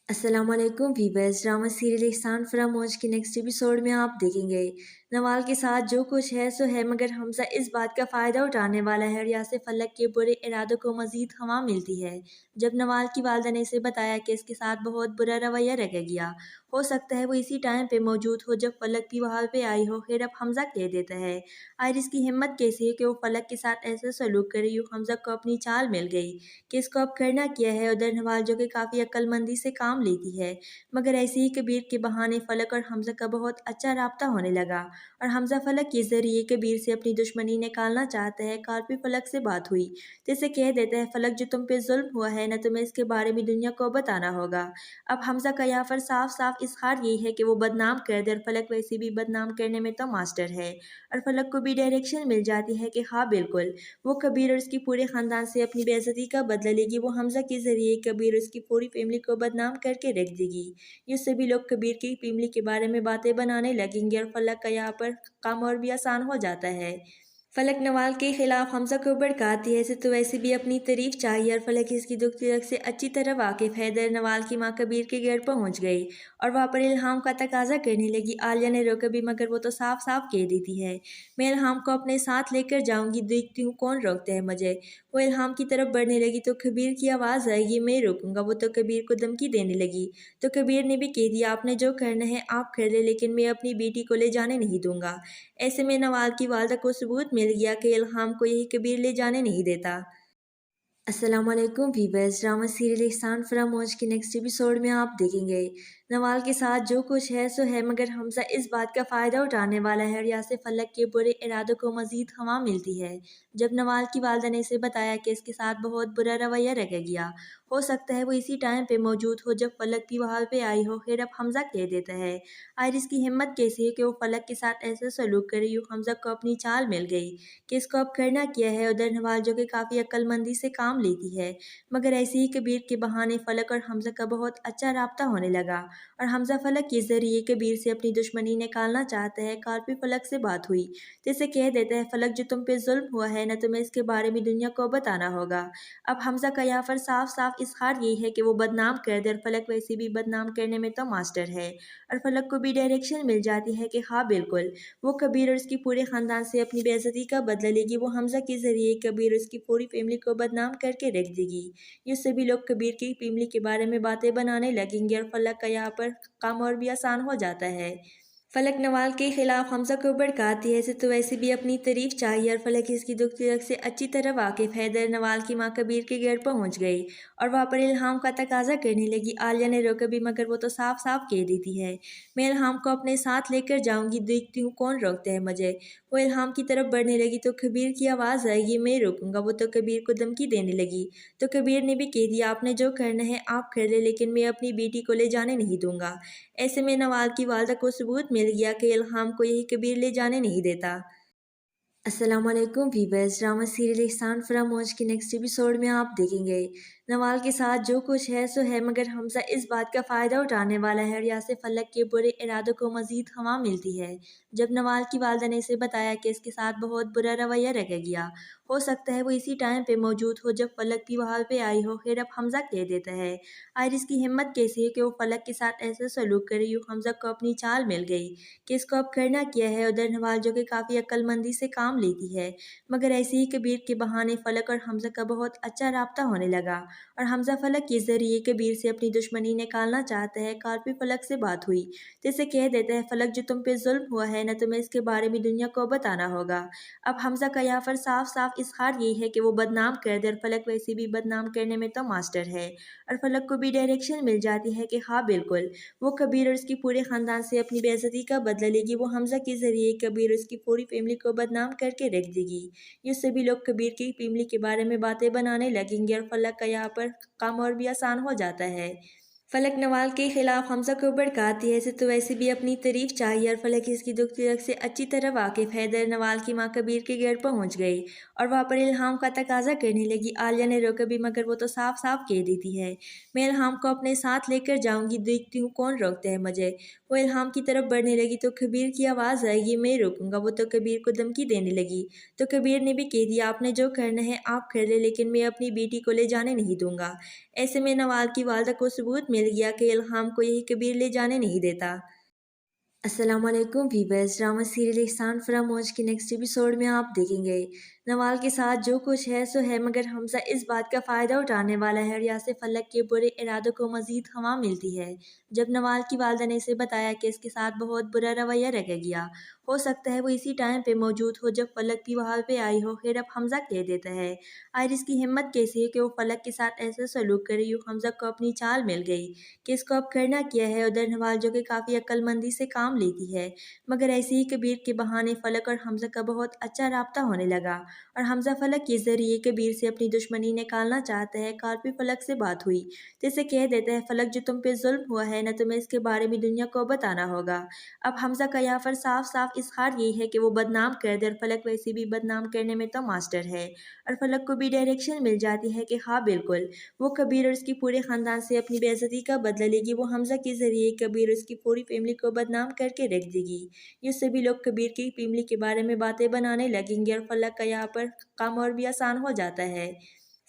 अस्सलामुअलैकुम वीवर्स, ड्रामा सीरियल एहसान फरामोश के नेक्स्ट एपिसोड में आप देखेंगे नवाल के साथ जो कुछ है सो है, मगर हमजा इस बात का फ़ायदा उठाने वाला है और यासे फलक के बुरे इरादों को मज़ीद हवा मिलती है। जब नवाल की वालदा ने इसे बताया कि इसके साथ बहुत बुरा रवैया रख गया, हो सकता है वो इसी टाइम पे मौजूद हो जब फलक भी वहाँ पे आई हो। फिर अब हमजा कह देता है, आयरिस की हिम्मत कैसी है कि वो फलक के साथ ऐसा सलूक करे। यूँ हमजा को अपनी चाल मिल गई कि इसको अब करना क्या है। उधर नवाल जो कि काफ़ी अक्लमंदी से काम लेती है, मगर ऐसे ही कबीर के बहाने फलक और हमजा का बहुत अच्छा राब्ता होने लगा और हमजा फलक के ज़रिए कबीर से अपनी दुश्मनी निकालना चाहता है। कल भी फलक से बात हुई तो इसे कह देता है, फलक जो तुम पे जुल्म हुआ है ना, तुम्हें इसके बारे में दुनिया को बताना होगा। अब हमजा का यहाँ पर साफ साफ इजहार यही है कि वो बदनाम कर दे और फलक वैसे भी बदनाम करने में तो मास्टर है। और फलक को भी डायरेक्शन मिल जाती है कि हाँ बिल्कुल, वो कबीर और उसकी पूरे ख़ानदान से अपनी बेइज्जती का बदला लेगी। वो हमजा के ज़रिए कबीर और उसकी पूरी फैमिली को बदनाम करके रख देगी। ये सभी लोग कबीर की फैमिली के बारे में बातें बनाने लगेंगे और फलक का यहाँ पर काम और भी आसान हो जाता है। फलक नवाल के खिलाफ हमजा को भड़काती है, इसे तो वैसे भी अपनी तारीफ चाहिए और फलक इसकी दुख तिलक से अच्छी तरह वाकिफ है। दर नवाल की माँ कबीर के घर पहुंच गई और वहाँ पर इल्हाम का तकाजा करने लगी। आलिया ने रोका भी, मगर वो तो साफ साफ कह देती है, मैं इल्हाम को अपने साथ लेकर जाऊंगी, देखती हूँ कौन रोकता है मुझे। वो इल्हाम की तरफ बढ़ने लगी तो कबीर की आवाज़ आएगी, मैं रोकूंगा। वो तो कबीर को धमकी देने लगी तो कबीर ने भी कह दिया, आपने जो करना है आप कर ले, लेकिन मैं अपनी बेटी को ले जाने नहीं दूंगा। ऐसे में नवाल की वालदा को सबूत मिल गया कि इल्हाम को यही कबीर ले जाने नहीं देता। अस्सलामुअलैकुम वीवर्स, ड्रामा सीरियल एहसान फरामोश के नेक्स्ट एपिसोड में आप देखेंगे नवाल के साथ जो कुछ है सो है, मगर हमजा इस बात का फ़ायदा उठाने वाला है और यासे फलक के बुरे इरादों को मज़ीद हवा मिलती है। जब नवाल की वालदा ने इसे बताया कि इसके साथ बहुत बुरा रवैया रख गया, हो सकता है वो इसी टाइम पे मौजूद हो जब फलक भी वहाँ पे आई हो। फिर अब हमजा कह देता है, आयरिस की हिम्मत कैसी है कि वो फलक के साथ ऐसा सलूक करे। यूँ हमजा को अपनी चाल मिल गई कि इसको अब करना क्या है। उधर नवाल जो कि काफ़ी अक्लमंदी से काम लेती है, मगर ऐसे ही कबीर के बहाने फलक और हमजा का बहुत अच्छा राब्ता होने लगा और हमजा फलक के ज़रिए कबीर से अपनी दुश्मनी निकालना चाहता है। कल भी फलक से बात हुई तो इसे कह देता है, फलक जो तुम पे जुल्म हुआ है ना, तुम्हें इसके बारे में दुनिया को बताना होगा। अब हमजा का यहाँ पर साफ साफ इजहार यही है कि वो बदनाम कर दे और फलक वैसे भी बदनाम करने में तो मास्टर है। और फलक को भी डायरेक्शन मिल जाती है कि हाँ बिल्कुल, वो कबीर और उसकी पूरे ख़ानदान से अपनी बेइज्जती का बदला लेगी। वो हमजा के ज़रिए कबीर और उसकी पूरी फैमिली को बदनाम करके रख देगी। ये सभी लोग कबीर की फैमिली के बारे में बातें बनाने लगेंगे और फलक का यहाँ पर काम और भी आसान हो जाता है। फलक नवाल के खिलाफ हमजा को भड़काती है, इसे तो वैसे भी अपनी तारीफ चाहिए और फलक इसकी दुख तिलक से अच्छी तरह वाकिफ है। दर नवाल की माँ कबीर के घर पहुंच गई और वहाँ पर इल्हाम का तकाजा करने लगी। आलिया ने रोका भी, मगर वो तो साफ साफ कह देती है, मैं इल्हाम को अपने साथ लेकर जाऊंगी, देखती हूँ कौन रोकता है मुझे। वो इल्हाम की तरफ बढ़ने लगी तो कबीर की आवाज़ आएगी, मैं रोकूंगा। वो तो कबीर को धमकी देने लगी तो कबीर ने भी कह दिया, आपने जो करना है आप कर ले, लेकिन मैं अपनी बेटी को ले जाने नहीं दूंगा। ऐसे में नवाल की वालदा को सबूत मिल गया कि इल्हाम को यही कबीर ले जाने नहीं देता। अस्सलाम वालेकुम वीवर्स। ड्रामा सीरियल एहसान फरामोश के नेक्स्ट एपिसोड में आप देखेंगे नवाल के साथ जो कुछ है सो है, मगर हमजा इस बात का फ़ायदा उठाने वाला है और यासिर फलक के बुरे इरादों को मज़ीद हवा मिलती है। जब नवाल की वालदा ने इसे बताया कि इसके साथ बहुत बुरा रवैया रख गया, हो सकता है वो इसी टाइम पे मौजूद हो जब फलक भी वहाँ पे आई हो, फिर अब हमजा कह देता है आयरिस की हिम्मत कैसी है कि वो फलक के साथ ऐसा सलूक करे। यूँ हमजा को अपनी चाल मिल गई कि इसको अब करना क्या है। उधर नवाल जो कि काफ़ी अक्लमंदी से काम लेती है, मगर ऐसे ही कबीर के बहाने फलक और हमजा का बहुत अच्छा राब्ता होने लगा और हमजा फलक के ज़रिए कबीर से अपनी दुश्मनी निकालना चाहता है। कल भी फलक से बात हुई तो इसे कह देता है फलक जो तुम पे जुल्म हुआ है ना, तुम्हें इसके बारे में दुनिया को बताना होगा। अब हमजा का यहाँ पर साफ साफ इजहार यही है कि वो बदनाम कर दे और फलक वैसे भी बदनाम करने में तो मास्टर है। और फलक को भी डायरेक्शन मिल जाती है कि हाँ बिल्कुल वो कबीर और उसकी पूरे ख़ानदान से अपनी बेइज्जती का बदला लेगी। वो हमजा के ज़रिए कबीर और उसकी पूरी फैमिली को बदनाम करके रख देगी। ये सभी लोग कबीर की फैमिली के बारे में बातें बनाने लगेंगे और फलक का यहाँ पर काम और भी आसान हो जाता है। फलक नवाल के खिलाफ हमजा को भड़काती है, इसे तो वैसे भी अपनी तारीफ चाहिए और फलक इसकी दुख तिलक से अच्छी तरह वाकिफ है। दर नवाल की माँ कबीर के घर पहुँच गई और वहाँ पर इल्हाम का तकाजा करने लगी। आलिया ने रोका भी, मगर वो तो साफ साफ कह देती है मैं इल्हाम को अपने साथ लेकर जाऊंगी, देखती हूँ कौन रोकता है मुझे। वो इल्हाम की तरफ बढ़ने लगी तो कबीर की आवाज़ आएगी मैं रोकूंगा। वो तो कबीर को धमकी देने लगी तो कबीर ने भी कह दिया आपने जो करना है आप कर ले, लेकिन मैं अपनी बेटी को ले जाने नहीं दूंगा। ऐसे में नवाल की वालदा को सबूत मिल गया कि इल्हाम को यही कबीर ले जाने नहीं देता। अस्सलाम वालेकुम वीवर्स। ड्रामा सीरियल एहसान फरामोश के नेक्स्ट एपिसोड में आप देखेंगे नवाल के साथ जो कुछ है सो है, मगर हमजा इस बात का फ़ायदा उठाने वाला है और यासिर फलक के बुरे इरादों को मज़ीद हवा मिलती है। जब नवाल की वालदा ने इसे बताया कि इसके साथ बहुत बुरा रवैया रख गया, हो सकता है वो इसी टाइम पे मौजूद हो जब फलक भी वहाँ पे आई हो, फिर अब हमजा कह देता है आयरिस की हिम्मत कैसी है कि वो फलक के साथ ऐसा सलूक करे। यूँ हमजा को अपनी चाल मिल गई कि इसको अब करना क्या है। उधर नवाल जो कि काफ़ी अक्लमंदी से काम लेती है, मगर ऐसे ही कबीर के बहाने फलक और हमजा का बहुत अच्छा राब्ता होने लगा और हमजा फलक के ज़रिए कबीर से अपनी दुश्मनी निकालना चाहता है। कल भी फलक से बात हुई तो इसे कह देता है फलक जो तुम पे जुल्म हुआ है ना, तुम्हें इसके बारे में दुनिया को बताना होगा। अब हमजा का यहाँ पर साफ साफ इजहार यही है कि वो बदनाम कर दे और फलक वैसे भी बदनाम करने में तो मास्टर है। और फलक को भी डायरेक्शन मिल जाती है कि हाँ बिल्कुल वो कबीर और उसकी पूरे ख़ानदान से अपनी बेइज्जती का बदला लेगी। वो हमजा के ज़रिए कबीर और उसकी पूरी फैमिली को बदनाम करके रख देगी। ये सभी लोग कबीर की फैमिली के बारे में बातें बनाने लगेंगे और फलक का यहाँ पर काम और भी आसान हो जाता है।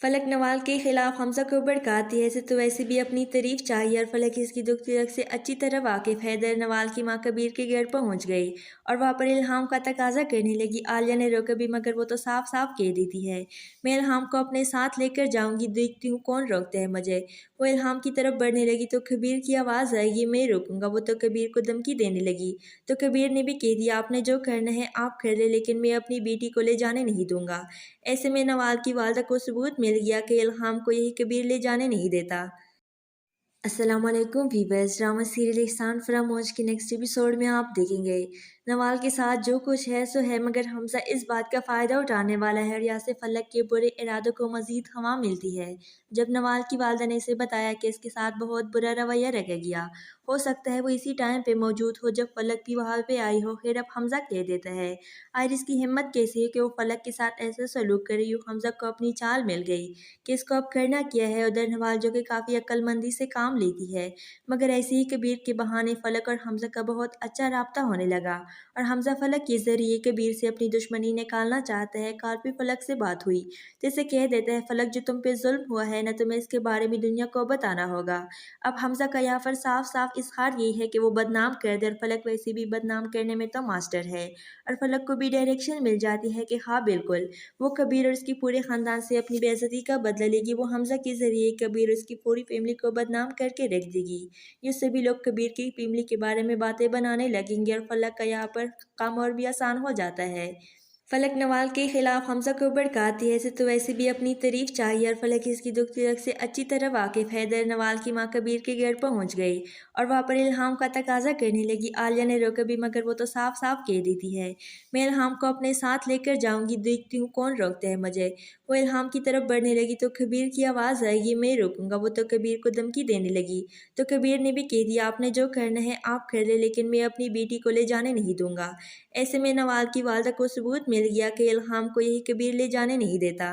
फलक नवाल के खिलाफ हमजा को भड़काती है, इसे तो वैसे भी अपनी तारीफ चाहिए और फलक इसकी दुख तिलक से अच्छी तरह वाकिफ है। दर नवाल की माँ कबीर के घर पहुँच गई और वहाँ पर इल्हाम का तकाजा करने लगी। आलिया ने रोका भी, मगर वो तो साफ साफ कह देती है मैं इल्हाम को अपने साथ लेकर जाऊंगी, देखती हूँ कौन रोकता है मुझे। वो इल्हाम की तरफ बढ़ने लगी तो कबीर की आवाज़ आएगी मैं रोकूंगा। वो तो कबीर को धमकी देने लगी तो कबीर ने भी कह दिया आपने जो करना है आप कर ले, लेकिन मैं अपनी बेटी को ले जाने नहीं दूंगा। ऐसे में नवाल की वालदा को सबूत मिल गया कि इल्हाम को यही कबीर ले जाने नहीं देता। अस्सलाम वालेकुम वीवर्स। ड्रामा सीरियल एहसान फरामोश के नेक्स्ट एपिसोड में आप देखेंगे नवाल के साथ जो कुछ है सो है, मगर हमजा इस बात का फ़ायदा उठाने वाला है और यासिर फलक के बुरे इरादों को मज़ीद हवा मिलती है। जब नवाल की वालदा ने इसे बताया कि इसके साथ बहुत बुरा रवैया रख गया, हो सकता है वो इसी टाइम पे मौजूद हो जब फलक भी वहाँ पे आई हो, फिर अब हमजा कह देता है आयरिस की हिम्मत कैसी है कि वो फलक के साथ ऐसा सलूक करे। यूँ हमजा को अपनी चाल मिल गई कि इसको अब करना क्या है। उधर नवाल जो कि काफ़ी अक्लमंदी से काम लेती है, मगर ऐसे ही कबीर के बहाने फलक और हमजा का बहुत अच्छा राब्ता होने लगा और हमजा फलक के ज़रिए कबीर से अपनी दुश्मनी निकालना चाहता है। कल भी फलक से बात हुई तो इसे कह देता है फलक जो तुम पे जुल्म हुआ है ना, तुम्हें इसके बारे में दुनिया को बताना होगा। अब हमजा का यहाँ पर साफ साफ इजहार यही है कि वो बदनाम कर दे और फलक वैसे भी बदनाम करने में तो मास्टर है। और फलक को भी डायरेक्शन मिल जाती है कि हाँ बिल्कुल वो कबीर और उसकी पूरे ख़ानदान से अपनी बेइज्जती का बदला लेगी। वो हमजा के ज़रिए कबीर और उसकी पूरी फैमिली को बदनाम करके रख देगी। ये सभी लोग कबीर की फैमिली के बारे में बातें बनाने लगेंगे और फलक का यहाँ पर काम और भी आसान हो जाता है। फलक नवाल के खिलाफ हमजा को भड़काती है, इसे तो वैसे भी अपनी तारीफ चाहिए और फलक इसकी दुख तिलक से अच्छी तरह वाकिफ है। दर नवाल की माँ कबीर के घर पहुँच गई और वहाँ पर इल्हाम का तकाजा करने लगी। आलिया ने रोका भी, मगर वो तो साफ साफ कह देती है मैं इल्हाम को अपने साथ लेकर जाऊंगी, देखती हूँ कौन रोकता है मुझे। वो इल्हाम की तरफ बढ़ने लगी तो कबीर की आवाज़ आई, ये मैं रोकूंगा। वो तो कबीर को धमकी देने लगी तो कबीर ने भी कह दिया, आपने जो करना है आप कर ले, लेकिन मैं अपनी बेटी को ले जाने नहीं दूंगा। ऐसे में नवाल की वालदा को सबूत मिल गया कि इल्हाम को यही कबीर ले जाने नहीं देता।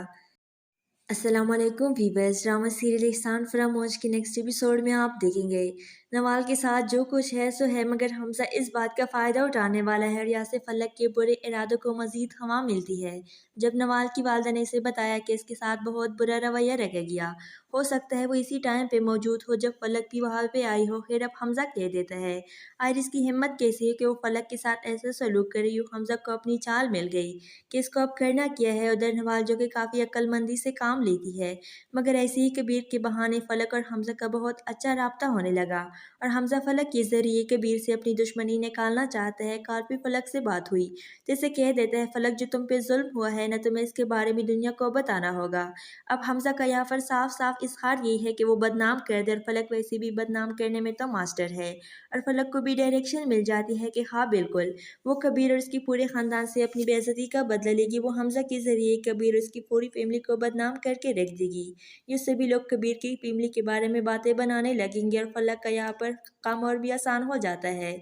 अस्सलाम वालेकुम वीवर्स, ड्रामा सीरियल एहसान फरामोश के नेक्स्ट एपिसोड में आप देखेंगे नवाल के साथ जो कुछ है सो है, मगर हमजा इस बात का फ़ायदा उठाने वाला है और यासिर फलक के बुरे इरादों को मज़ीद हवा मिलती है। जब नवाल की वालदा ने इसे बताया कि इसके साथ बहुत बुरा रवैया रखा गया, हो सकता है वो इसी टाइम पे मौजूद हो जब फलक भी वहाँ पे आई हो। खैर अब हमजा कह देता है आयरिस की हिम्मत कैसी है कि वो फलक के साथ ऐसा सलूक करे। यूँ हमजा को अपनी चाल मिल गई कि इसको अब करना क्या है। उधर नवाल जो कि काफ़ी अक्लमंदी से काम लेती है, मगर ऐसे ही कबीर के बहाने फलक और हमजा का बहुत अच्छा राब्ता होने लगा और हमजा फलक के ज़रिए कबीर से अपनी दुश्मनी निकालना चाहता है। कल भी फलक से बात हुई तो इसे कह देता है, फलक जो तुम पे जुल्म हुआ है ना, तुम्हें इसके बारे में दुनिया को बताना होगा। अब हमजा का यहाँ पर साफ साफ इजहार यही है कि वो बदनाम कर दे और फलक वैसे भी बदनाम करने में तो मास्टर है। और फलक को भी डायरेक्शन मिल जाती है कि हाँ बिल्कुल वो कबीर और उसकी पूरे ख़ानदान से अपनी बेइज्जती का बदला लेगी। वो हमजा के ज़रिए कबीर और उसकी पूरी फैमिली को बदनाम करके रख देगी। ये सभी लोग कबीर की फैमिली के बारे में बातें बनाने लगेंगे और फलक का यहाँ पर काम और भी आसान हो जाता है।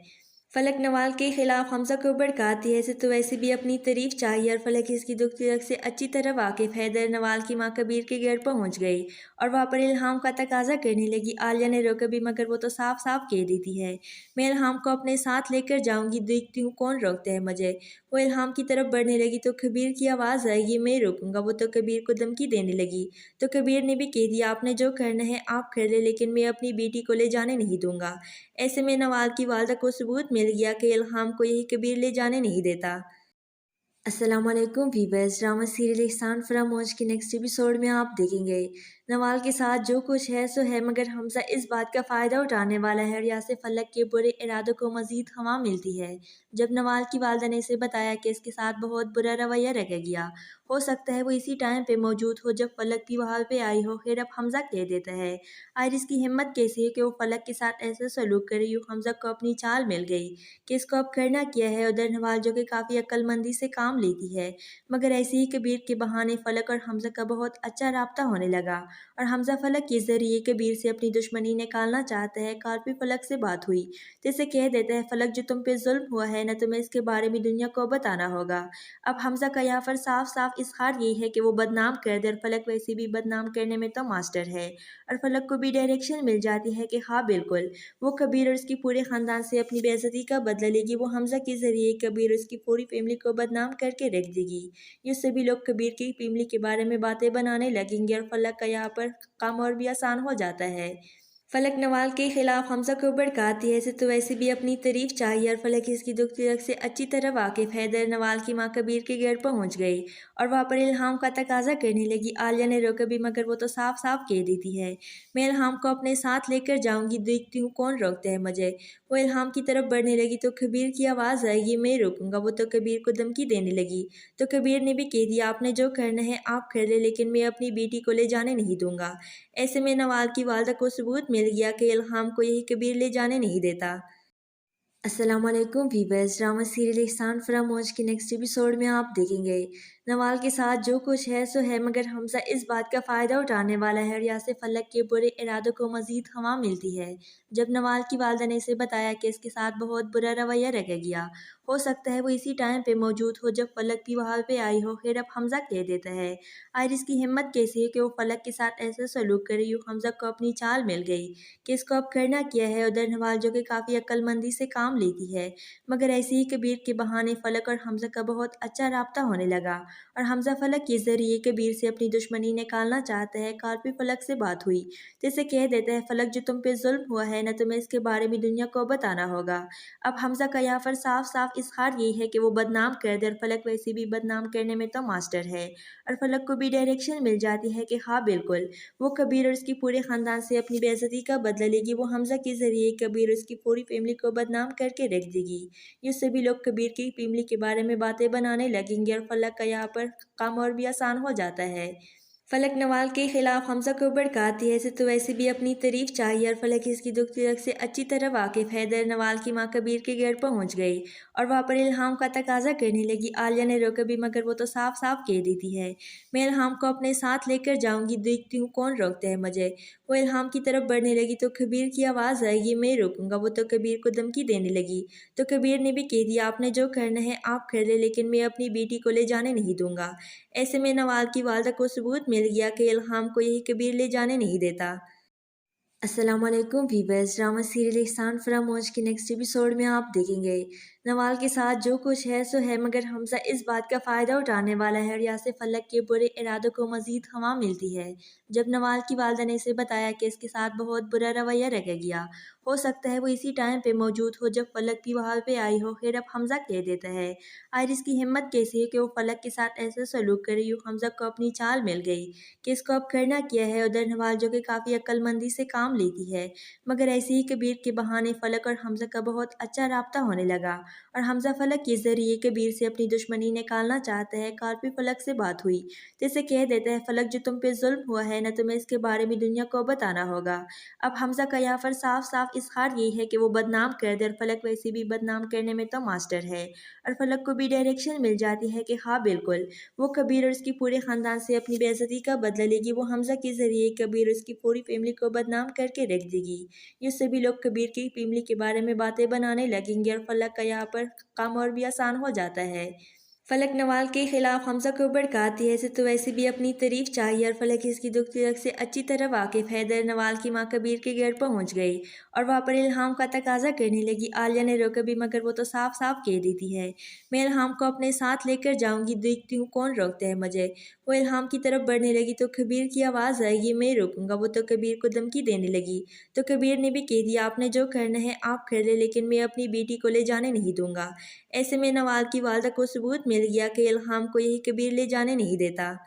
फलक नवाल के खिलाफ हमजा को भड़काती है, इसे तो वैसे भी अपनी तारीफ चाहिए और फलक इसकी दुख तिलक से अच्छी तरह वाकिफ है। दर नवाल की माँ कबीर के घर पहुंच गई और वहाँ पर इल्हाम का तकाजा करने लगी। आलिया ने रोका भी, मगर वो तो साफ साफ कह देती है, मैं इल्हाम को अपने साथ लेकर जाऊंगी, देखती हूँ कौन रोकता है मुझे। वो इल्हाम की तरफ बढ़ने लगी तो कबीर की आवाज़ आई, ये मैं रोकूंगा। वो तो कबीर को धमकी देने लगी तो कबीर ने भी कह दिया, आपने जो करना है आप कर ले, लेकिन मैं अपनी बेटी को ले जाने नहीं दूंगा। ऐसे में नवाल की वालदा को सबूत मिल गया कि इल्हाम को यही कबीर ले जाने नहीं देता। अस्सलाम वालेकुम वीवर्स, ड्रामा सीरियल एहसान फरामोश के नेक्स्ट एपिसोड में आप देखेंगे नवाल के साथ जो कुछ है सो है, मगर हमजा इस बात का फ़ायदा उठाने वाला है और यासिर फलक के बुरे इरादों को मज़ीद हवा मिलती है। जब नवाल की वालदा ने इसे बताया कि इसके साथ बहुत बुरा रवैया रखा गया, हो सकता है वो इसी टाइम पे मौजूद हो जब फलक भी वहाँ पे आई हो। खैर अब हमजा कह देता है आयरिस की हिम्मत कैसी है कि वो फलक के साथ ऐसा सलूक करे। यूँ हमजा को अपनी चाल मिल गई कि इसको अब करना क्या है। उधर नवाल जो कि काफ़ी अक्लमंदी से काम लेती है, मगर ऐसे ही कबीर के बहाने फलक और हमजा का बहुत अच्छा राब्ता होने लगा और हमजा फलक के ज़रिए कबीर से अपनी दुश्मनी निकालना चाहता है। कल भी फलक से बात हुई तो इसे कह देता है, फलक जो तुम पे जुल्म हुआ है ना, तुम्हें इसके बारे में दुनिया को बताना होगा। अब हमजा का यहाँ पर साफ साफ इजहार यही है कि वो बदनाम कर दे और फलक वैसे भी बदनाम करने में तो मास्टर है। और फलक को भी डायरेक्शन मिल जाती है कि हाँ बिल्कुल वो कबीर और उसकी पूरे ख़ानदान से अपनी बेइज्जती का बदला लेगी। वो हमजा के ज़रिए कबीर और उसकी पूरी फैमिली को बदनाम करके रख देगी। ये सभी लोग कबीर की फैमिली के बारे में बातें बनाने लगेंगे और फलक का यहाँ पर काम और भी आसान हो जाता है। फलक नवाल के खिलाफ हमजा को भड़काती है, इसे तो वैसे भी अपनी तारीफ चाहिए और फलक इसकी दुख तिलक से अच्छी तरह वाकिफ है। दर नवाल की माँ कबीर के घर पहुंच गई और वहाँ पर इल्हाम का तकाजा करने लगी। आलिया ने रोका भी, मगर वो तो साफ साफ कह देती है, मैं इल्हाम को अपने साथ लेकर जाऊंगी, देखती हूँ कौन रोकता है मुझे। वो इल्हाम की तरफ बढ़ने लगी तो कबीर की आवाज़ आई, ये मैं रोकूंगा। वो तो कबीर को धमकी देने लगी तो कबीर ने भी कह दिया, आपने जो करना है आप कर ले, लेकिन मैं अपनी बेटी को ले जाने नहीं दूंगा। ऐसे में नवाल की वालदा को सबूत मिल गया कि इल्हाम को यही कबीर ले जाने नहीं देता। अस्सलाम वालेकुम वीवर्स, ड्रामा सीरियल एहसान फरामोश के नेक्स्ट एपिसोड में आप देखेंगे नवाल के साथ जो कुछ है सो है, मगर हमजा इस बात का फ़ायदा उठाने वाला है और यासिर फलक के बुरे इरादों को मज़ीद हवा मिलती है। जब नवाल की वालदा ने इसे बताया कि इसके साथ बहुत बुरा रवैया रखा गया, हो सकता है वो इसी टाइम पे मौजूद हो जब फलक भी वहाँ पे आई हो। खैर अब हमजा कह देता है आयरिस की हिम्मत कैसी है कि वो फलक के साथ ऐसा सलूक करे। यूँ हमजा को अपनी चाल मिल गई कि इसको अब करना क्या है। उधर नवाल जो कि काफ़ी अक्लमंदी से काम लेती है, मगर ऐसे ही कबीर के बहाने फलक और हमजा का बहुत अच्छा राब्ता होने लगा और हमजा फलक के ज़रिए कबीर से अपनी दुश्मनी निकालना चाहता है। कल भी फलक से बात हुई तो इसे कह देता है, फलक जो तुम पे जुल्म हुआ है ना, तुम्हें इसके बारे में दुनिया को बताना होगा। अब हमजा का यहाँ पर साफ साफ इजहार यही है कि वो बदनाम कर दे और फलक वैसे भी बदनाम करने में तो मास्टर है। और फलक को भी डायरेक्शन मिल जाती है कि हाँ बिल्कुल वो कबीर और उसकी पूरे ख़ानदान से अपनी बेइज्जती का बदला लेगी। वो हमजा के ज़रिए कबीर और उसकी पूरी फैमिली को बदनाम करके रख देगी। ये सभी लोग कबीर की फैमिली के बारे में बातें बनाने लगेंगे और फलक का यहाँ पर काम और भी आसान हो जाता है। फलक नवाल के खिलाफ हमजा को भड़काती है तो वैसे भी अपनी तारीफ चाहिए और फलक इसकी दुख तिलक से अच्छी तरह वाकिफ है। दर नवाल की मां कबीर के घर पहुंच गई और वहां पर इल्हाम का तकाजा करने लगी। आलिया ने रोका भी मगर वो तो साफ साफ कह देती है, मैं इल्हाम को अपने साथ लेकर जाऊंगी, देखती हूँ कौन रोकता है मुझे। वो इल्हाम की तरफ बढ़ने लगी तो कबीर की आवाज़ आएगी, मैं रोकूंगा। वो तो कबीर को धमकी देने लगी तो कबीर ने भी कह दिया, आपने जो करना है आप कर ले, लेकिन मैं अपनी बेटी को ले जाने नहीं दूंगा। ऐसे में नवाल की वालदा को सबूत मिल गया कि इल्हाम को यही कबीर ले जाने नहीं देता। अस्सलामुअलैकुम वीवर्स, ड्रामा सीरियल एहसान फरामोश के नेक्स्ट एपिसोड में आप देखेंगे नवाल के साथ जो कुछ है सो है, मगर हमजा इस बात का फ़ायदा उठाने वाला है और यहाँ से फलक के बुरे इरादों को मज़ीद हवा मिलती है। जब नवाल की वालदा ने इसे बताया कि इसके साथ बहुत बुरा रवैया रखा गया, हो सकता है वो इसी टाइम पे मौजूद हो जब फलक भी वहाँ पे आई हो। फिर अब हमजा कह देता है, आयरिस की हिम्मत कैसी है कि वो फलक के साथ ऐसा सलूक करे। यूँ हमजा को अपनी चाल मिल गई कि इसको अब करना क्या है। उधर नवाल जो कि काफ़ी अक्लमंदी से काम लेती है, मगर ऐसे ही कबीर के बहाने फलक और हमजा का बहुत अच्छा राब्ता होने लगा और हमजा फलक के ज़रिए कबीर से अपनी दुश्मनी निकालना चाहता है। कल भी फलक से बात हुई तो इसे कह देता है, फलक जो तुम पे जुल्म हुआ है ना, तुम्हें इसके बारे में दुनिया को बताना होगा। अब हमजा का यहाँ पर साफ साफ इजहार यही है कि वो बदनाम कर दे और फलक वैसे भी बदनाम करने में तो मास्टर है। और फलक को भी डायरेक्शन मिल जाती है कि हाँ बिल्कुल वो कबीर और उसकी पूरे ख़ानदान से अपनी बेइज्जती का बदला लेगी। वो हमजा के ज़रिए कबीर और उसकी पूरी फैमिली को बदनाम करके रख देगी। ये सभी लोग कबीर की फैमिली के बारे में बातें बनाने लगेंगे और फलक का यहाँ पर काम और भी आसान हो जाता है। फलक नवाल के खिलाफ हमजा को भड़काती है तो वैसे भी अपनी तारीफ चाहिए और फलक इसकी दुख तिलक से अच्छी तरह वाकिफ है। दर नवाल की मां कबीर के घर पहुंच गई और वहां पर इल्हाम का तकाजा करने लगी। आलिया ने रोका भी मगर वो तो साफ साफ कह देती है, मैं इल्हाम को अपने साथ लेकर जाऊंगी, देखती हूँ कौन रोकता है मुझे। वो इल्हाम की तरफ बढ़ने लगी तो कबीर की आवाज़ आएगी, मैं रोकूंगा। वो तो कबीर को धमकी देने लगी तो कबीर ने भी कह दिया, आपने जो करना है आप कर ले, लेकिन मैं अपनी बेटी को ले जाने नहीं दूंगा। ऐसे में नवाल की वालदा को सबूत मिल गया कि इल्हाम को यही कबीर ले जाने नहीं देता।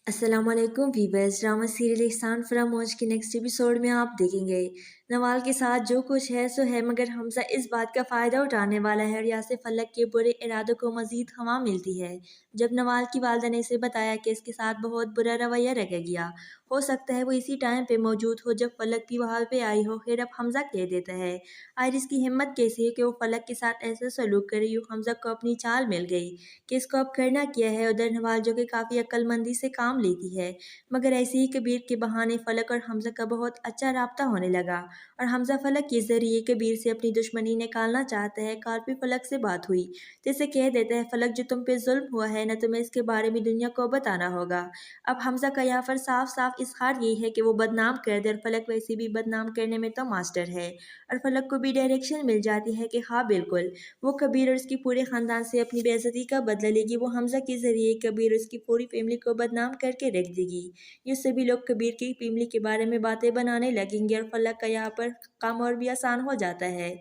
अस्सलामुअलैकुम वीवर्स, ड्रामा सीरियल एहसान फरामोश के नेक्स्ट एपिसोड में आप देखेंगे नवाल के साथ जो कुछ है सो है, मगर हमजा इस बात का फ़ायदा उठाने वाला है और यहाँ से फलक के बुरे इरादों को मज़ीद हवा मिलती है। जब नवाल की वालदा ने इसे बताया कि इसके साथ बहुत बुरा रवैया रखा गया, हो सकता है वो इसी टाइम पे मौजूद हो जब फलक भी वहाँ पे आई हो। फिर अब हमजा कह देता है, आयरिस की हिम्मत कैसी है कि वो फलक के साथ ऐसा सलूक करे। यूँ हमजा को अपनी चाल मिल गई कि इसको अब करना क्या है। उधर नवाल जो कि काफ़ी अक्लमंदी से काम लेती है, मगर ऐसे ही कबीर के बहाने फलक और हमजा का बहुत अच्छा राब्ता होने लगा और हमजा फलक के ज़रिए कबीर से अपनी दुश्मनी निकालना चाहता है। कल भी फलक से बात हुई तो इसे कह देता है, फलक जो तुम पे जुल्म हुआ है ना, तुम्हें इसके बारे में दुनिया को बताना होगा। अब हमजा का यहाँ पर साफ साफ इजहार यही है कि वो बदनाम कर दे और फलक वैसे भी बदनाम करने में तो मास्टर है। और फलक को भी डायरेक्शन मिल जाती है कि हाँ बिल्कुल वो कबीर और उसकी पूरे ख़ानदान से अपनी बेइज्जती का बदला लेगी। वो हमजा के ज़रिए कबीर और उसकी पूरी फैमिली को बदनाम करके रख देगी। ये सभी लोग कबीर की फैमिली के बारे में बातें बनाने लगेंगे और फलक का यहाँ पर काम और भी आसान हो जाता है।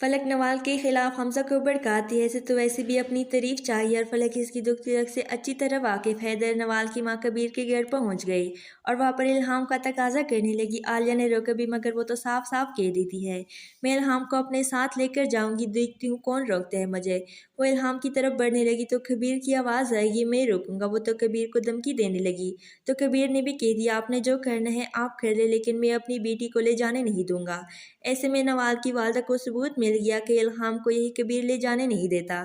फलक नवाल के खिलाफ हमजा को भड़काती है तो वैसे भी अपनी तारीफ चाहिए और फलक इसकी दुख तिलक से अच्छी तरह वाकिफ है। दर नवाल की मां कबीर के घर पहुंच गई और वहां पर इल्हाम का तकाजा करने लगी। आलिया ने रोका भी मगर वो तो साफ साफ कह देती है, मैं इल्हाम को अपने साथ लेकर जाऊंगी, देखती हूँ कौन रोकता है मुझे। वो इल्हाम की तरफ बढ़ने लगी तो कबीर की आवाज़ आएगी, मैं रोकूंगा। वो तो कबीर को धमकी देने लगी तो कबीर ने भी कह दिया, आपने जो करना है आप कर ले, लेकिन मैं अपनी बेटी को ले जाने नहीं दूंगा। ऐसे में नवाल की वालदा को सबूत मिल गया कि इल्हाम को यही कबीर ले जाने नहीं देता।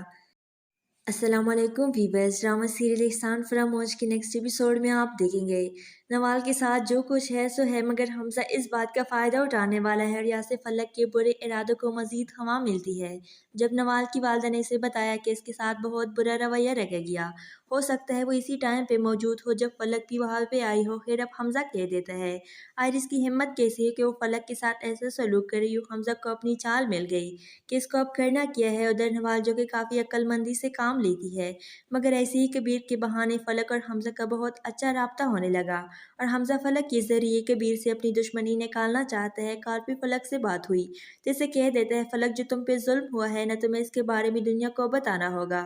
अस्सलामुअलैकुम वीवर्स, ड्रामा सीरियल एहसान फरामोश के नेक्स्ट एपिसोड में आप देखेंगे नवाल के साथ जो कुछ है सो है, मगर हमजा इस बात का फ़ायदा उठाने वाला है और यहाँ से फलक के बुरे इरादों को मज़ीद हवा मिलती है। जब नवाल की वालदा ने इसे बताया कि इसके साथ बहुत बुरा रवैया रखा गया, हो सकता है वो इसी टाइम पे मौजूद हो जब फलक भी वहाँ पे आई हो। फिर अब हमजा कह देता है, आयरिस की हिम्मत कैसी है कि वो फलक के साथ ऐसा सलूक करे। यूँ हमजा को अपनी चाल मिल गई कि इसको अब करना क्या है। उधर नवाल जो कि काफ़ी अक्लमंदी से काम लेती है, मगर ऐसे ही कबीर के बहाने फलक और हमजा का बहुत अच्छा राब्ता होने लगा और हमजा फलक के ज़रिए कबीर से अपनी दुश्मनी निकालना चाहता है। कॉल पे फलक से बात हुई तो इसे कह देता है, फलक जो तुम पे जुल्म हुआ है न तुम्हें इसके बारे में दुनिया को बताना होगा।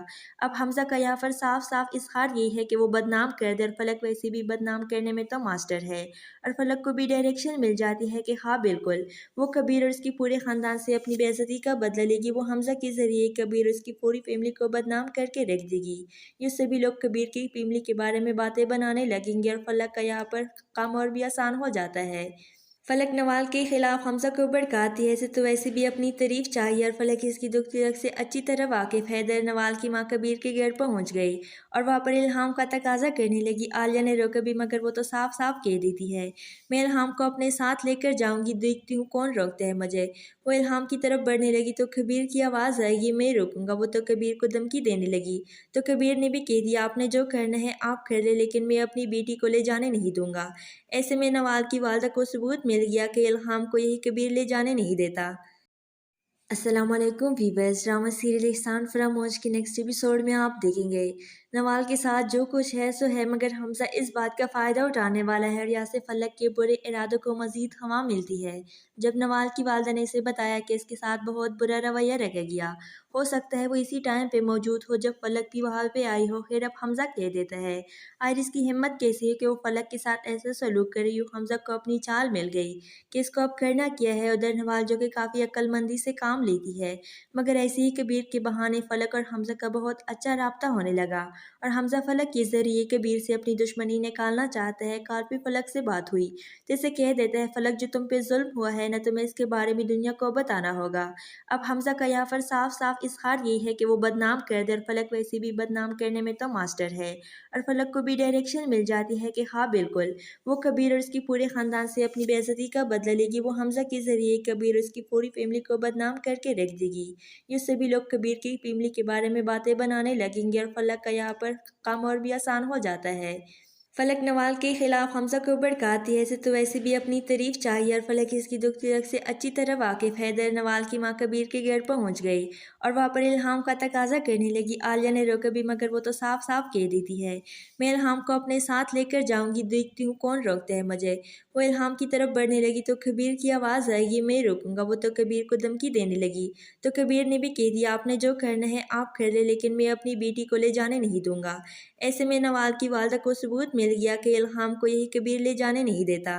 अब हमजा का यहाँ पर साफ साफ इजहार यही है कि वो बदनाम कर दे और फलक वैसे भी बदनाम करने में तो मास्टर है। और फलक को भी डायरेक्शन मिल जाती है कि हाँ बिल्कुल वो कबीर और उसकी पूरे ख़ानदान से अपनी बेइज्जती का बदला लेगी। वो हमजा के ज़रिए कबीर और उसकी पूरी फैमिली को बदनाम करके रख देगी। ये सभी लोग कबीर की फैमिली के बारे में बातें बनाने लगेंगे और फलक का यहाँ पर काम और भी आसान हो जाता है। फलक नवाल के खिलाफ हमजा को भड़काती है, इसे तो वैसे भी अपनी तारीफ चाहिए और फलक इसकी दुख तिलक से अच्छी तरह वाकिफ है। दर नवाल की माँ कबीर के घर पहुंच गई और वहाँ पर इल्हाम का तकाजा करने लगी। आलिया ने रोका भी मगर वो तो साफ साफ कह देती है, मैं इल्हाम को अपने साथ लेकर जाऊंगी, देखती हूँ कौन रोकता है मुझे। वो इल्हाम की तरफ बढ़ने लगी तो कबीर की आवाज़ आएगी, मैं रोकूंगा। वो तो कबीर को धमकी देने लगी तो कबीर ने भी कह दिया, आपने जो करना है आप कर ले, लेकिन मैं अपनी बेटी को ले जाने नहीं दूंगा। ऐसे में नवाल की वालदा को सबूत मिल गया कि इल्हाम को यही कबीर ले जाने नहीं देता। अस्सलाम वालेकुम वीवर्स, ड्रामा सीरियल एहसान फरामोश के नेक्स्ट एपिसोड में आप देखेंगे नवाल के साथ जो कुछ है सो है, मगर हमजा इस बात का फ़ायदा उठाने वाला है और यहाँ से फलक के बुरे इरादों को मज़ीद हवा मिलती है। जब नवाल की वालदा ने इसे बताया कि इसके साथ बहुत बुरा रवैया रखा गया, हो सकता है वो इसी टाइम पे मौजूद हो जब फलक भी वहाँ पे आई हो। खैर अब हमजा कह देता है, आयरिस की हिम्मत कैसी है कि वो फलक के साथ ऐसा सलूक कर रही हो। हमजा को अपनी चाल मिल गई कि इसको अब करना क्या है। उधर नवाल जो कि काफ़ी अक्लमंदी से काम लेती है, मगर ऐसे ही कबीर के बहाने फलक और हमजा का बहुत अच्छा राब्ता होने लगा और हमजा फलक के ज़रिए कबीर से अपनी दुश्मनी निकालना चाहता है। कॉल पे फलक से बात हुई तो इसे कह देता है, फलक जो तुम पे जुल्म हुआ है न तुम्हें इसके बारे में दुनिया को बताना होगा। अब हमजा का यहाँ पर साफ साफ इजहार यही है कि वो बदनाम कर दे और फलक वैसे भी बदनाम करने में तो मास्टर है। और फलक को भी डायरेक्शन मिल जाती है कि हाँ बिल्कुल वो कबीर और उसकी पूरे ख़ानदान से अपनी बेइज्जती का बदला लेगी। वो हमजा के ज़रिए कबीर और उसकी पूरी फैमिली को बदनाम करके रख देगी। ये सभी लोग कबीर की फैमिली के बारे में बातें बनाने लगेंगे और फलक का यहाँ पर काम और भी आसान हो जाता है। फलक नवाल के खिलाफ हमजा को भड़काती है, इसे तो वैसे भी अपनी तारीफ चाहिए और फलक इसकी दुख तिलक से अच्छी तरह वाकिफ है। दर नवाल की माँ कबीर के घर पहुंच गई और वहाँ पर इल्हाम का तकाजा करने लगी। आलिया ने रोका भी मगर वो तो साफ साफ कह देती है, मैं इल्हाम को अपने साथ लेकर जाऊंगी, देखती हूँ कौन रोकता है मुझे। वो इल्हाम की तरफ बढ़ने लगी तो कबीर की आवाज़ आएगी, मैं रोकूंगा। वो तो कबीर को धमकी देने लगी तो कबीर ने भी कह दिया, आपने जो करना है आप कर ले, लेकिन मैं अपनी बेटी को ले जाने नहीं दूंगा। ऐसे में नवाल की वालदा को सबूत मिल गया कि इल्हाम को यही कबीर ले जाने नहीं देता।